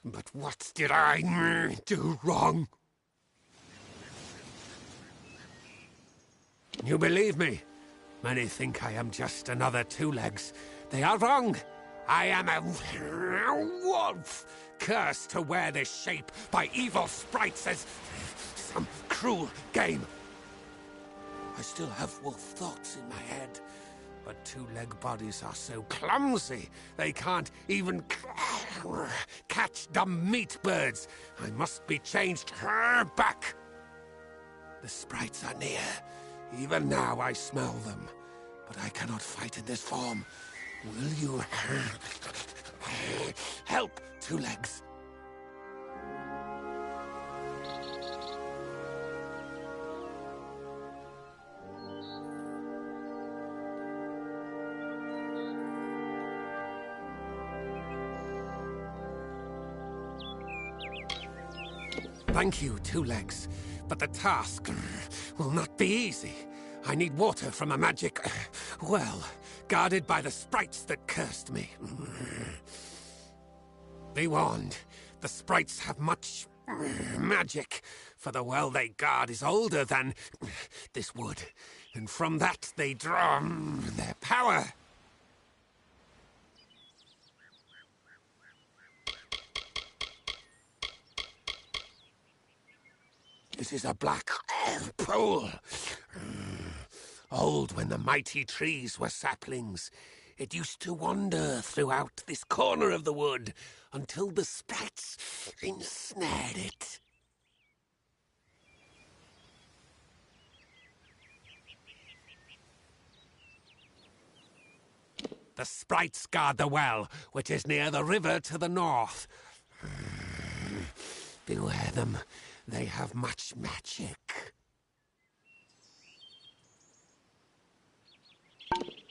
But what did I do wrong? You believe me? Many think I am just another Two Legs. They are wrong. I am a wolf, cursed to wear this shape by evil sprites as some cruel game. I still have wolf thoughts in my head, but Two-Leg bodies are so clumsy, they can't even catch dumb meat birds. I must be changed back. The sprites are near. Even now I smell them, but I cannot fight in this form. Will you help, Two Legs? Thank you, Two Legs. But the task will not be easy. I need water from a magic well, guarded by the sprites that cursed me. Be warned, the sprites have much magic, for the well they guard is older than this wood, and from that they draw their power. This is a black pool. Old when the mighty trees were saplings. It used to wander throughout this corner of the wood until the sprites ensnared it. The sprites guard the well, which is near the river to the north. Beware them. They have much magic.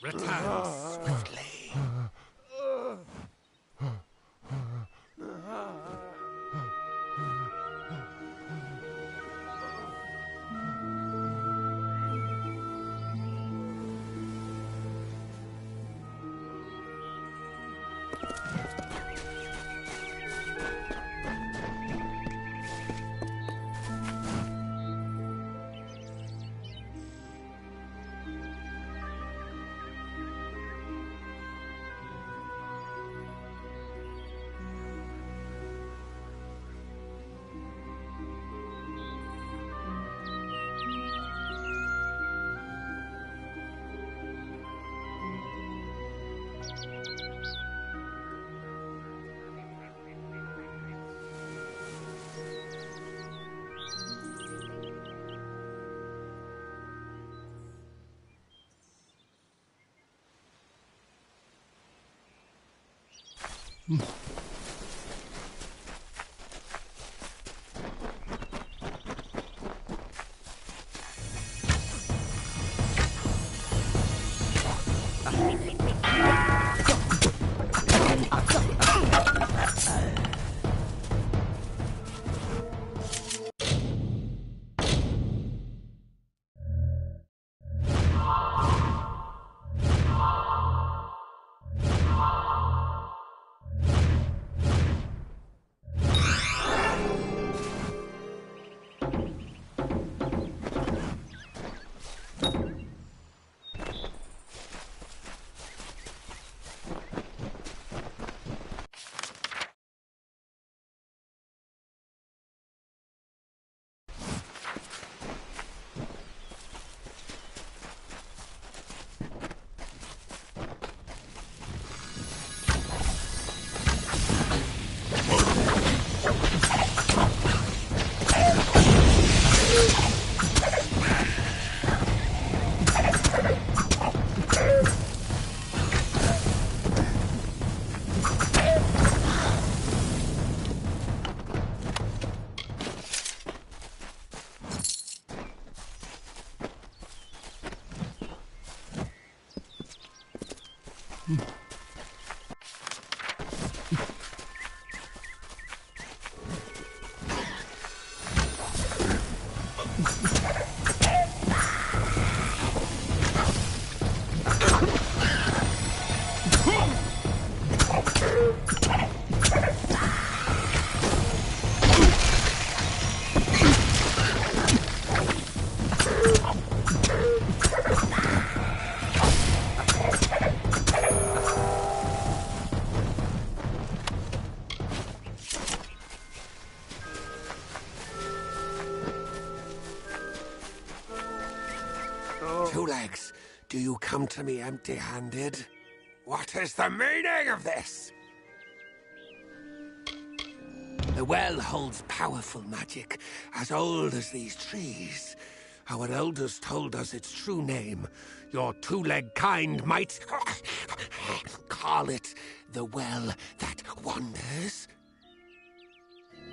Return swiftly. Two Legs, do you come to me empty-handed? What is the meaning of this? The well holds powerful magic, as old as these trees. Our elders told us its true name. Your two-leg kind might call it the well that wanders.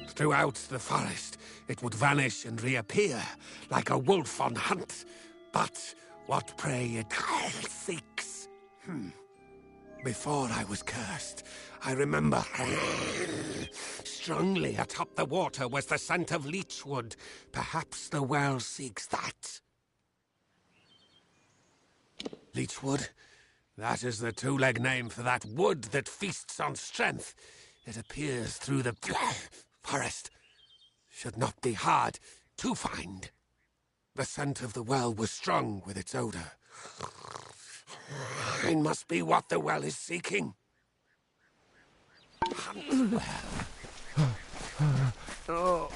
Throughout the forest, it would vanish and reappear, like a wolf on hunt. But what prey it seeks? Before I was cursed, I remember strongly atop the water was the scent of leechwood. Perhaps the well seeks that. Leechwood? That is the two-leg name for that wood that feasts on strength. It appears through the forest. Should not be hard to find. The scent of the well was strong with its odor. It must be what the well is seeking. Hunt the well. Oh.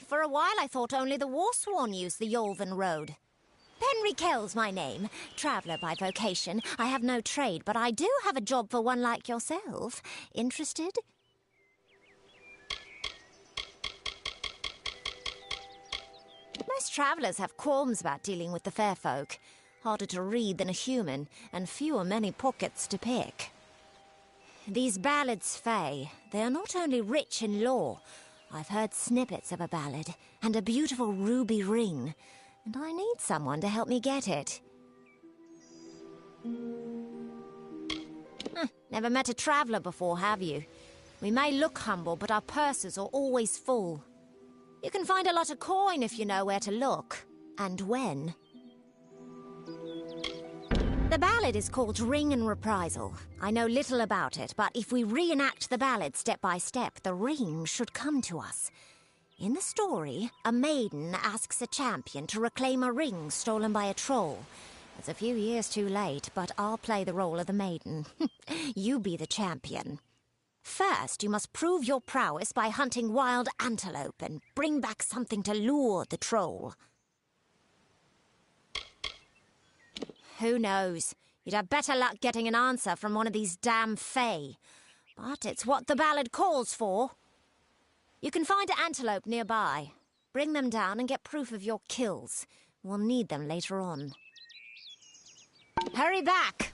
For a while I thought only the Warsworn used the Yolven Road. Penry Kell's my name, traveller by vocation. I have no trade, but I do have a job for one like yourself. Interested? Most travellers have qualms about dealing with the fair folk. Harder to read than a human, and fewer many pockets to pick. These ballads, Fae, they are not only rich in lore. I've heard snippets of a ballad, and a beautiful ruby ring, and I need someone to help me get it. Never met a traveller before, have you? We may look humble, but our purses are always full. You can find a lot of coin if you know where to look, and when. The ballad is called Ring and Reprisal. I know little about it, but if we reenact the ballad step by step, the ring should come to us. In the story, a maiden asks a champion to reclaim a ring stolen by a troll. It's a few years too late, but I'll play the role of the maiden. You be the champion. First, you must prove your prowess by hunting wild antelope and bring back something to lure the troll. Who knows? You'd have better luck getting an answer from one of these damn Fae. But it's what the ballad calls for. You can find an antelope nearby. Bring them down and get proof of your kills. We'll need them later on. Hurry back!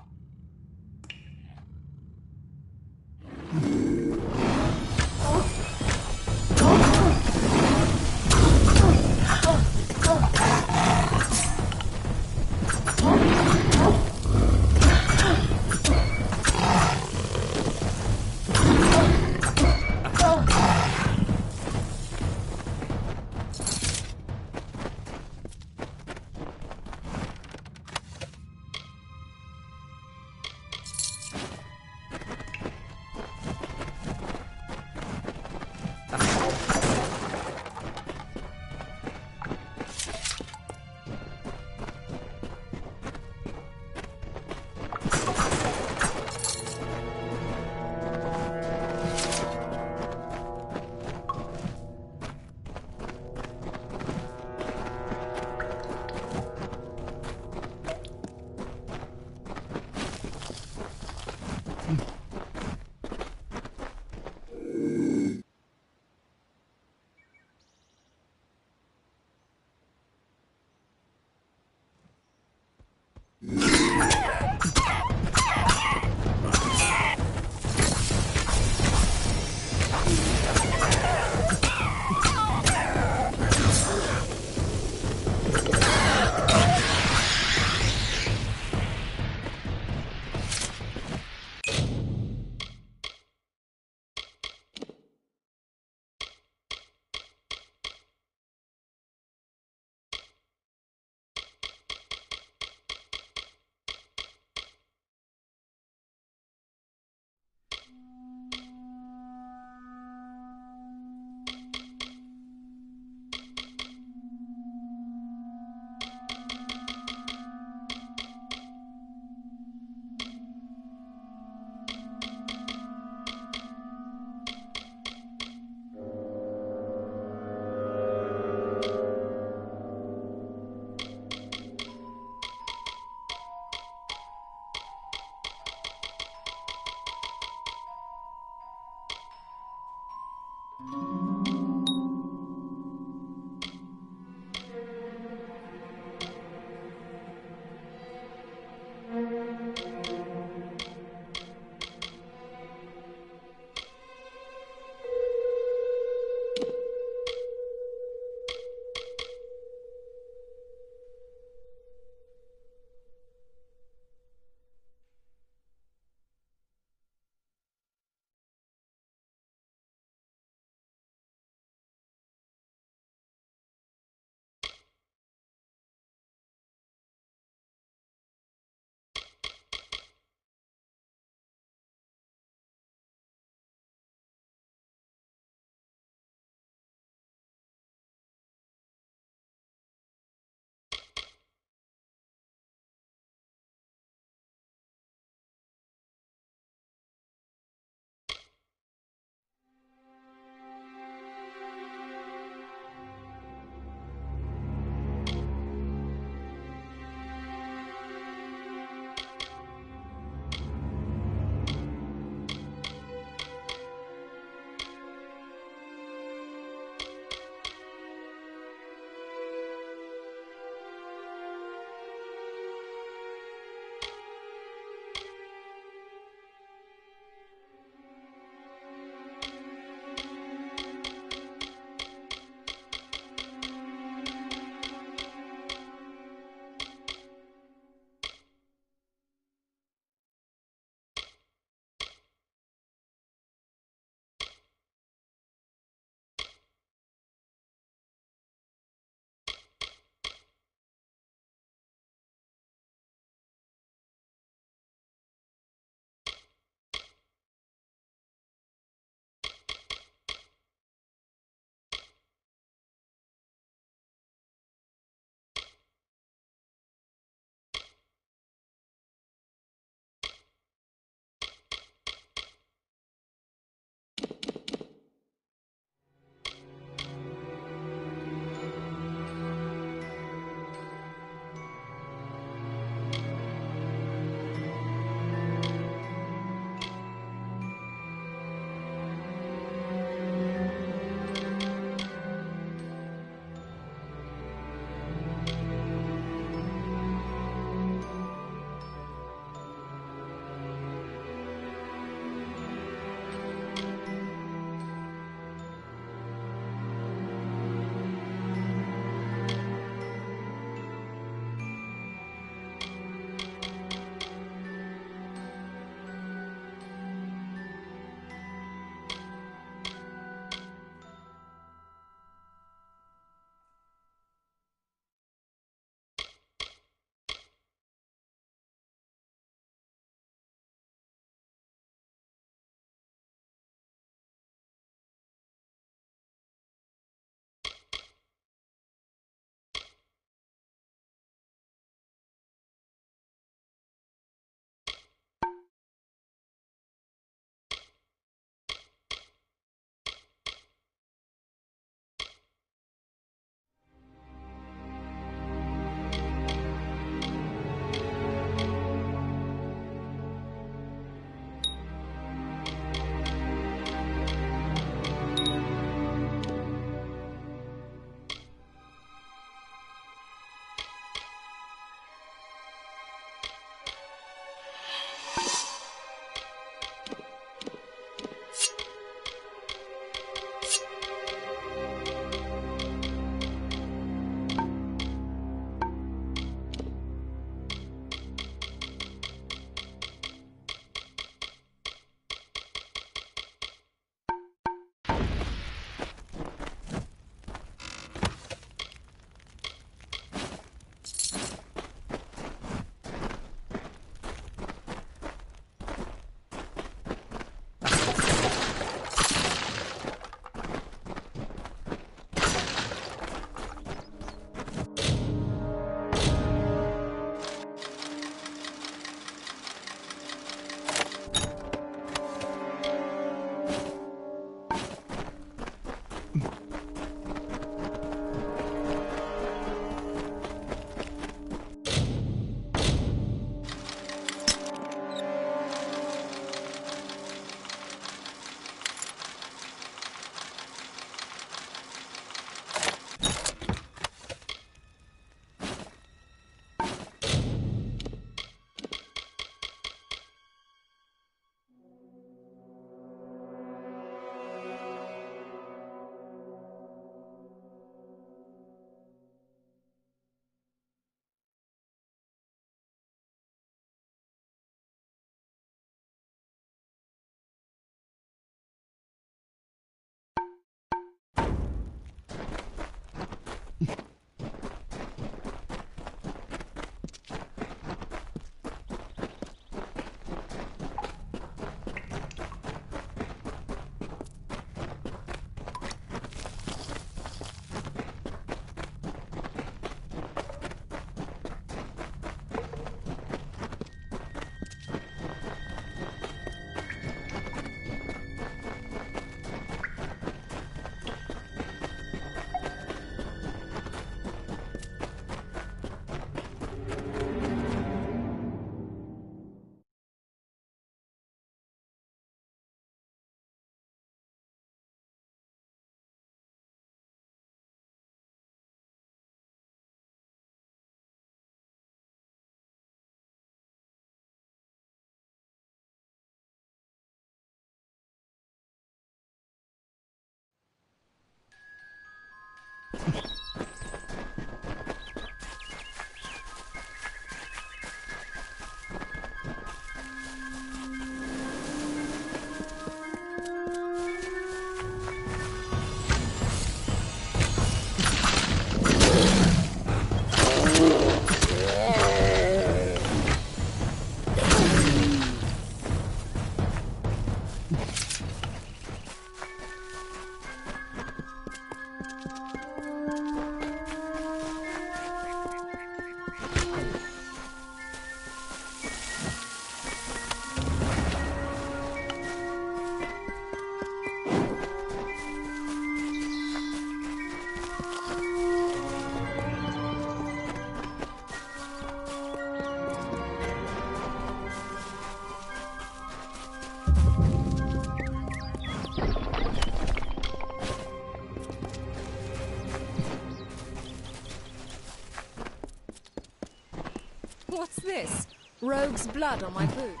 What's this? Rogue's blood on my boots.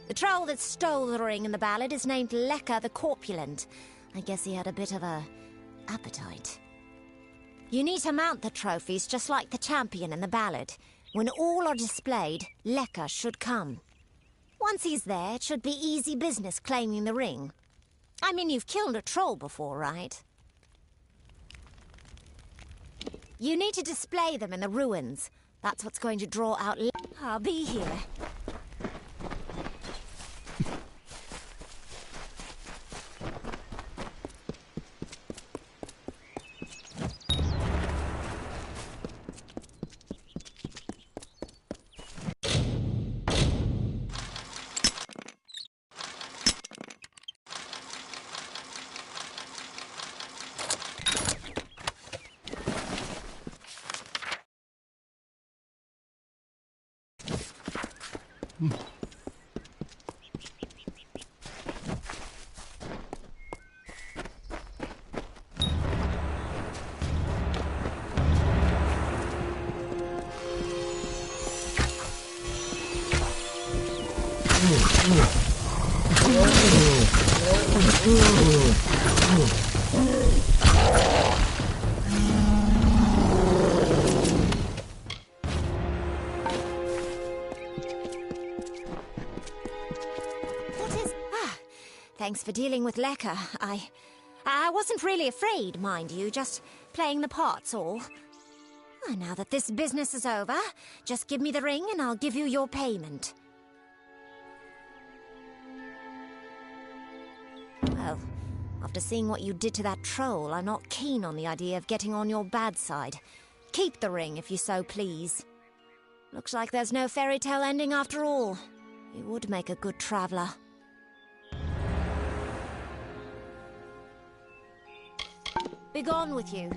The troll that stole the ring in the ballad is named Lecker the Corpulent. I guess he had a bit of a appetite. You need to mount the trophies just like the champion in the ballad. When all are displayed, Lecker should come. Once he's there, it should be easy business claiming the ring. I mean, you've killed a troll before, right? You need to display them in the ruins. That's what's going to draw out... I'll be here. Thanks for dealing with Lecker. I wasn't really afraid, mind you, just playing the part's all. Now that this business is over, just give me the ring and I'll give you your payment. Well, after seeing what you did to that troll, I'm not keen on the idea of getting on your bad side. Keep the ring if you so please. Looks like there's no fairy tale ending after all. You would make a good traveller. Be gone with you.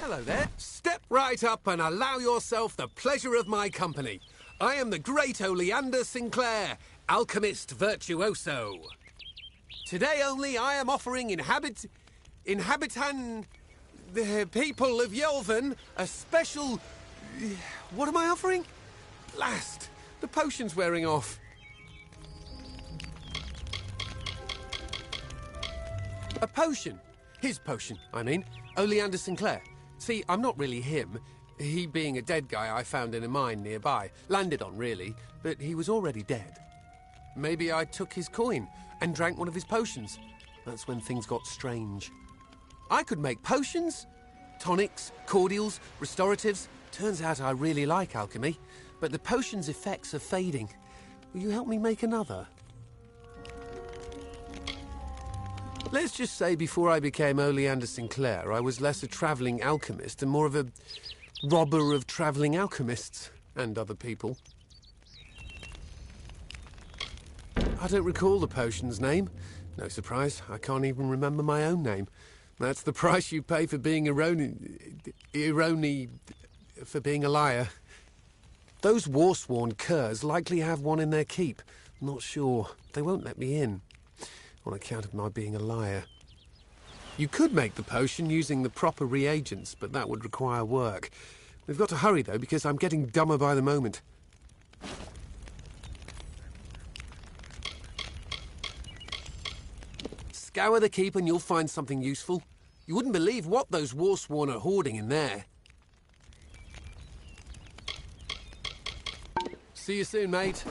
Hello there. Step right up and allow yourself the pleasure of my company. I am the great Oleander Sinclair, alchemist virtuoso. Today only I am offering the people of Yelvan a special... What am I offering? Blast! The potion's wearing off. A potion. His potion, I mean. Oleander Sinclair. See, I'm not really him. He being a dead guy I found in a mine nearby. Landed on, really, but he was already dead. Maybe I took his coin and drank one of his potions. That's when things got strange. I could make potions, tonics, cordials, restoratives. Turns out I really like alchemy, but the potion's effects are fading. Will you help me make another? Let's just say before I became Oleander Sinclair, I was less a travelling alchemist and more of a robber of travelling alchemists and other people. I don't recall the potion's name. No surprise, I can't even remember my own name. That's the price you pay for being for being a liar. Those war-sworn curs likely have one in their keep. Not sure. They won't let me in, on account of my being a liar. You could make the potion using the proper reagents, but that would require work. We've got to hurry, though, because I'm getting dumber by the moment. Scour the keep and you'll find something useful. You wouldn't believe what those war-sworn are hoarding in there. See you soon, mate.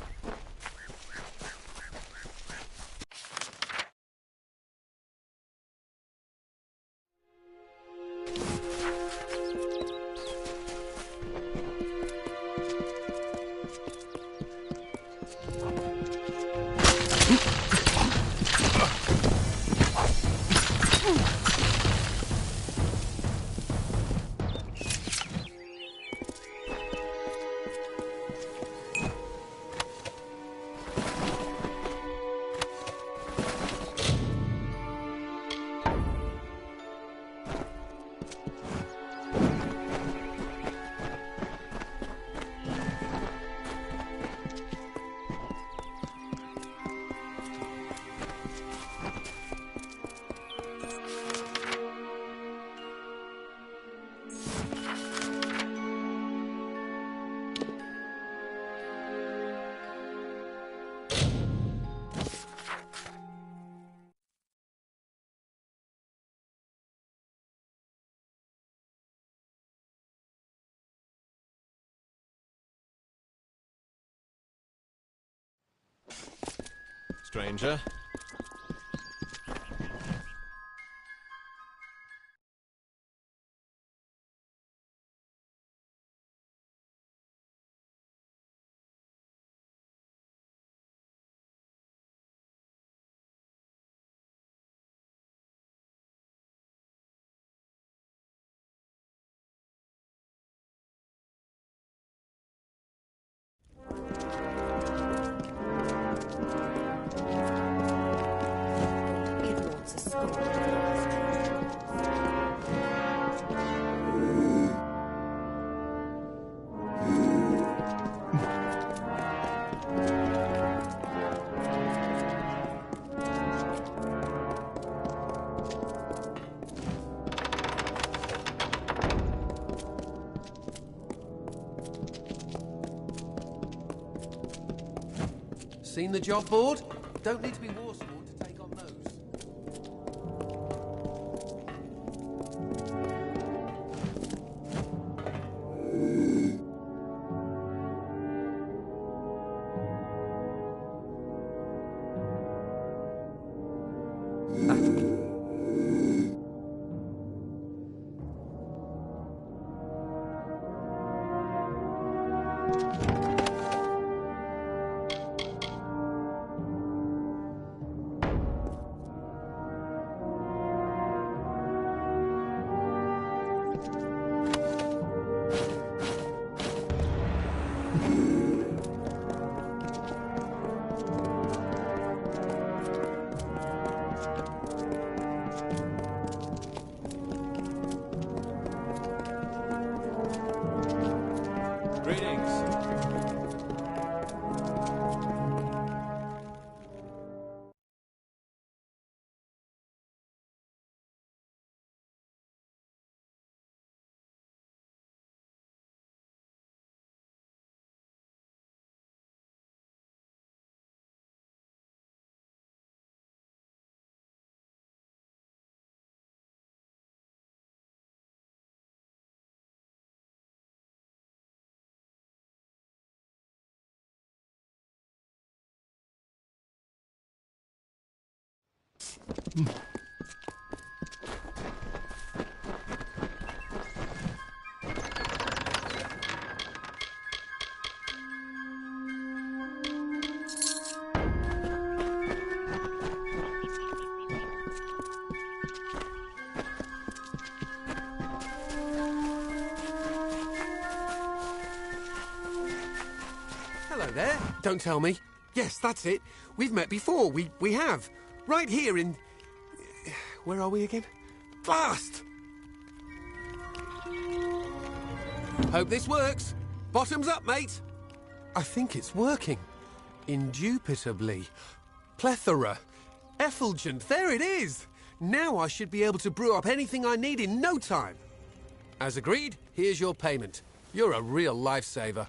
Stranger. Seen the job board? Don't need to be war-sworn to take on those. Hello there. Don't tell me. Yes, that's it. We've met before. We have. Right here in... Where are we again? Blast! Hope this works. Bottoms up, mate. I think it's working. Indubitably. Plethora. Effulgent. There it is. Now I should be able to brew up anything I need in no time. As agreed, here's your payment. You're a real lifesaver.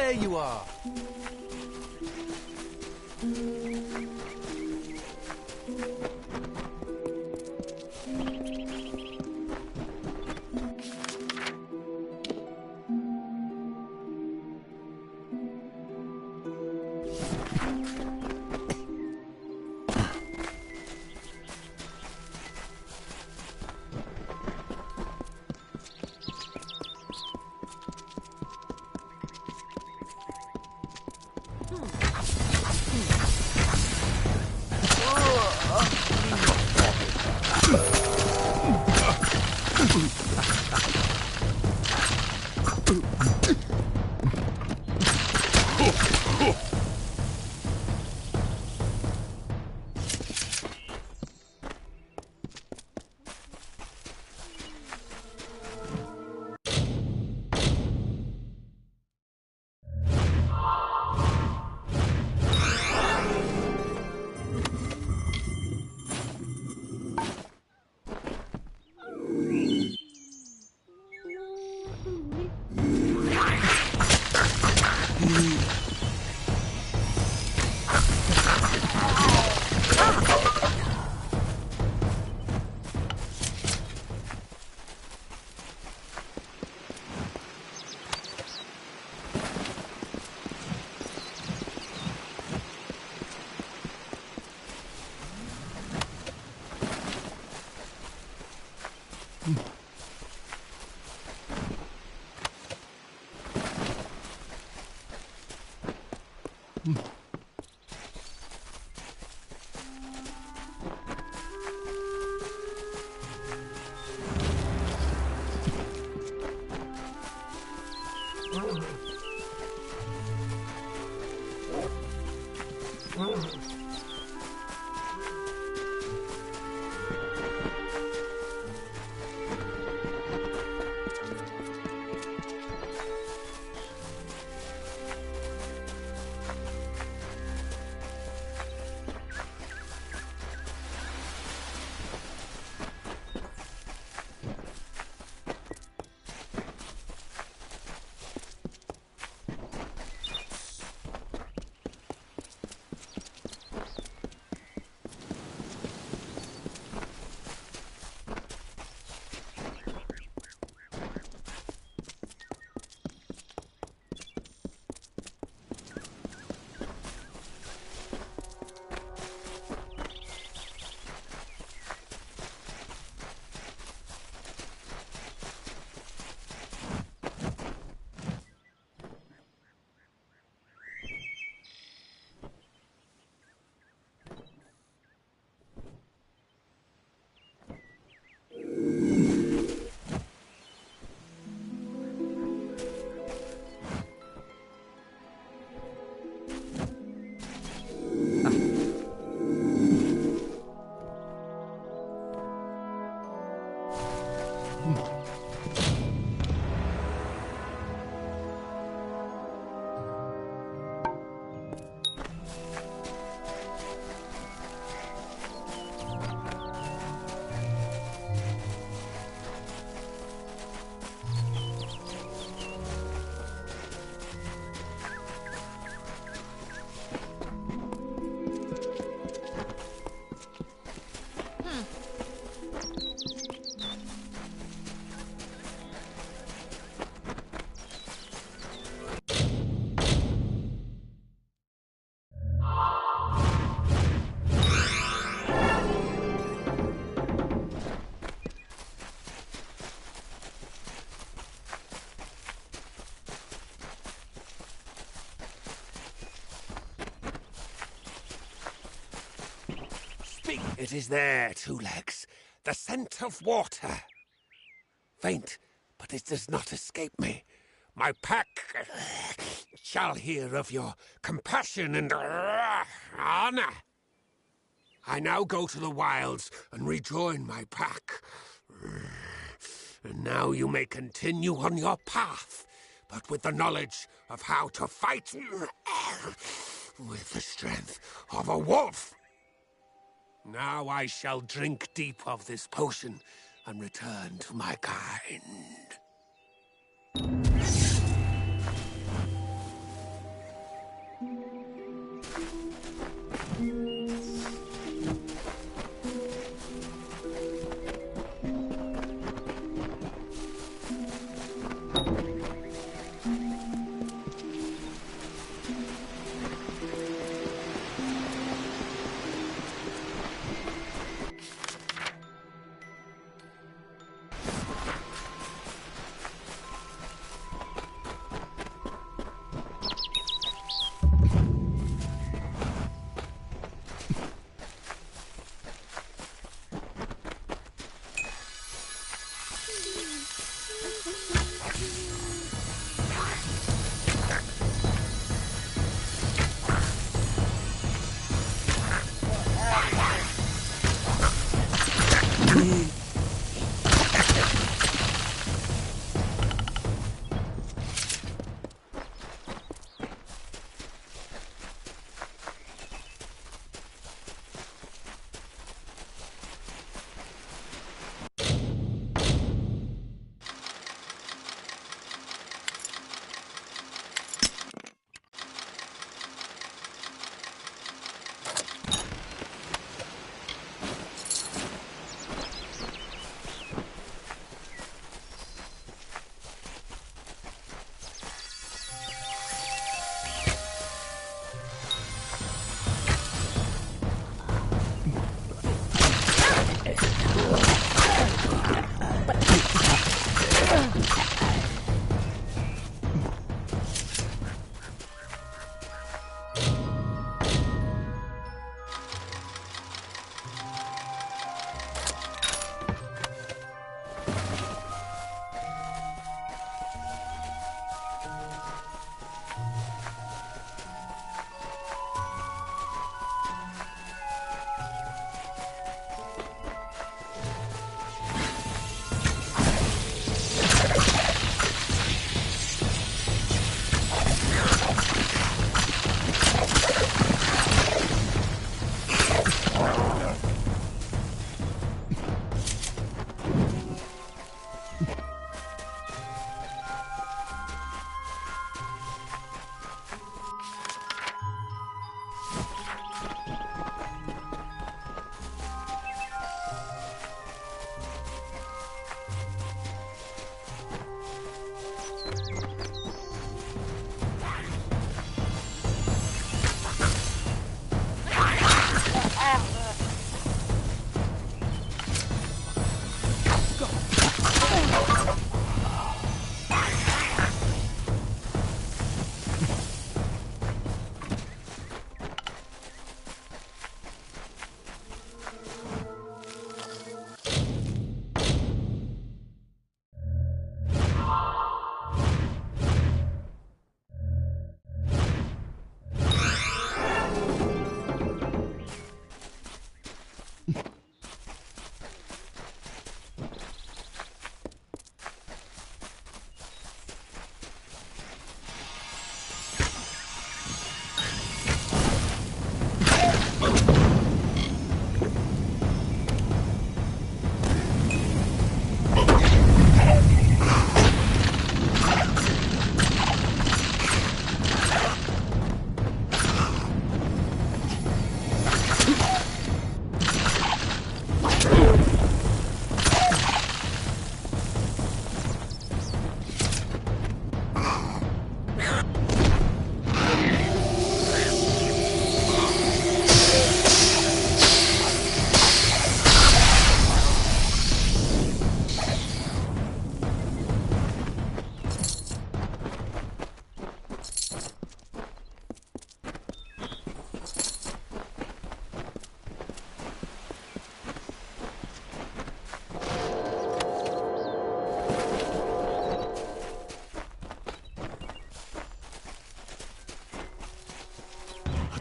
There you are. It is there, Two Legs. The scent of water. Faint, but it does not escape me. My pack shall hear of your compassion and honor. I now go to the wilds and rejoin my pack. And now you may continue on your path, but with the knowledge of how to fight with the strength of a wolf. Now I shall drink deep of this potion and return to my kind.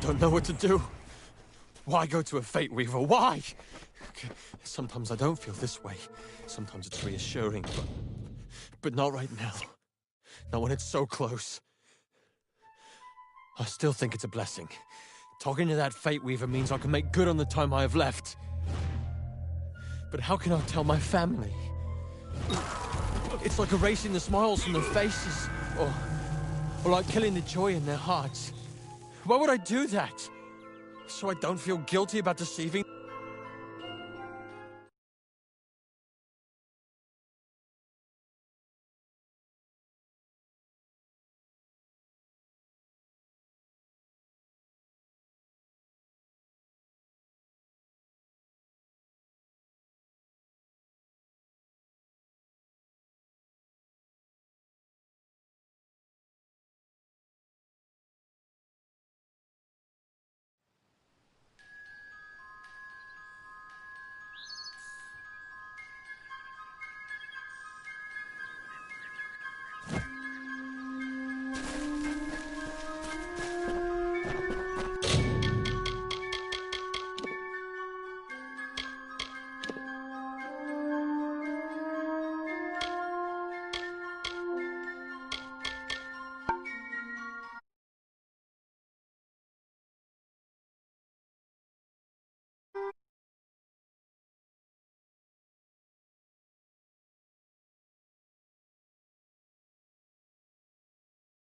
don't know what to do. Why go to a Fate Weaver? Why? Sometimes I don't feel this way. Sometimes it's reassuring, but not right now. Not when it's so close. I still think it's a blessing. Talking to that Fate Weaver means I can make good on the time I have left. But how can I tell my family? It's like erasing the smiles from their faces, or like killing the joy in their hearts. Why would I do that? So I don't feel guilty about deceiving?